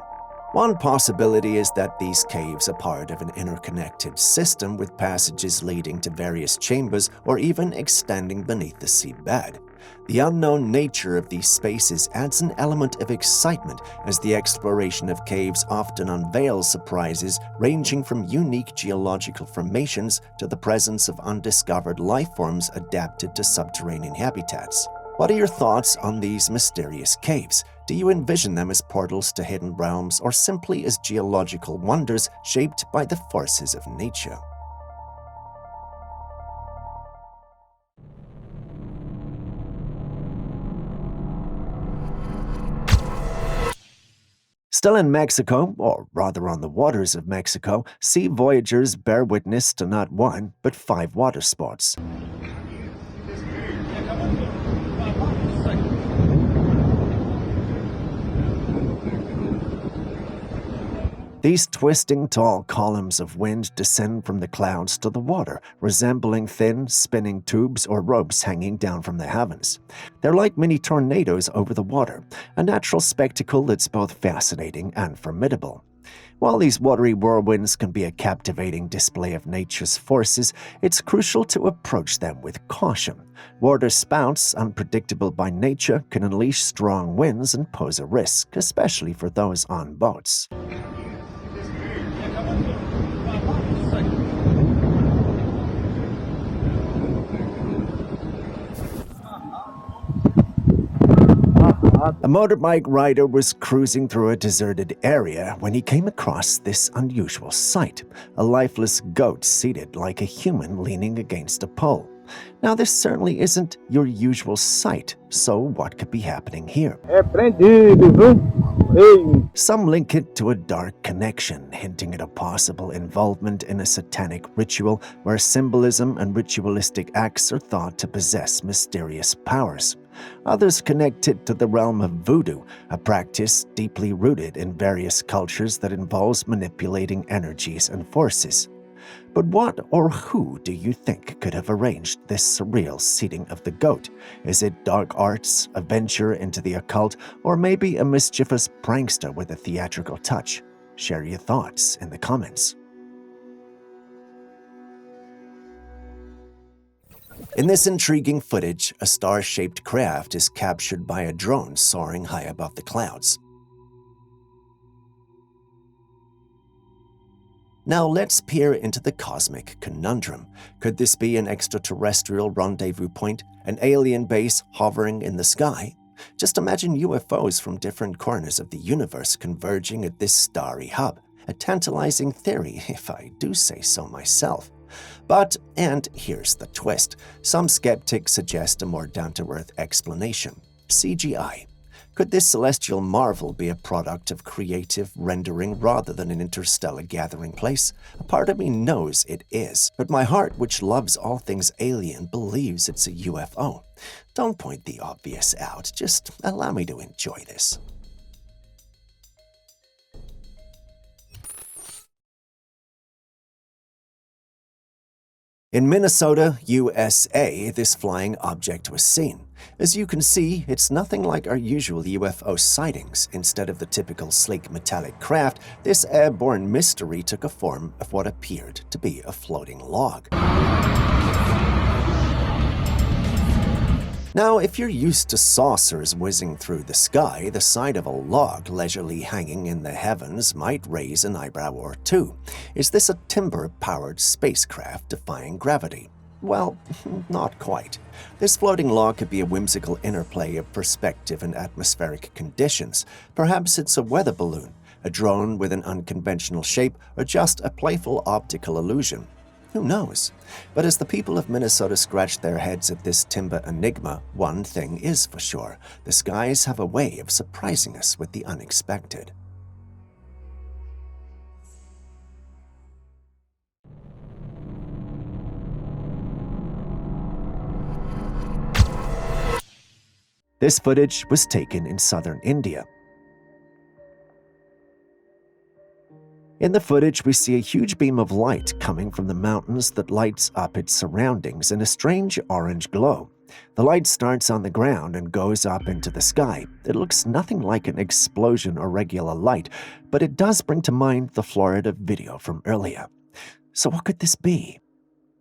One possibility is that these caves are part of an interconnected system with passages leading to various chambers or even extending beneath the seabed. The unknown nature of these spaces adds an element of excitement, as the exploration of caves often unveils surprises ranging from unique geological formations to the presence of undiscovered life forms adapted to subterranean habitats. What are your thoughts on these mysterious caves? Do you envision them as portals to hidden realms or simply as geological wonders shaped by the forces of nature? Still in Mexico, or rather on the waters of Mexico, sea voyagers bear witness to not one, but 5 water spots. These twisting tall columns of wind descend from the clouds to the water, resembling thin, spinning tubes or ropes hanging down from the heavens. They're like mini tornadoes over the water, a natural spectacle that's both fascinating and formidable. While these watery whirlwinds can be a captivating display of nature's forces, it's crucial to approach them with caution. Water spouts, unpredictable by nature, can unleash strong winds and pose a risk, especially for those on boats. A motorbike rider was cruising through a deserted area when he came across this unusual sight, a lifeless goat seated like a human leaning against a pole. Now, this certainly isn't your usual sight, so what could be happening here? Some link it to a dark connection, hinting at a possible involvement in a satanic ritual where symbolism and ritualistic acts are thought to possess mysterious powers. Others connect it to the realm of voodoo, a practice deeply rooted in various cultures that involves manipulating energies and forces. But what or who do you think could have arranged this surreal seating of the goat? Is it dark arts, a venture into the occult, or maybe a mischievous prankster with a theatrical touch? Share your thoughts in the comments. In this intriguing footage, a star-shaped craft is captured by a drone soaring high above the clouds. Now let's peer into the cosmic conundrum. Could this be an extraterrestrial rendezvous point, an alien base hovering in the sky? Just imagine UFOs from different corners of the universe converging at this starry hub. A tantalizing theory, if I do say so myself. But, and here's the twist, some skeptics suggest a more down-to-earth explanation: CGI. Could this celestial marvel be a product of creative rendering rather than an interstellar gathering place? A part of me knows it is, but my heart, which loves all things alien, believes it's a UFO. Don't point the obvious out, just allow me to enjoy this. In Minnesota, USA, this flying object was seen. As you can see, it's nothing like our usual UFO sightings. Instead of the typical sleek metallic craft, this airborne mystery took a form of what appeared to be a floating log. Now, if you're used to saucers whizzing through the sky, the sight of a log leisurely hanging in the heavens might raise an eyebrow or two. Is this a timber-powered spacecraft defying gravity? Well, not quite. This floating log could be a whimsical interplay of perspective and atmospheric conditions. Perhaps it's a weather balloon, a drone with an unconventional shape, or just a playful optical illusion. Who knows? But as the people of Minnesota scratch their heads at this timber enigma, one thing is for sure: the skies have a way of surprising us with the unexpected. This footage was taken in southern India. In the footage, we see a huge beam of light coming from the mountains that lights up its surroundings in a strange orange glow. The light starts on the ground and goes up into the sky. It looks nothing like an explosion or regular light, but it does bring to mind the Florida video from earlier. So what could this be?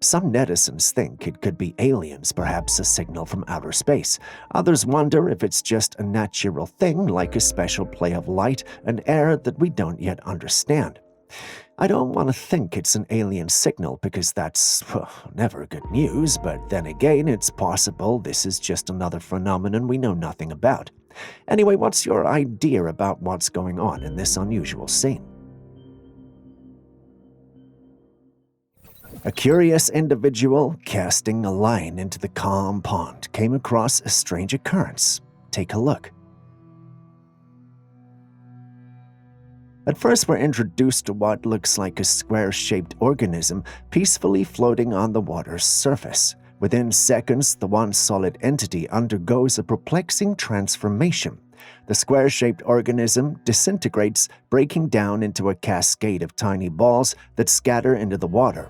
Some netizens think it could be aliens, perhaps a signal from outer space. Others wonder if it's just a natural thing, like a special play of light and air that we don't yet understand. I don't want to think it's an alien signal because that's never good news, but then again, it's possible this is just another phenomenon we know nothing about. Anyway, what's your idea about what's going on in this unusual scene? A curious individual casting a line into the calm pond came across a strange occurrence. Take a look. At first, we're introduced to what looks like a square-shaped organism peacefully floating on the water's surface. Within seconds, the once solid entity undergoes a perplexing transformation. The square-shaped organism disintegrates, breaking down into a cascade of tiny balls that scatter into the water.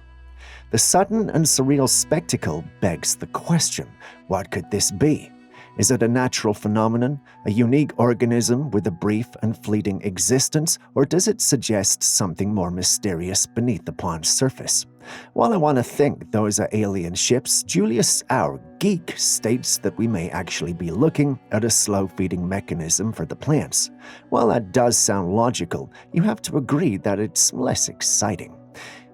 The sudden and surreal spectacle begs the question: what could this be? Is it a natural phenomenon, a unique organism with a brief and fleeting existence, or does it suggest something more mysterious beneath the pond's surface? While I want to think those are alien ships, Julius, our geek, states that we may actually be looking at a slow-feeding mechanism for the plants. While that does sound logical, you have to agree that it's less exciting.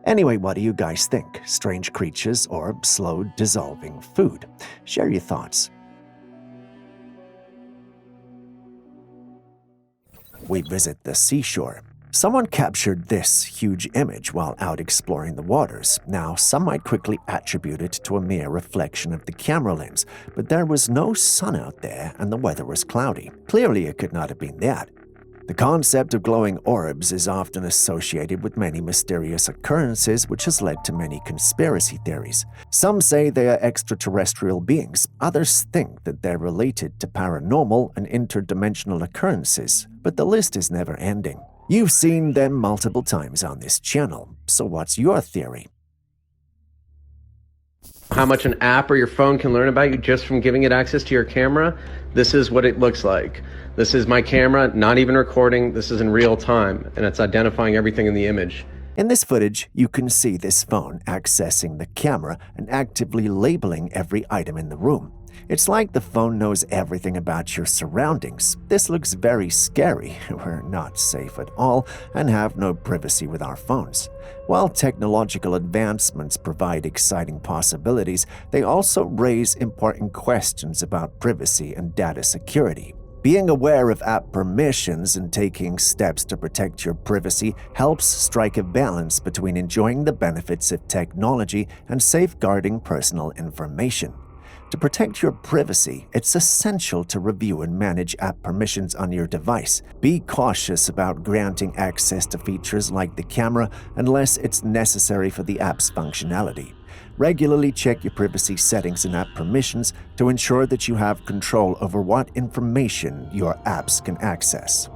Anyway, what do you guys think? Strange creatures or slow-dissolving food? Share your thoughts. We visit the seashore. Someone captured this huge image while out exploring the waters. Now, some might quickly attribute it to a mere reflection of the camera lens, but there was no sun out there and the weather was cloudy. Clearly, it could not have been that. The concept of glowing orbs is often associated with many mysterious occurrences, which has led to many conspiracy theories. Some say they are extraterrestrial beings. Others think that they're related to paranormal and interdimensional occurrences, but the list is never ending. You've seen them multiple times on this channel, so what's your theory? How much an app or your phone can learn about you just from giving it access to your camera? This is what it looks like. This is my camera, not even recording. This is in real time, and it's identifying everything in the image. In this footage, you can see this phone accessing the camera and actively labeling every item in the room. It's like the phone knows everything about your surroundings. This looks very scary. We're not safe at all and have no privacy with our phones. While technological advancements provide exciting possibilities, they also raise important questions about privacy and data security. Being aware of app permissions and taking steps to protect your privacy helps strike a balance between enjoying the benefits of technology and safeguarding personal information. To protect your privacy, it's essential to review and manage app permissions on your device. Be cautious about granting access to features like the camera unless it's necessary for the app's functionality. Regularly check your privacy settings and app permissions to ensure that you have control over what information your apps can access.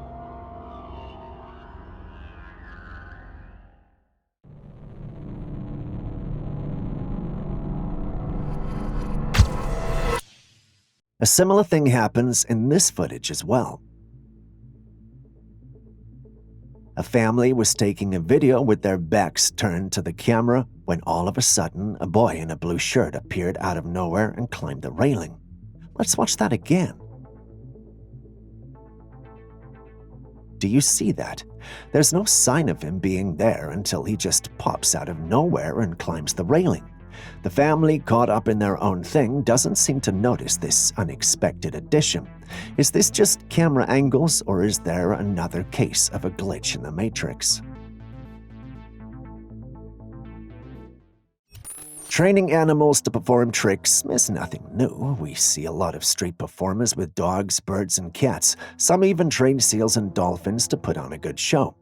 A similar thing happens in this footage as well. A family was taking a video with their backs turned to the camera when all of a sudden a boy in a blue shirt appeared out of nowhere and climbed the railing. Let's watch that again. Do you see that? There's no sign of him being there until he just pops out of nowhere and climbs the railing. The family, caught up in their own thing, doesn't seem to notice this unexpected addition. Is this just camera angles, or is there another case of a glitch in the Matrix? Training animals to perform tricks is nothing new. We see a lot of street performers with dogs, birds, and cats. Some even train seals and dolphins to put on a good show.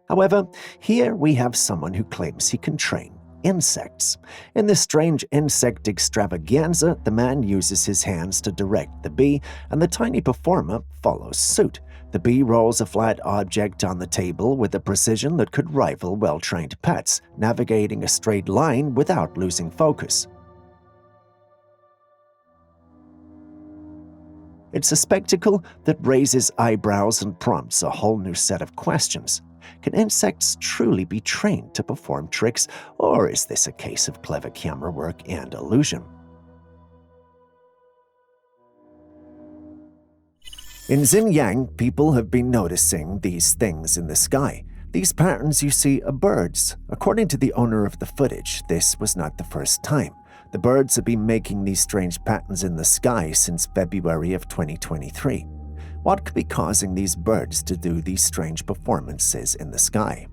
However, here we have someone who claims he can train insects. In this strange insect extravaganza, the man uses his hands to direct the bee, and the tiny performer follows suit. The bee rolls a flat object on the table with a precision that could rival well-trained pets, navigating a straight line without losing focus. It's a spectacle that raises eyebrows and prompts a whole new set of questions. Can insects truly be trained to perform tricks, or is this a case of clever camera work and illusion? In Xinjiang, people have been noticing these things in the sky. These patterns you see are birds. According to the owner of the footage, this was not the first time. The birds have been making these strange patterns in the sky since February of 2023. What could be causing these birds to do these strange performances in the sky?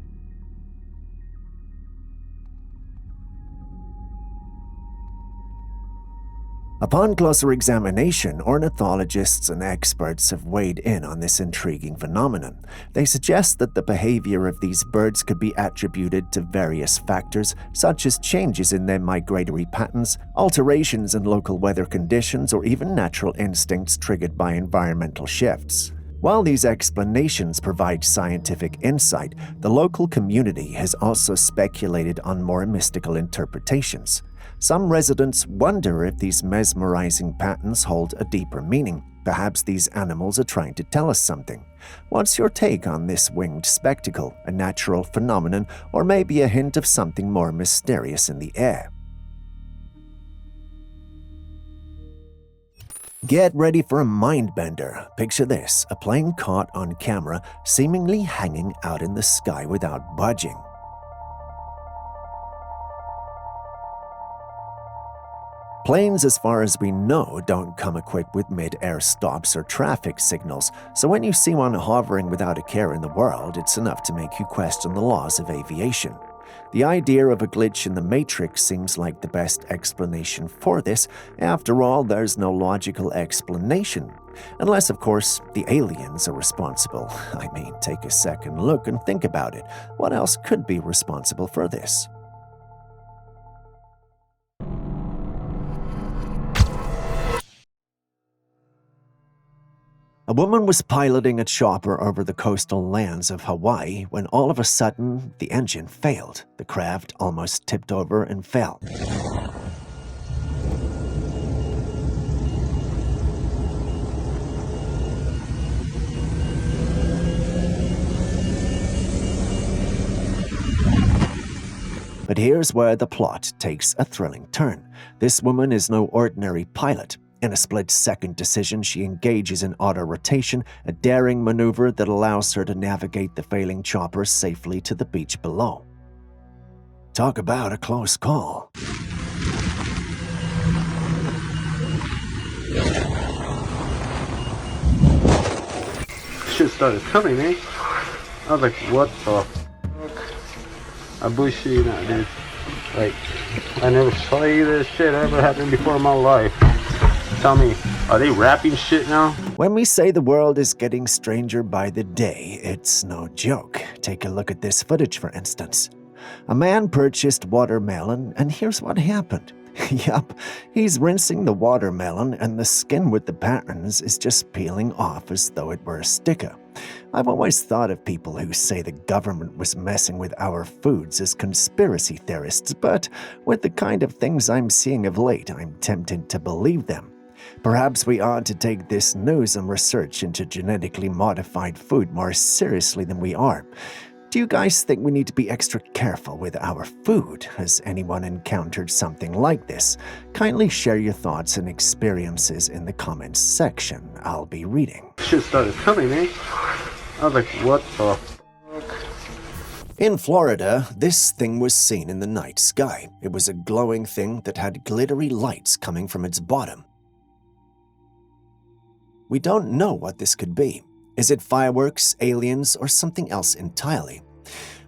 Upon closer examination, ornithologists and experts have weighed in on this intriguing phenomenon. They suggest that the behavior of these birds could be attributed to various factors, such as changes in their migratory patterns, alterations in local weather conditions, or even natural instincts triggered by environmental shifts. While these explanations provide scientific insight, the local community has also speculated on more mystical interpretations. Some residents wonder if these mesmerizing patterns hold a deeper meaning. Perhaps these animals are trying to tell us something. What's your take on this winged spectacle, a natural phenomenon, or maybe a hint of something more mysterious in the air? Get ready for a mind-bender. Picture this, a plane caught on camera, seemingly hanging out in the sky without budging. Planes, as far as we know, don't come equipped with mid-air stops or traffic signals, so when you see one hovering without a care in the world, it's enough to make you question the laws of aviation. The idea of a glitch in the Matrix seems like the best explanation for this. After all, there's no logical explanation. Unless, of course, the aliens are responsible. I mean, take a second look and think about it. What else could be responsible for this? A woman was piloting a chopper over the coastal lands of Hawaii when all of a sudden the engine failed. The craft almost tipped over and fell. But here's where the plot takes a thrilling turn. This woman is no ordinary pilot. In a split-second decision, she engages in auto-rotation, a daring maneuver that allows her to navigate the failing chopper safely to the beach below. Talk about a close call. Shit started coming, man. I was like, what the fuck? I bullshit you not, dude. Like, I never saw you this shit ever happened before in my life. Tell me, are they rapping shit now? When we say the world is getting stranger by the day, it's no joke. Take a look at this footage, for instance. A man purchased watermelon, and here's what happened. Yup, he's rinsing the watermelon, and the skin with the patterns is just peeling off as though it were a sticker. I've always thought of people who say the government was messing with our foods as conspiracy theorists, but with the kind of things I'm seeing of late, I'm tempted to believe them. Perhaps we ought to take this news and research into genetically modified food more seriously than we are. Do you guys think we need to be extra careful with our food? Has anyone encountered something like this? Kindly share your thoughts and experiences in the comments section. I'll be reading. Shit started coming, man. I was like, what the fuck? In Florida, this thing was seen in the night sky. It was a glowing thing that had glittery lights coming from its bottom. We don't know what this could be. Is it fireworks, aliens, or something else entirely?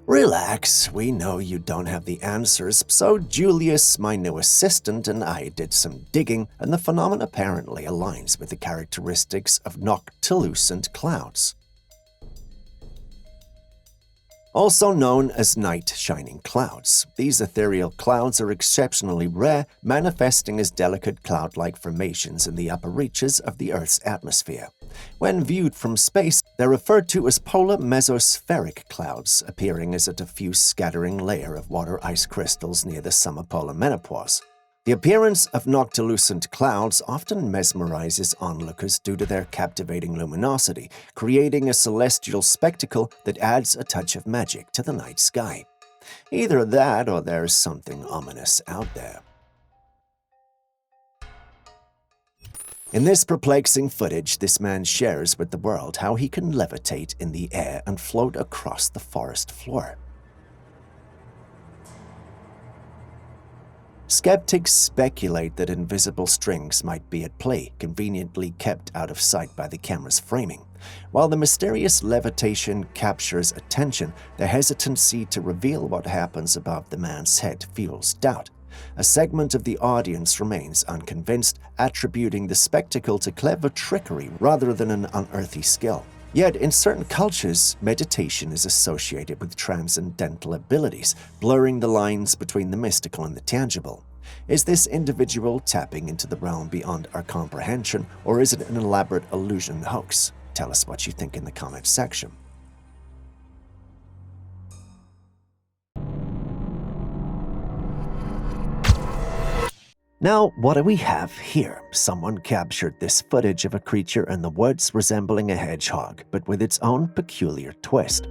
Relax, we know you don't have the answers, so Julius, my new assistant, and I did some digging, and the phenomenon apparently aligns with the characteristics of noctilucent clouds. Also known as night-shining clouds, these ethereal clouds are exceptionally rare, manifesting as delicate cloud-like formations in the upper reaches of the Earth's atmosphere. When viewed from space, they're referred to as polar mesospheric clouds, appearing as a diffuse scattering layer of water ice crystals near the summer polar menopause. The appearance of noctilucent clouds often mesmerizes onlookers due to their captivating luminosity, creating a celestial spectacle that adds a touch of magic to the night sky. Either that or there's something ominous out there. In this perplexing footage, this man shares with the world how he can levitate in the air and float across the forest floor. Skeptics speculate that invisible strings might be at play, conveniently kept out of sight by the camera's framing. While the mysterious levitation captures attention, the hesitancy to reveal what happens above the man's head fuels doubt. A segment of the audience remains unconvinced, attributing the spectacle to clever trickery rather than an unearthly skill. Yet, in certain cultures, meditation is associated with transcendental abilities, blurring the lines between the mystical and the tangible. Is this individual tapping into the realm beyond our comprehension, or is it an elaborate illusion hoax? Tell us what you think in the comments section. Now, what do we have here? Someone captured this footage of a creature in the woods resembling a hedgehog, but with its own peculiar twist.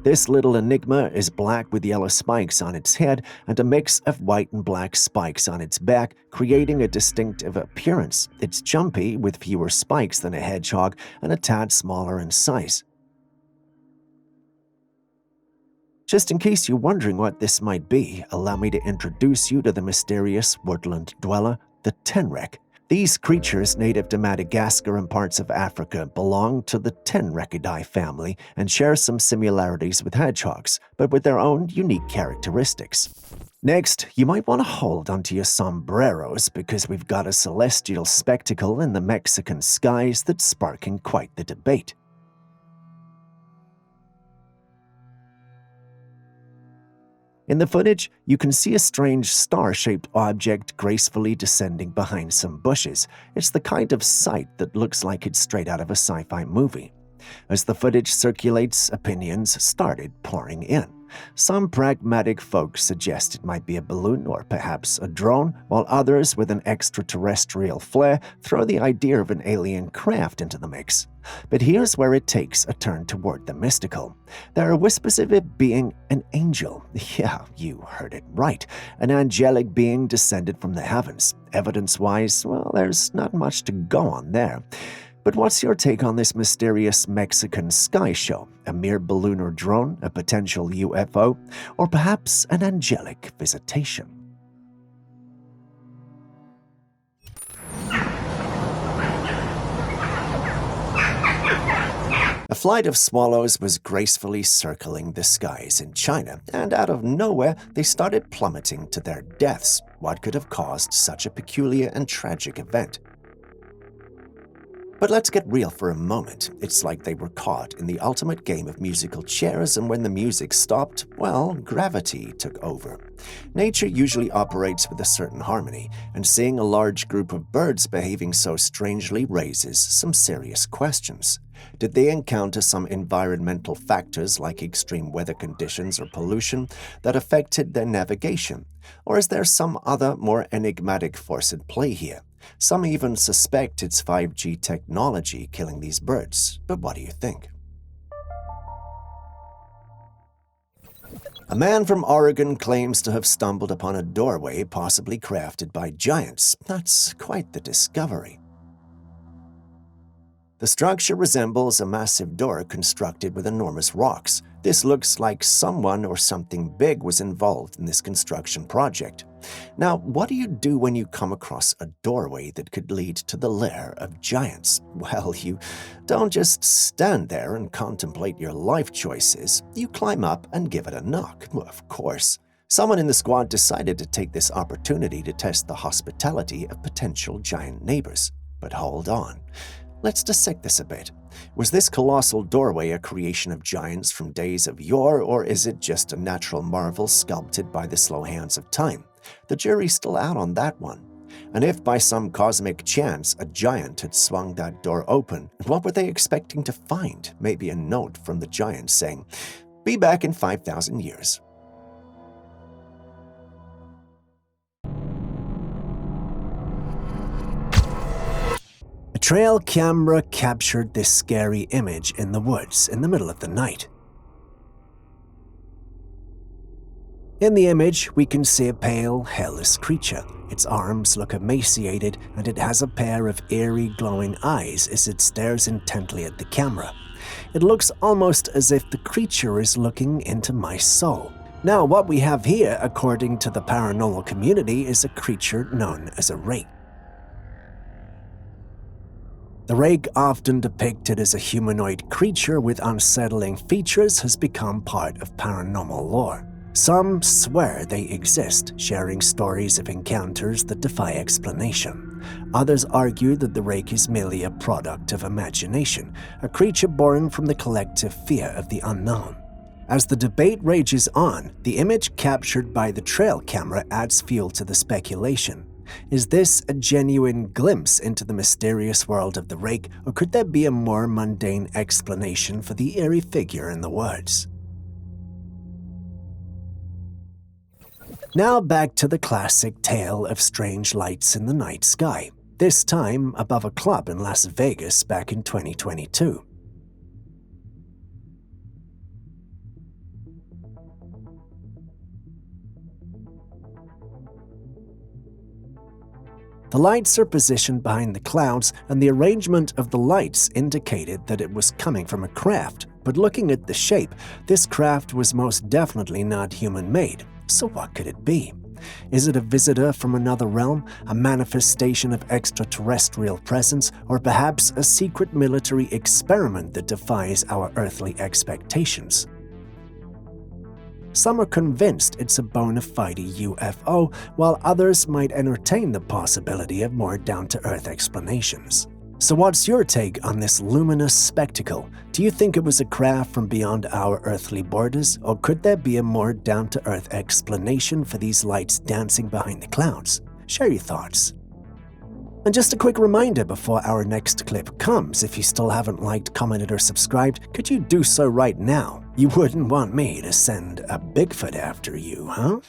This little enigma is black with yellow spikes on its head and a mix of white and black spikes on its back, creating a distinctive appearance. It's jumpy, with fewer spikes than a hedgehog and a tad smaller in size. Just in case you're wondering what this might be, allow me to introduce you to the mysterious woodland dweller, the tenrec. These creatures, native to Madagascar and parts of Africa, belong to the Tenrecidae family and share some similarities with hedgehogs, but with their own unique characteristics. Next, you might want to hold onto your sombreros because we've got a celestial spectacle in the Mexican skies that's sparking quite the debate. In the footage, you can see a strange star-shaped object gracefully descending behind some bushes. It's the kind of sight that looks like it's straight out of a sci-fi movie. As the footage circulates, opinions started pouring in. Some pragmatic folks suggest it might be a balloon or perhaps a drone, while others with an extraterrestrial flair throw the idea of an alien craft into the mix. But here's where it takes a turn toward the mystical. There are whispers of it being an angel. Yeah, you heard it right. An angelic being descended from the heavens. Evidence-wise, well, there's not much to go on there. But what's your take on this mysterious Mexican sky show? A mere balloon or drone, a potential UFO, or perhaps an angelic visitation? A flight of swallows was gracefully circling the skies in China, and out of nowhere, they started plummeting to their deaths. What could have caused such a peculiar and tragic event? But let's get real for a moment. It's like they were caught in the ultimate game of musical chairs, and when the music stopped, well, gravity took over. Nature usually operates with a certain harmony, and seeing a large group of birds behaving so strangely raises some serious questions. Did they encounter some environmental factors like extreme weather conditions or pollution that affected their navigation? Or is there some other, more enigmatic force at play here? Some even suspect it's 5G technology killing these birds, but what do you think? A man from Oregon claims to have stumbled upon a doorway possibly crafted by giants. That's quite the discovery. The structure resembles a massive door constructed with enormous rocks. This looks like someone or something big was involved in this construction project. Now, what do you do when you come across a doorway that could lead to the lair of giants? Well, you don't just stand there and contemplate your life choices. You climb up and give it a knock. Well, of course. Someone in the squad decided to take this opportunity to test the hospitality of potential giant neighbors. But hold on. Let's dissect this a bit. Was this colossal doorway a creation of giants from days of yore, or is it just a natural marvel sculpted by the slow hands of time? The jury's still out on that one. And if by some cosmic chance a giant had swung that door open, what were they expecting to find? Maybe a note from the giant saying, "Be back in 5,000 years." A trail camera captured this scary image in the woods in the middle of the night. In the image, we can see a pale, hairless creature. Its arms look emaciated, and it has a pair of eerie, glowing eyes as it stares intently at the camera. It looks almost as if the creature is looking into my soul. Now, what we have here, according to the paranormal community, is a creature known as a rake. The rake, often depicted as a humanoid creature with unsettling features, has become part of paranormal lore. Some swear they exist, sharing stories of encounters that defy explanation. Others argue that the rake is merely a product of imagination, a creature born from the collective fear of the unknown. As the debate rages on, the image captured by the trail camera adds fuel to the speculation. Is this a genuine glimpse into the mysterious world of the rake, or could there be a more mundane explanation for the eerie figure in the woods? Now back to the classic tale of strange lights in the night sky, this time above a club in Las Vegas back in 2022. The lights are positioned behind the clouds, and the arrangement of the lights indicated that it was coming from a craft. But looking at the shape, this craft was most definitely not human-made. So what could it be? Is it a visitor from another realm, a manifestation of extraterrestrial presence, or perhaps a secret military experiment that defies our earthly expectations? Some are convinced it's a bona fide UFO, while others might entertain the possibility of more down-to-earth explanations. So what's your take on this luminous spectacle? Do you think it was a craft from beyond our earthly borders, or could there be a more down-to-earth explanation for these lights dancing behind the clouds? Share your thoughts. And just a quick reminder before our next clip comes, if you still haven't liked, commented, or subscribed, could you do so right now? You wouldn't want me to send a Bigfoot after you, huh?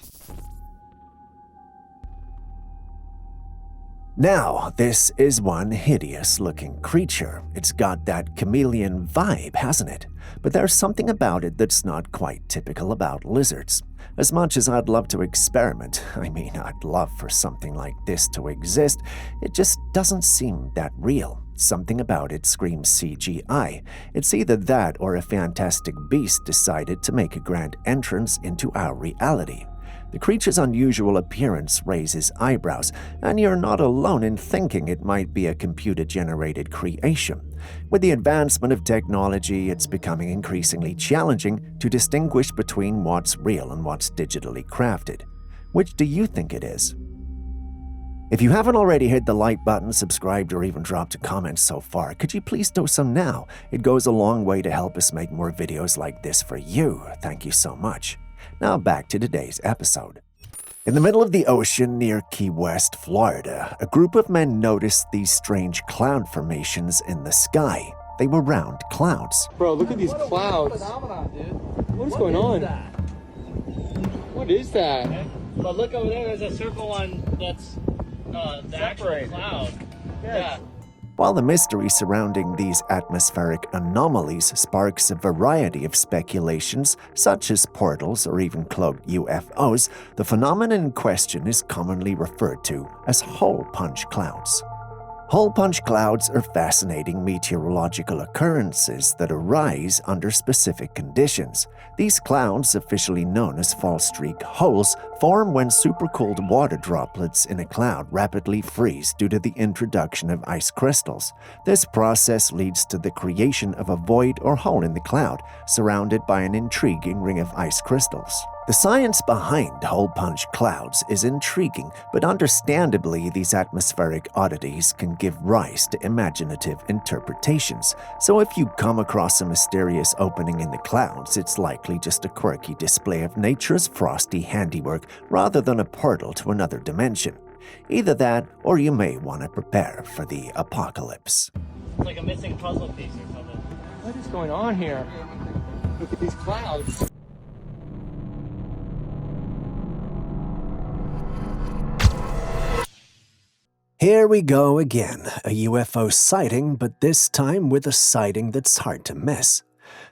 Now, this is one hideous-looking creature. It's got that chameleon vibe, hasn't it? But there's something about it that's not quite typical about lizards. As much as I'd love to experiment, I'd love for something like this to exist, it just doesn't seem that real. Something about it screams CGI. It's either that or a fantastic beast decided to make a grand entrance into our reality. The creature's unusual appearance raises eyebrows, and you're not alone in thinking it might be a computer-generated creation. With the advancement of technology, it's becoming increasingly challenging to distinguish between what's real and what's digitally crafted. Which do you think it is? If you haven't already hit the like button, subscribed, or even dropped a comment so far, could you please do so now? It goes a long way to help us make more videos like this for you. Thank you so much. Now back to today's episode. In the middle of the ocean near Key West, Florida, a group of men noticed these strange cloud formations in the sky. They were round clouds. Bro, look at these clouds. What is going on? What is that? But look over there, there's a circle one that's the actual cloud. Yeah. While the mystery surrounding these atmospheric anomalies sparks a variety of speculations, such as portals or even cloaked UFOs, the phenomenon in question is commonly referred to as hole punch clouds. Hole punch clouds are fascinating meteorological occurrences that arise under specific conditions. These clouds, officially known as fall-streak holes, form when supercooled water droplets in a cloud rapidly freeze due to the introduction of ice crystals. This process leads to the creation of a void or hole in the cloud, surrounded by an intriguing ring of ice crystals. The science behind hole punch clouds is intriguing, but understandably, these atmospheric oddities can give rise to imaginative interpretations. So if you come across a mysterious opening in the clouds, it's likely just a quirky display of nature's frosty handiwork rather than a portal to another dimension. Either that, or you may want to prepare for the apocalypse. It's like a missing puzzle piece or something. What is going on here? Look at these clouds. Here we go again, a UFO sighting, but this time with a sighting that's hard to miss.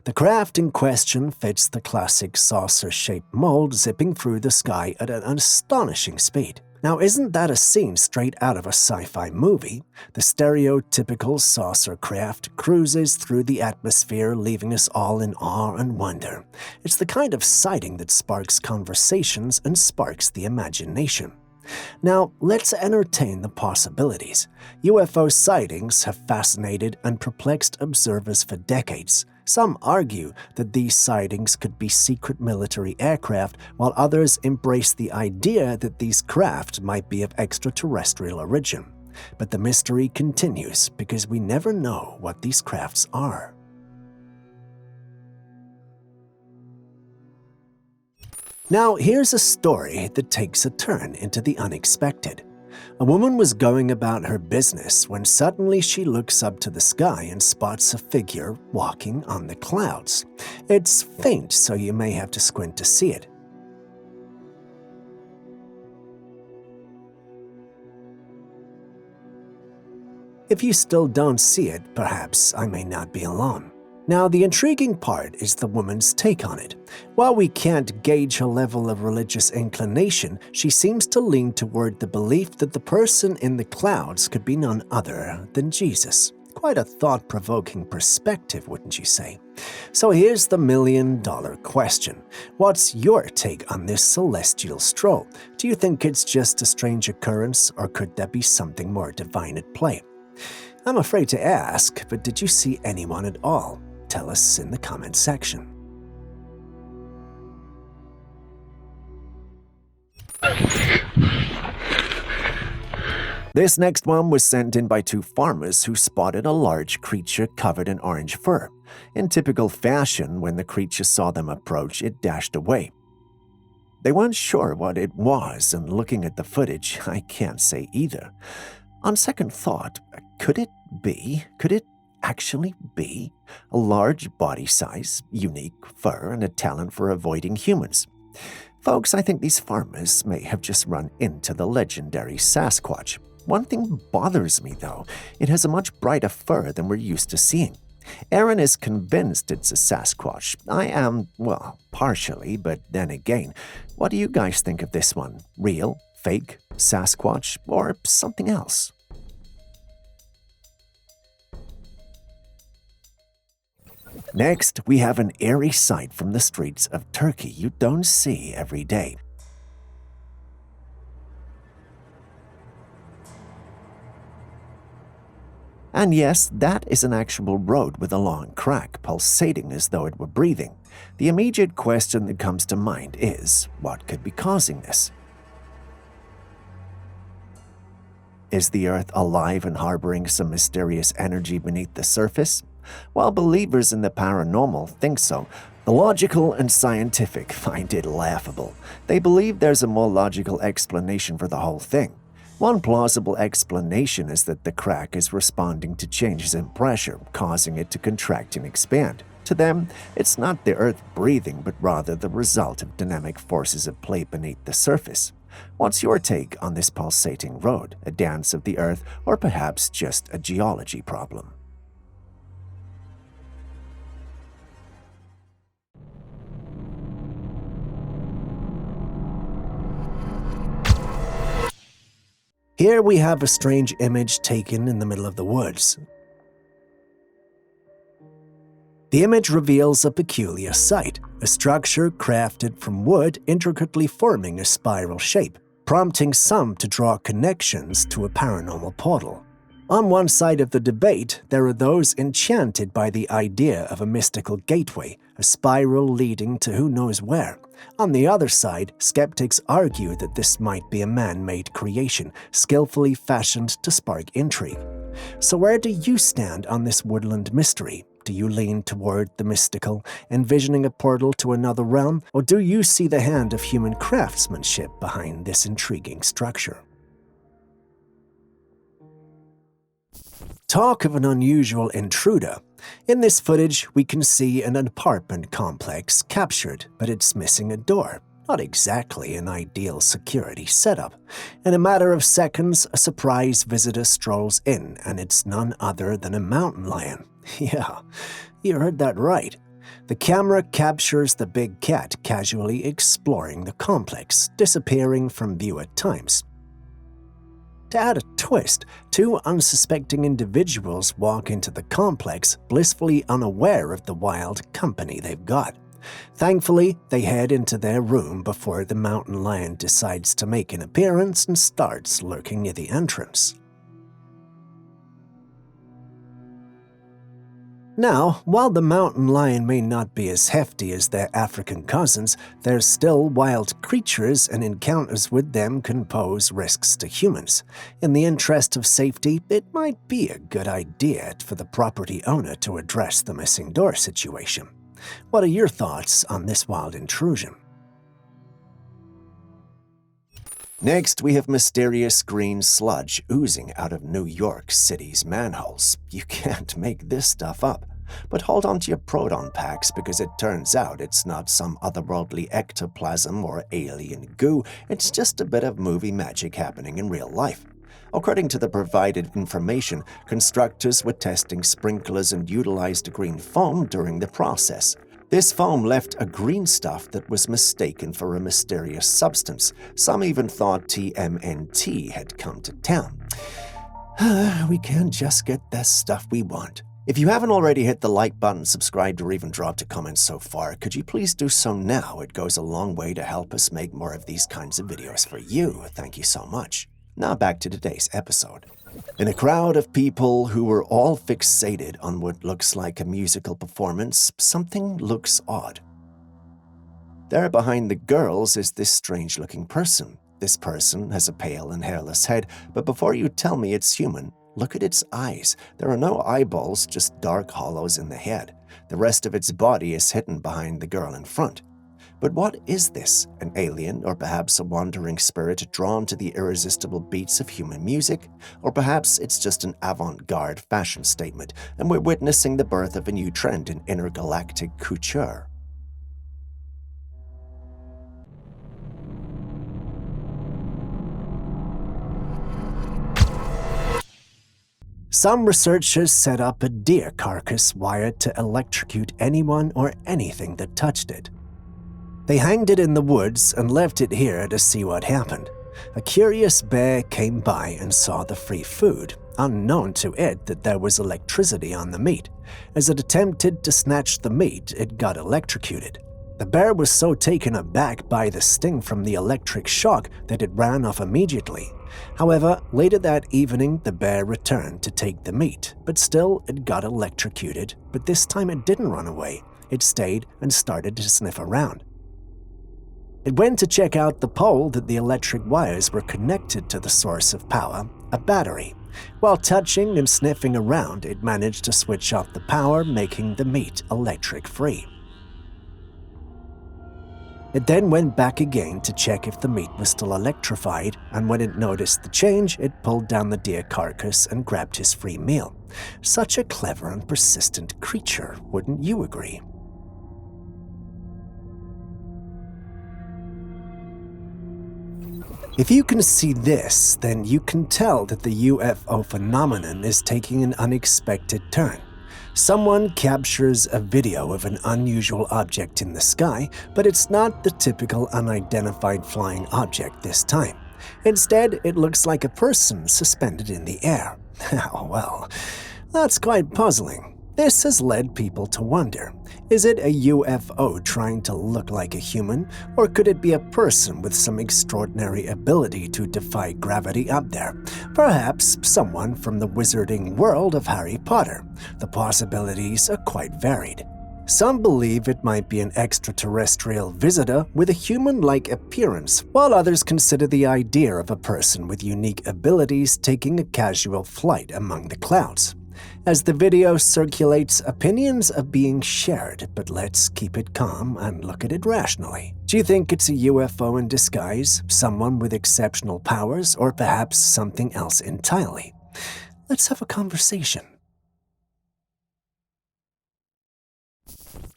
The craft in question fits the classic saucer-shaped mold, zipping through the sky at an astonishing speed. Now, isn't that a scene straight out of a sci-fi movie? The stereotypical saucer craft cruises through the atmosphere, leaving us all in awe and wonder. It's the kind of sighting that sparks conversations and sparks the imagination. Now, let's entertain the possibilities. UFO sightings have fascinated and perplexed observers for decades. Some argue that these sightings could be secret military aircraft, while others embrace the idea that these craft might be of extraterrestrial origin. But the mystery continues because we never know what these crafts are. Now, here's a story that takes a turn into the unexpected. A woman was going about her business when suddenly she looks up to the sky and spots a figure walking on the clouds. It's faint, so you may have to squint to see it. If you still don't see it, perhaps I may not be alone. Now, the intriguing part is the woman's take on it. While we can't gauge her level of religious inclination, she seems to lean toward the belief that the person in the clouds could be none other than Jesus. Quite a thought-provoking perspective, wouldn't you say? So here's the million-dollar question. What's your take on this celestial stroll? Do you think it's just a strange occurrence, or could there be something more divine at play? I'm afraid to ask, but did you see anyone at all? Tell us in the comment section. This next one was sent in by two farmers who spotted a large creature covered in orange fur. In typical fashion, when the creature saw them approach, it dashed away. They weren't sure what it was, and looking at the footage, I can't say either. On second thought, could it actually be a large body size, unique fur, and a talent for avoiding humans? Folks, I think these farmers may have just run into the legendary Sasquatch. One thing bothers me, though. It has a much brighter fur than we're used to seeing. Aaron is convinced it's a Sasquatch. I am, well, partially, but then again, what do you guys think of this one? Real, fake, Sasquatch, or something else? Next, we have an eerie sight from the streets of Turkey you don't see every day. And yes, that is an actual road with a long crack, pulsating as though it were breathing. The immediate question that comes to mind is, what could be causing this? Is the Earth alive and harboring some mysterious energy beneath the surface? While believers in the paranormal think so, the logical and scientific find it laughable. They believe there's a more logical explanation for the whole thing. One plausible explanation is that the crack is responding to changes in pressure, causing it to contract and expand. To them, it's not the Earth breathing, but rather the result of dynamic forces at play beneath the surface. What's your take on this pulsating road, a dance of the earth, or perhaps just a geology problem? Here we have a strange image taken in the middle of the woods. The image reveals a peculiar sight, a structure crafted from wood intricately forming a spiral shape, prompting some to draw connections to a paranormal portal. On one side of the debate, there are those enchanted by the idea of a mystical gateway, a spiral leading to who knows where. On the other side, skeptics argue that this might be a man-made creation, skillfully fashioned to spark intrigue. So where do you stand on this woodland mystery? Do you lean toward the mystical, envisioning a portal to another realm, or do you see the hand of human craftsmanship behind this intriguing structure? Talk of an unusual intruder. In this footage, we can see an apartment complex captured, but it's missing a door. Not exactly an ideal security setup. In a matter of seconds, a surprise visitor strolls in, and it's none other than a mountain lion. Yeah, you heard that right. The camera captures the big cat casually exploring the complex, disappearing from view at times. To add a twist, two unsuspecting individuals walk into the complex, blissfully unaware of the wild company they've got. Thankfully, they head into their room before the mountain lion decides to make an appearance and starts lurking near the entrance. Now, while the mountain lion may not be as hefty as their African cousins, they're still wild creatures and encounters with them can pose risks to humans. In the interest of safety, it might be a good idea for the property owner to address the missing door situation. What are your thoughts on this wild intrusion? Next, we have mysterious green sludge oozing out of New York City's manholes. You can't make this stuff up. But hold on to your proton packs because it turns out it's not some otherworldly ectoplasm or alien goo, it's just a bit of movie magic happening in real life. According to the provided information, constructors were testing sprinklers and utilized green foam during the process. This foam left a green stuff that was mistaken for a mysterious substance. Some even thought TMNT had come to town. We can't just get the stuff we want. If you haven't already hit the like button, subscribed, or even dropped a comment so far, could you please do so now? It goes a long way to help us make more of these kinds of videos for you. Thank you so much. Now back to today's episode. In a crowd of people who were all fixated on what looks like a musical performance, something looks odd. There behind the girls is this strange-looking person. This person has a pale and hairless head, but before you tell me it's human, look at its eyes. There are no eyeballs, just dark hollows in the head. The rest of its body is hidden behind the girl in front. But what is this? An alien, or perhaps a wandering spirit drawn to the irresistible beats of human music? Or perhaps it's just an avant-garde fashion statement, and we're witnessing the birth of a new trend in intergalactic couture. Some researchers set up a deer carcass wired to electrocute anyone or anything that touched it. They hanged it in the woods and left it here to see what happened. A curious bear came by and saw the free food, unknown to it that there was electricity on the meat. As it attempted to snatch the meat, it got electrocuted. The bear was so taken aback by the sting from the electric shock that it ran off immediately. However, later that evening, the bear returned to take the meat, but still it got electrocuted, but this time it didn't run away. It stayed and started to sniff around. It went to check out the pole that the electric wires were connected to the source of power, a battery. While touching and sniffing around, it managed to switch off the power, making the meat electric-free. It then went back again to check if the meat was still electrified, and when it noticed the change, it pulled down the deer carcass and grabbed his free meal. Such a clever and persistent creature, wouldn't you agree? If you can see this, then you can tell that the UFO phenomenon is taking an unexpected turn. Someone captures a video of an unusual object in the sky, but it's not the typical unidentified flying object this time. Instead, it looks like a person suspended in the air. Oh, well, that's quite puzzling. This has led people to wonder, is it a UFO trying to look like a human, or could it be a person with some extraordinary ability to defy gravity up there? Perhaps someone from the wizarding world of Harry Potter. The possibilities are quite varied. Some believe it might be an extraterrestrial visitor with a human-like appearance, while others consider the idea of a person with unique abilities taking a casual flight among the clouds. As the video circulates, opinions are being shared, but let's keep it calm and look at it rationally. Do you think it's a UFO in disguise, someone with exceptional powers, or perhaps something else entirely? Let's have a conversation.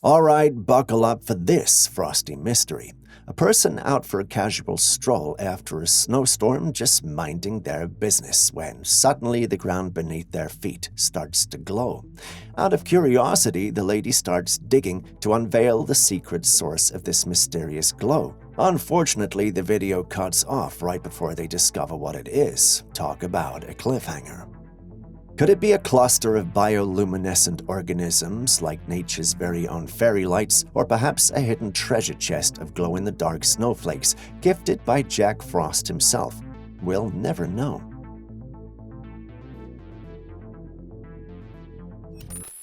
All right, buckle up for this frosty mystery. A person out for a casual stroll after a snowstorm, just minding their business, when suddenly the ground beneath their feet starts to glow. Out of curiosity, the lady starts digging to unveil the secret source of this mysterious glow. Unfortunately, the video cuts off right before they discover what it is. Talk about a cliffhanger. Could it be a cluster of bioluminescent organisms like nature's very own fairy lights, or perhaps a hidden treasure chest of glow-in-the-dark snowflakes gifted by Jack Frost himself? We'll never know.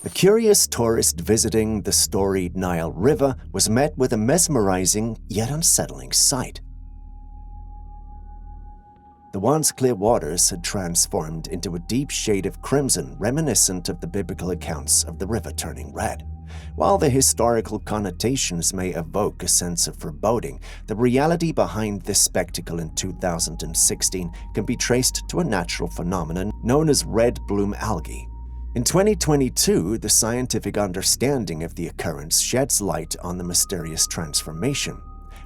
A curious tourist visiting the storied Nile River was met with a mesmerizing yet unsettling sight. The once clear waters had transformed into a deep shade of crimson reminiscent of the biblical accounts of the river turning red. While the historical connotations may evoke a sense of foreboding, the reality behind this spectacle in 2016 can be traced to a natural phenomenon known as red bloom algae. In 2022, the scientific understanding of the occurrence sheds light on the mysterious transformation.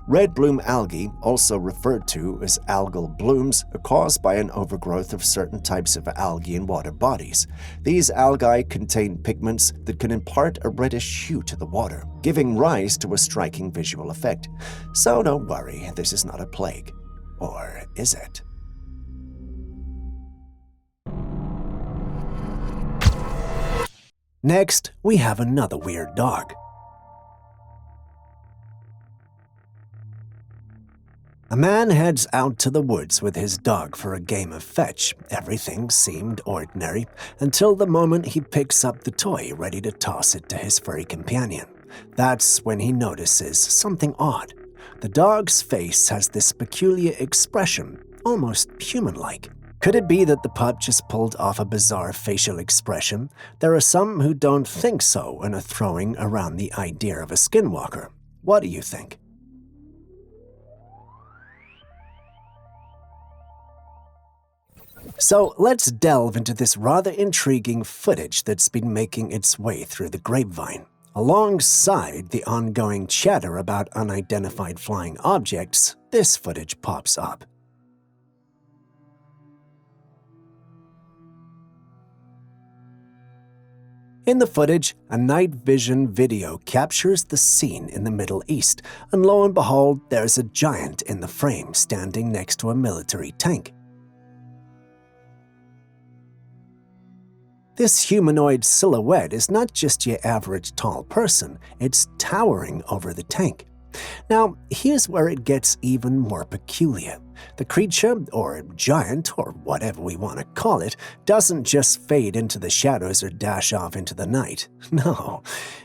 Red bloom algae, also referred to as algal blooms, are caused by an overgrowth of certain types of algae in water bodies. These algae contain pigments that can impart a reddish hue to the water, giving rise to a striking visual effect. So don't worry, this is not a plague. Or is it? Next, we have another weird dog. A man heads out to the woods with his dog for a game of fetch. Everything seemed ordinary until the moment he picks up the toy, ready to toss it to his furry companion. That's when he notices something odd. The dog's face has this peculiar expression, almost human-like. Could it be that the pup just pulled off a bizarre facial expression? There are some who don't think so and are throwing around the idea of a skinwalker. What do you think? So let's delve into this rather intriguing footage that's been making its way through the grapevine. Alongside the ongoing chatter about unidentified flying objects, this footage pops up. In the footage, a night vision video captures the scene in the Middle East, and lo and behold, there's a giant in the frame standing next to a military tank. This humanoid silhouette is not just your average tall person, it's towering over the tank. Now, here's where it gets even more peculiar. The creature, or giant, or whatever we want to call it, doesn't just fade into the shadows or dash off into the night. No,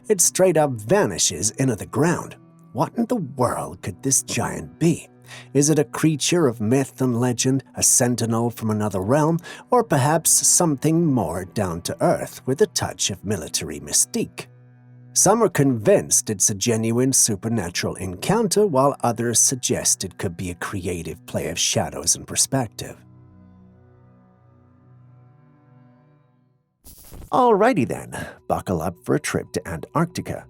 it straight up vanishes into the ground. What in the world could this giant be? Is it a creature of myth and legend, a sentinel from another realm, or perhaps something more down to earth with a touch of military mystique? Some are convinced it's a genuine supernatural encounter, while others suggest it could be a creative play of shadows and perspective. Alrighty then, buckle up for a trip to Antarctica.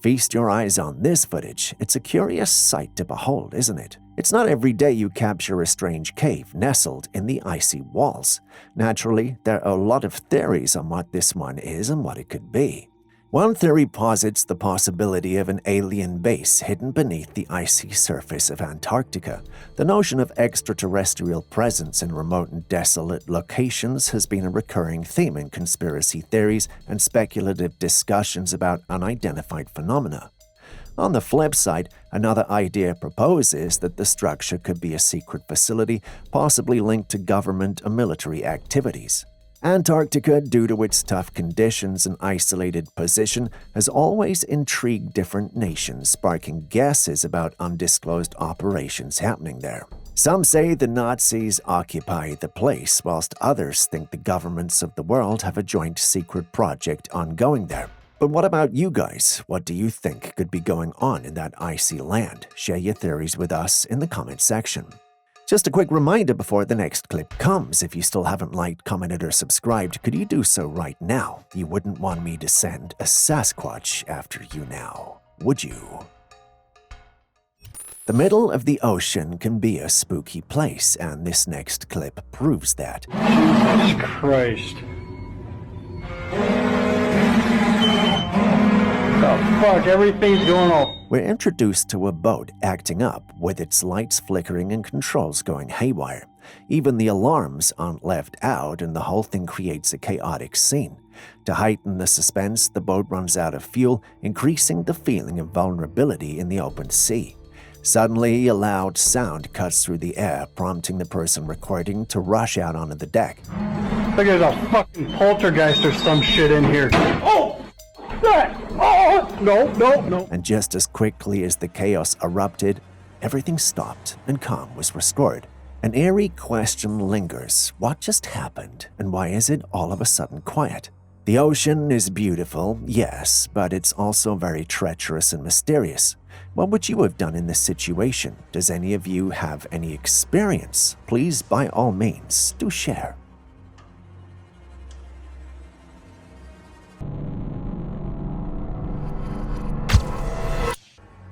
Feast your eyes on this footage. It's a curious sight to behold, isn't it? It's not every day you capture a strange cave nestled in the icy walls. Naturally, there are a lot of theories on what this one is and what it could be. One theory posits the possibility of an alien base hidden beneath the icy surface of Antarctica. The notion of extraterrestrial presence in remote and desolate locations has been a recurring theme in conspiracy theories and speculative discussions about unidentified phenomena. On the flip side, another idea proposes that the structure could be a secret facility, possibly linked to government or military activities. Antarctica, due to its tough conditions and isolated position, has always intrigued different nations, sparking guesses about undisclosed operations happening there. Some say the Nazis occupy the place, whilst others think the governments of the world have a joint secret project ongoing there. But what about you guys? What do you think could be going on in that icy land? Share your theories with us in the comment section. Just a quick reminder before the next clip comes, if you still haven't liked, commented, or subscribed, could you do so right now? You wouldn't want me to send a Sasquatch after you now, would you? The middle of the ocean can be a spooky place, and this next clip proves that. Jesus Christ. The fuck, everything's going off. We're introduced to a boat acting up, with its lights flickering and controls going haywire. Even the alarms aren't left out, and the whole thing creates a chaotic scene. To heighten the suspense, the boat runs out of fuel, increasing the feeling of vulnerability in the open sea. Suddenly, a loud sound cuts through the air, prompting the person recording to rush out onto the deck. Look, there's a fucking poltergeist or some shit in here. Oh! Oh! No. And just as quickly as the chaos erupted, everything stopped and calm was restored. An eerie question lingers. What just happened, and why is it all of a sudden quiet? The ocean is beautiful, yes, but it's also very treacherous and mysterious. What would you have done in this situation? Does any of you have any experience? Please, by all means, do share.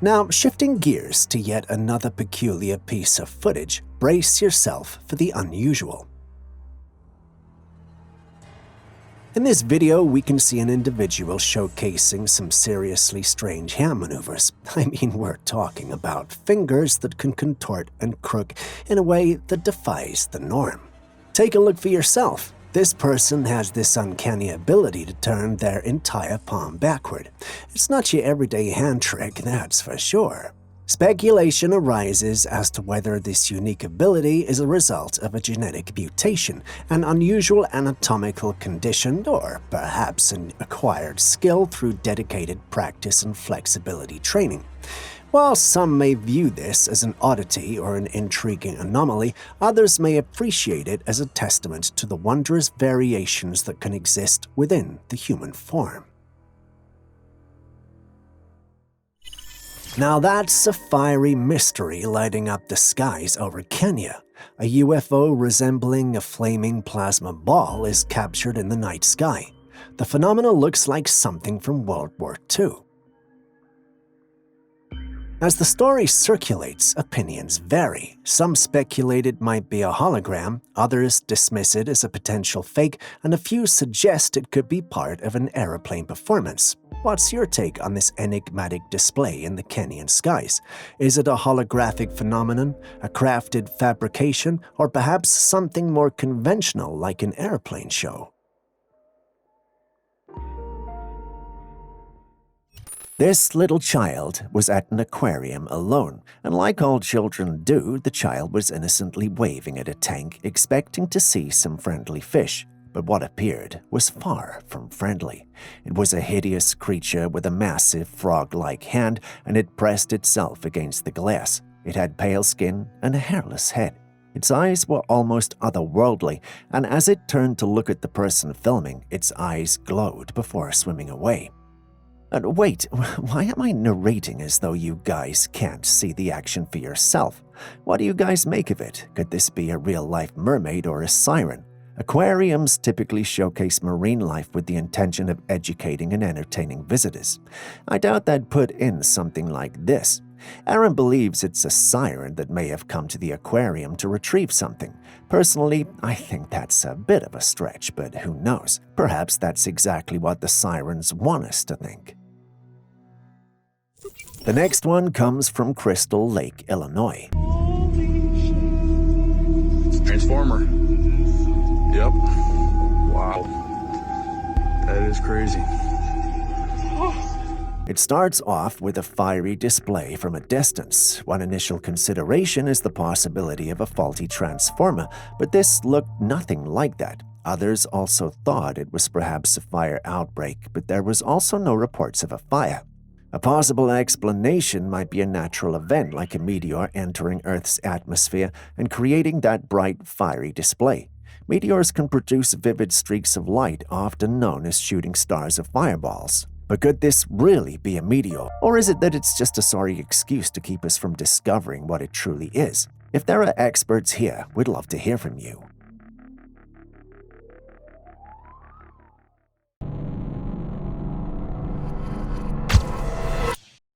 Now, shifting gears to yet another peculiar piece of footage, brace yourself for the unusual. In this video, we can see an individual showcasing some seriously strange hand maneuvers. I mean, we're talking about fingers that can contort and crook in a way that defies the norm. Take a look for yourself. This person has this uncanny ability to turn their entire palm backward. It's not your everyday hand trick, that's for sure. Speculation arises as to whether this unique ability is a result of a genetic mutation, an unusual anatomical condition, or perhaps an acquired skill through dedicated practice and flexibility training. While some may view this as an oddity or an intriguing anomaly, others may appreciate it as a testament to the wondrous variations that can exist within the human form. Now that's a fiery mystery lighting up the skies over Kenya. A UFO resembling a flaming plasma ball is captured in the night sky. The phenomenon looks like something from World War II. As the story circulates, opinions vary. Some speculate it might be a hologram, others dismiss it as a potential fake, and a few suggest it could be part of an aeroplane performance. What's your take on this enigmatic display in the Kenyan skies? Is it a holographic phenomenon, a crafted fabrication, or perhaps something more conventional like an airplane show? This little child was at an aquarium alone, and like all children do, the child was innocently waving at a tank, expecting to see some friendly fish. But what appeared was far from friendly. It was a hideous creature with a massive frog-like hand, and it pressed itself against the glass. It had pale skin and a hairless head. Its eyes were almost otherworldly, and as it turned to look at the person filming, its eyes glowed before swimming away. Wait, why am I narrating as though you guys can't see the action for yourself? What do you guys make of it? Could this be a real-life mermaid or a siren? Aquariums typically showcase marine life with the intention of educating and entertaining visitors. I doubt they'd put in something like this. Aaron believes it's a siren that may have come to the aquarium to retrieve something. Personally, I think that's a bit of a stretch, but who knows? Perhaps that's exactly what the sirens want us to think. The next one comes from Crystal Lake, Illinois. Transformer. Yep. Wow. That is crazy. It starts off with a fiery display from a distance. One initial consideration is the possibility of a faulty transformer, but this looked nothing like that. Others also thought it was perhaps a fire outbreak, but there was also no reports of a fire. A possible explanation might be a natural event like a meteor entering Earth's atmosphere and creating that bright, fiery display. Meteors can produce vivid streaks of light, often known as shooting stars of fireballs. But could this really be a meteor? Or is it that it's just a sorry excuse to keep us from discovering what it truly is? If there are experts here, we'd love to hear from you.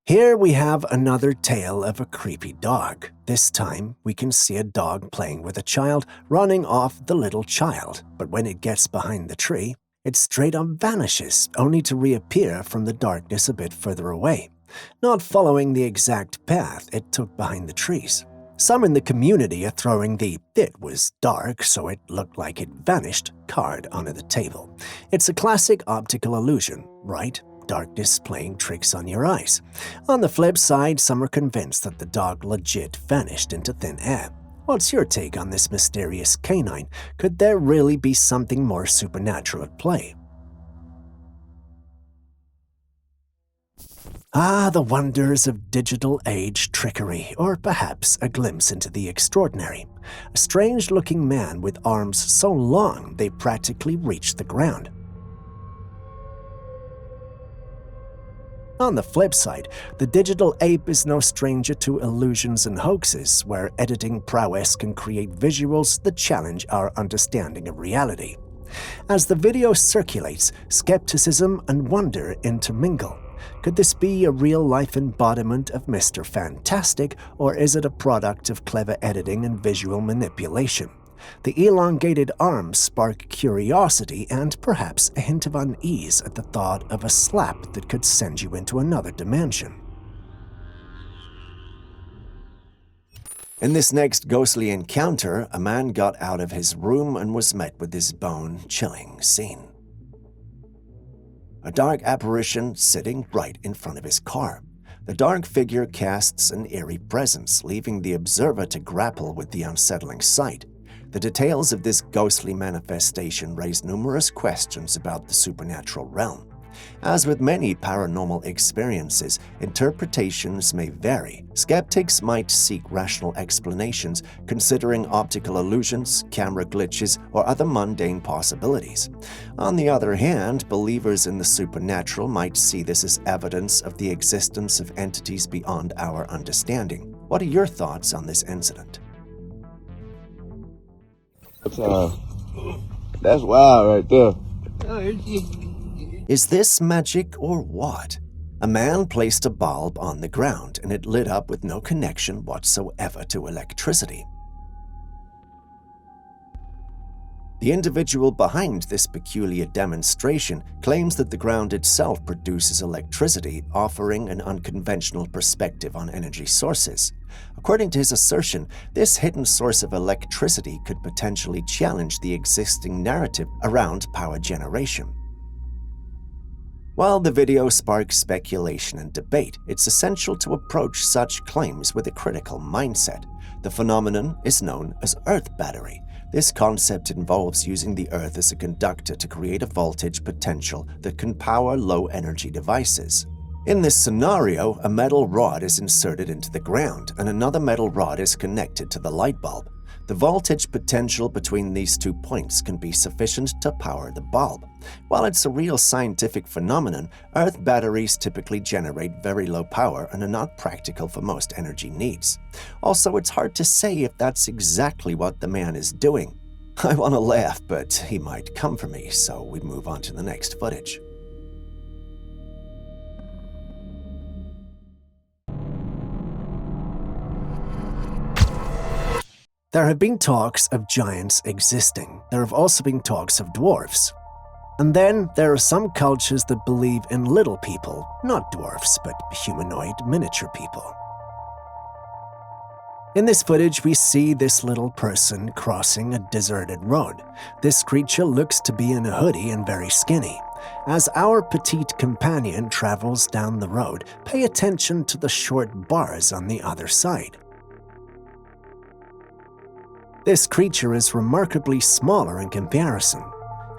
Here we have another tale of a creepy dog. This time, we can see a dog playing with a child, running off the little child. But when it gets behind the tree, it straight up vanishes, only to reappear from the darkness a bit further away, not following the exact path it took behind the trees. Some in the community are throwing the "it was dark, so it looked like it vanished" card onto the table. It's a classic optical illusion, right? Darkness playing tricks on your eyes. On the flip side, some are convinced that the dog legit vanished into thin air. What's your take on this mysterious canine? Could there really be something more supernatural at play? Ah, the wonders of digital age trickery, or perhaps a glimpse into the extraordinary. A strange-looking man with arms so long they practically reach the ground. On the flip side, the digital ape is no stranger to illusions and hoaxes, where editing prowess can create visuals that challenge our understanding of reality. As the video circulates, skepticism and wonder intermingle. Could this be a real-life embodiment of Mr. Fantastic, or is it a product of clever editing and visual manipulation? The elongated arms spark curiosity and perhaps a hint of unease at the thought of a slap that could send you into another dimension. In this next ghostly encounter, a man got out of his room and was met with this bone-chilling scene. A dark apparition sitting right in front of his car. The dark figure casts an eerie presence, leaving the observer to grapple with the unsettling sight. The details of this ghostly manifestation raise numerous questions about the supernatural realm. As with many paranormal experiences, interpretations may vary. Skeptics might seek rational explanations, considering optical illusions, camera glitches, or other mundane possibilities. On the other hand, believers in the supernatural might see this as evidence of the existence of entities beyond our understanding. What are your thoughts on this incident? That's wild right there. Is this magic or what? A man placed a bulb on the ground and it lit up with no connection whatsoever to electricity. The individual behind this peculiar demonstration claims that the ground itself produces electricity, offering an unconventional perspective on energy sources. According to his assertion, this hidden source of electricity could potentially challenge the existing narrative around power generation. While the video sparks speculation and debate, it's essential to approach such claims with a critical mindset. The phenomenon is known as Earth battery. This concept involves using the Earth as a conductor to create a voltage potential that can power low-energy devices. In this scenario, a metal rod is inserted into the ground and another metal rod is connected to the light bulb. The voltage potential between these 2 points can be sufficient to power the bulb. While it's a real scientific phenomenon, Earth batteries typically generate very low power and are not practical for most energy needs. Also, it's hard to say if that's exactly what the man is doing. I want to laugh, but he might come for me, so we move on to the next footage. There have been talks of giants existing. There have also been talks of dwarfs. And then there are some cultures that believe in little people, not dwarfs, but humanoid miniature people. In this footage, we see this little person crossing a deserted road. This creature looks to be in a hoodie and very skinny. As our petite companion travels down the road, pay attention to the short bars on the other side. This creature is remarkably smaller in comparison.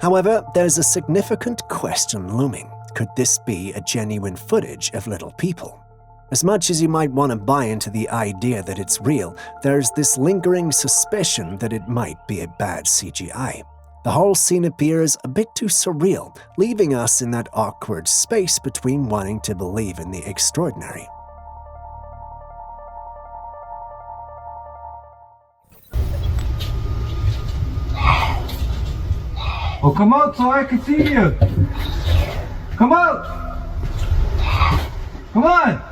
However, there's a significant question looming. Could this be a genuine footage of little people? As much as you might want to buy into the idea that it's real, there's this lingering suspicion that it might be a bad CGI. The whole scene appears a bit too surreal, leaving us in that awkward space between wanting to believe in the extraordinary. Oh, come out so I can see you. Come out. Come on.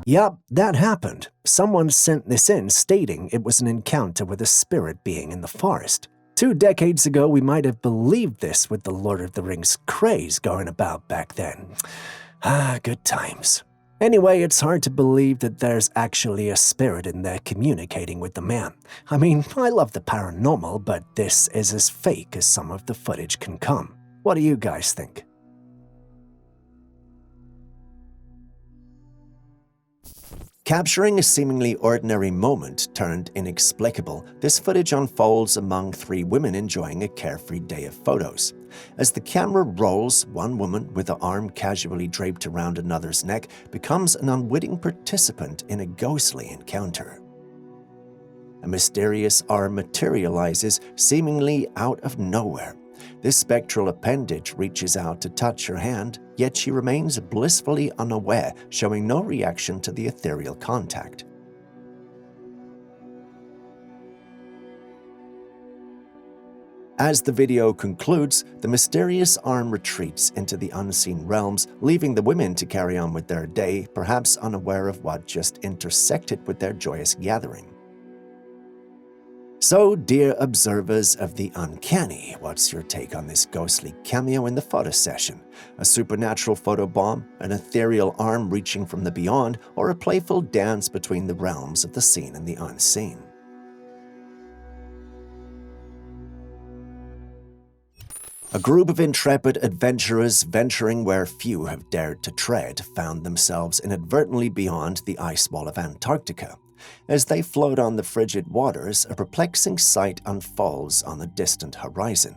Yup, that happened. Someone sent this in stating it was an encounter with a spirit being in the forest. 2 decades ago, we might have believed this with the Lord of the Rings craze going about back then. Good times. Anyway, it's hard to believe that there's actually a spirit in there communicating with the man. I mean, I love the paranormal, but this is as fake as some of the footage can come. What do you guys think? Capturing a seemingly ordinary moment turned inexplicable, this footage unfolds among 3 women enjoying a carefree day of photos. As the camera rolls, one woman with an arm casually draped around another's neck becomes an unwitting participant in a ghostly encounter. A mysterious arm materializes seemingly out of nowhere. This spectral appendage reaches out to touch her hand, yet she remains blissfully unaware, showing no reaction to the ethereal contact. As the video concludes, the mysterious arm retreats into the unseen realms, leaving the women to carry on with their day, perhaps unaware of what just intersected with their joyous gathering. So, dear observers of the uncanny, what's your take on this ghostly cameo in the photo session? A supernatural photobomb, an ethereal arm reaching from the beyond, or a playful dance between the realms of the seen and the unseen? A group of intrepid adventurers venturing where few have dared to tread found themselves inadvertently beyond the ice wall of Antarctica. As they float on the frigid waters, a perplexing sight unfolds on the distant horizon.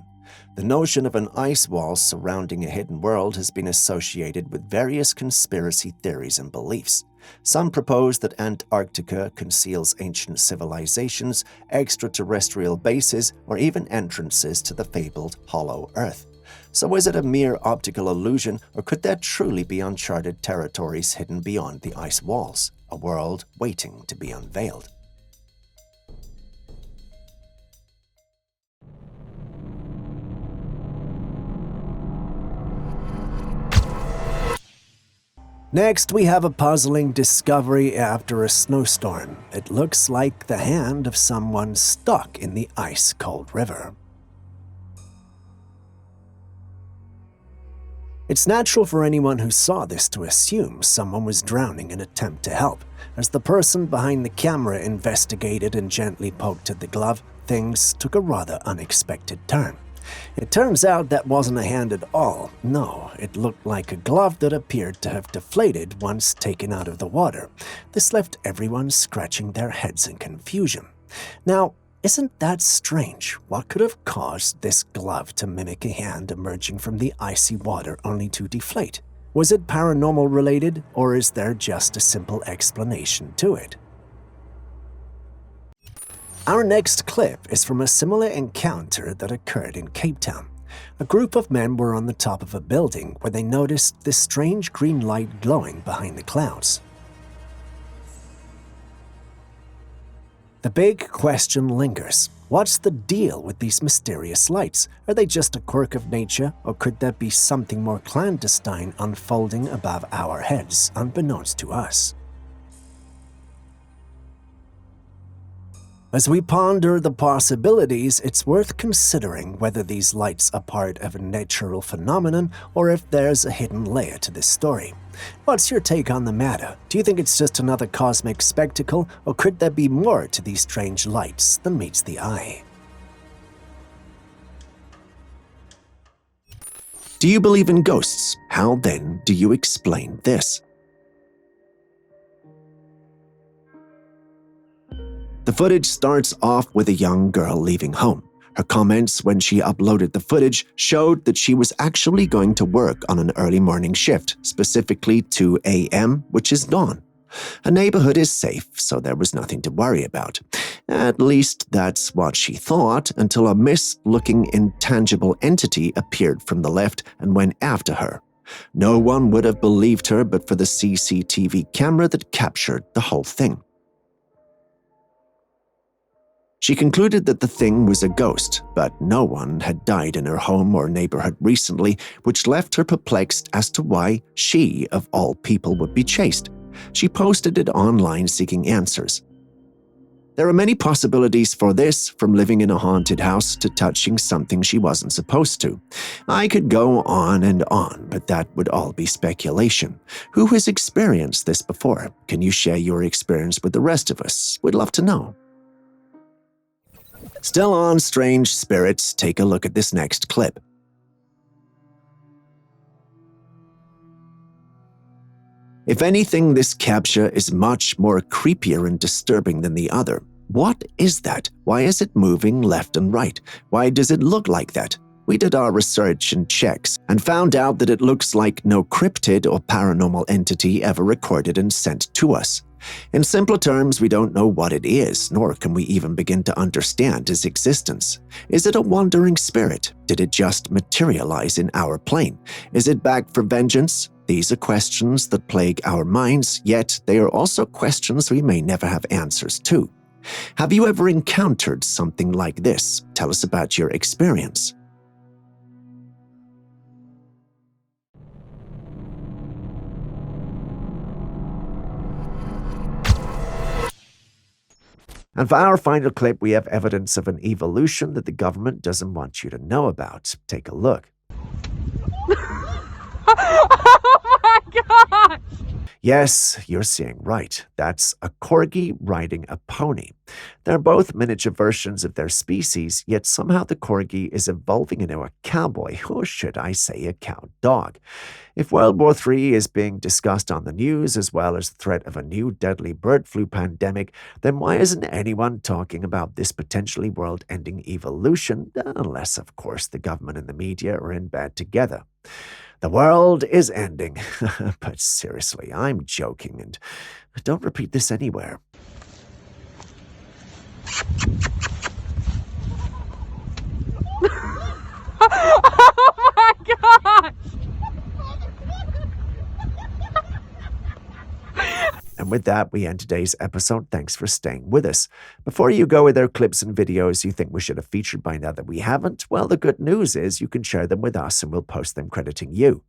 The notion of an ice wall surrounding a hidden world has been associated with various conspiracy theories and beliefs. Some propose that Antarctica conceals ancient civilizations, extraterrestrial bases, or even entrances to the fabled Hollow Earth. So is it a mere optical illusion, or could there truly be uncharted territories hidden beyond the ice walls? A world waiting to be unveiled. Next, we have a puzzling discovery after a snowstorm. It looks like the hand of someone stuck in the ice-cold river. It's natural for anyone who saw this to assume someone was drowning in an attempt to help. As the person behind the camera investigated and gently poked at the glove, things took a rather unexpected turn. It turns out that wasn't a hand at all. No, it looked like a glove that appeared to have deflated once taken out of the water. This left everyone scratching their heads in confusion. Now, isn't that strange? What could have caused this glove to mimic a hand emerging from the icy water only to deflate? Was it paranormal related, or is there just a simple explanation to it? Our next clip is from a similar encounter that occurred in Cape Town. A group of men were on the top of a building where they noticed this strange green light glowing behind the clouds. The big question lingers. What's the deal with these mysterious lights? Are they just a quirk of nature, or could there be something more clandestine unfolding above our heads, unbeknownst to us? As we ponder the possibilities, it's worth considering whether these lights are part of a natural phenomenon or if there's a hidden layer to this story. What's your take on the matter? Do you think it's just another cosmic spectacle, or could there be more to these strange lights than meets the eye? Do you believe in ghosts? How then do you explain this? The footage starts off with a young girl leaving home. Her comments when she uploaded the footage showed that she was actually going to work on an early morning shift, specifically 2 a.m., which is dawn. Her neighborhood is safe, so there was nothing to worry about. At least that's what she thought, until a mist-looking intangible entity appeared from the left and went after her. No one would have believed her but for the CCTV camera that captured the whole thing. She concluded that the thing was a ghost, but no one had died in her home or neighborhood recently, which left her perplexed as to why she, of all people, would be chased. She posted it online seeking answers. There are many possibilities for this, from living in a haunted house to touching something she wasn't supposed to. I could go on and on, but that would all be speculation. Who has experienced this before? Can you share your experience with the rest of us? We'd love to know. Still on strange spirits, take a look at this next clip. If anything, this capture is much more creepier and disturbing than the other. What is that? Why is it moving left and right? Why does it look like that? We did our research and checks and found out that it looks like no cryptid or paranormal entity ever recorded and sent to us. In simpler terms, we don't know what it is, nor can we even begin to understand its existence. Is it a wandering spirit? Did it just materialize in our plane? Is it back for vengeance? These are questions that plague our minds, yet they are also questions we may never have answers to. Have you ever encountered something like this? Tell us about your experience. And for our final clip, we have evidence of an evolution that the government doesn't want you to know about. Take a look. Oh my gosh! Yes, you're seeing right. That's a corgi riding a pony. They're both miniature versions of their species, yet somehow the corgi is evolving into a cowboy, or should I say a cow dog. If World War III is being discussed on the news, as well as the threat of a new deadly bird flu pandemic, then why isn't anyone talking about this potentially world-ending evolution, unless, of course, the government and the media are in bed together? The world is ending. But seriously, I'm joking, and don't repeat this anywhere. Oh my gosh! And with that, we end today's episode. Thanks for staying with us. Before you go with our clips and videos you think we should have featured by now that we haven't, well, the good news is you can share them with us and we'll post them crediting you.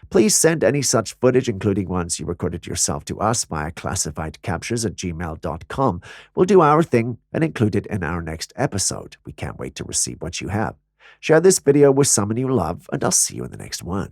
Please send any such footage, including ones you recorded yourself, to us via classifiedcaptures@gmail.com. We'll do our thing and include it in our next episode. We can't wait to receive what you have. Share this video with someone you love, and I'll see you in the next one.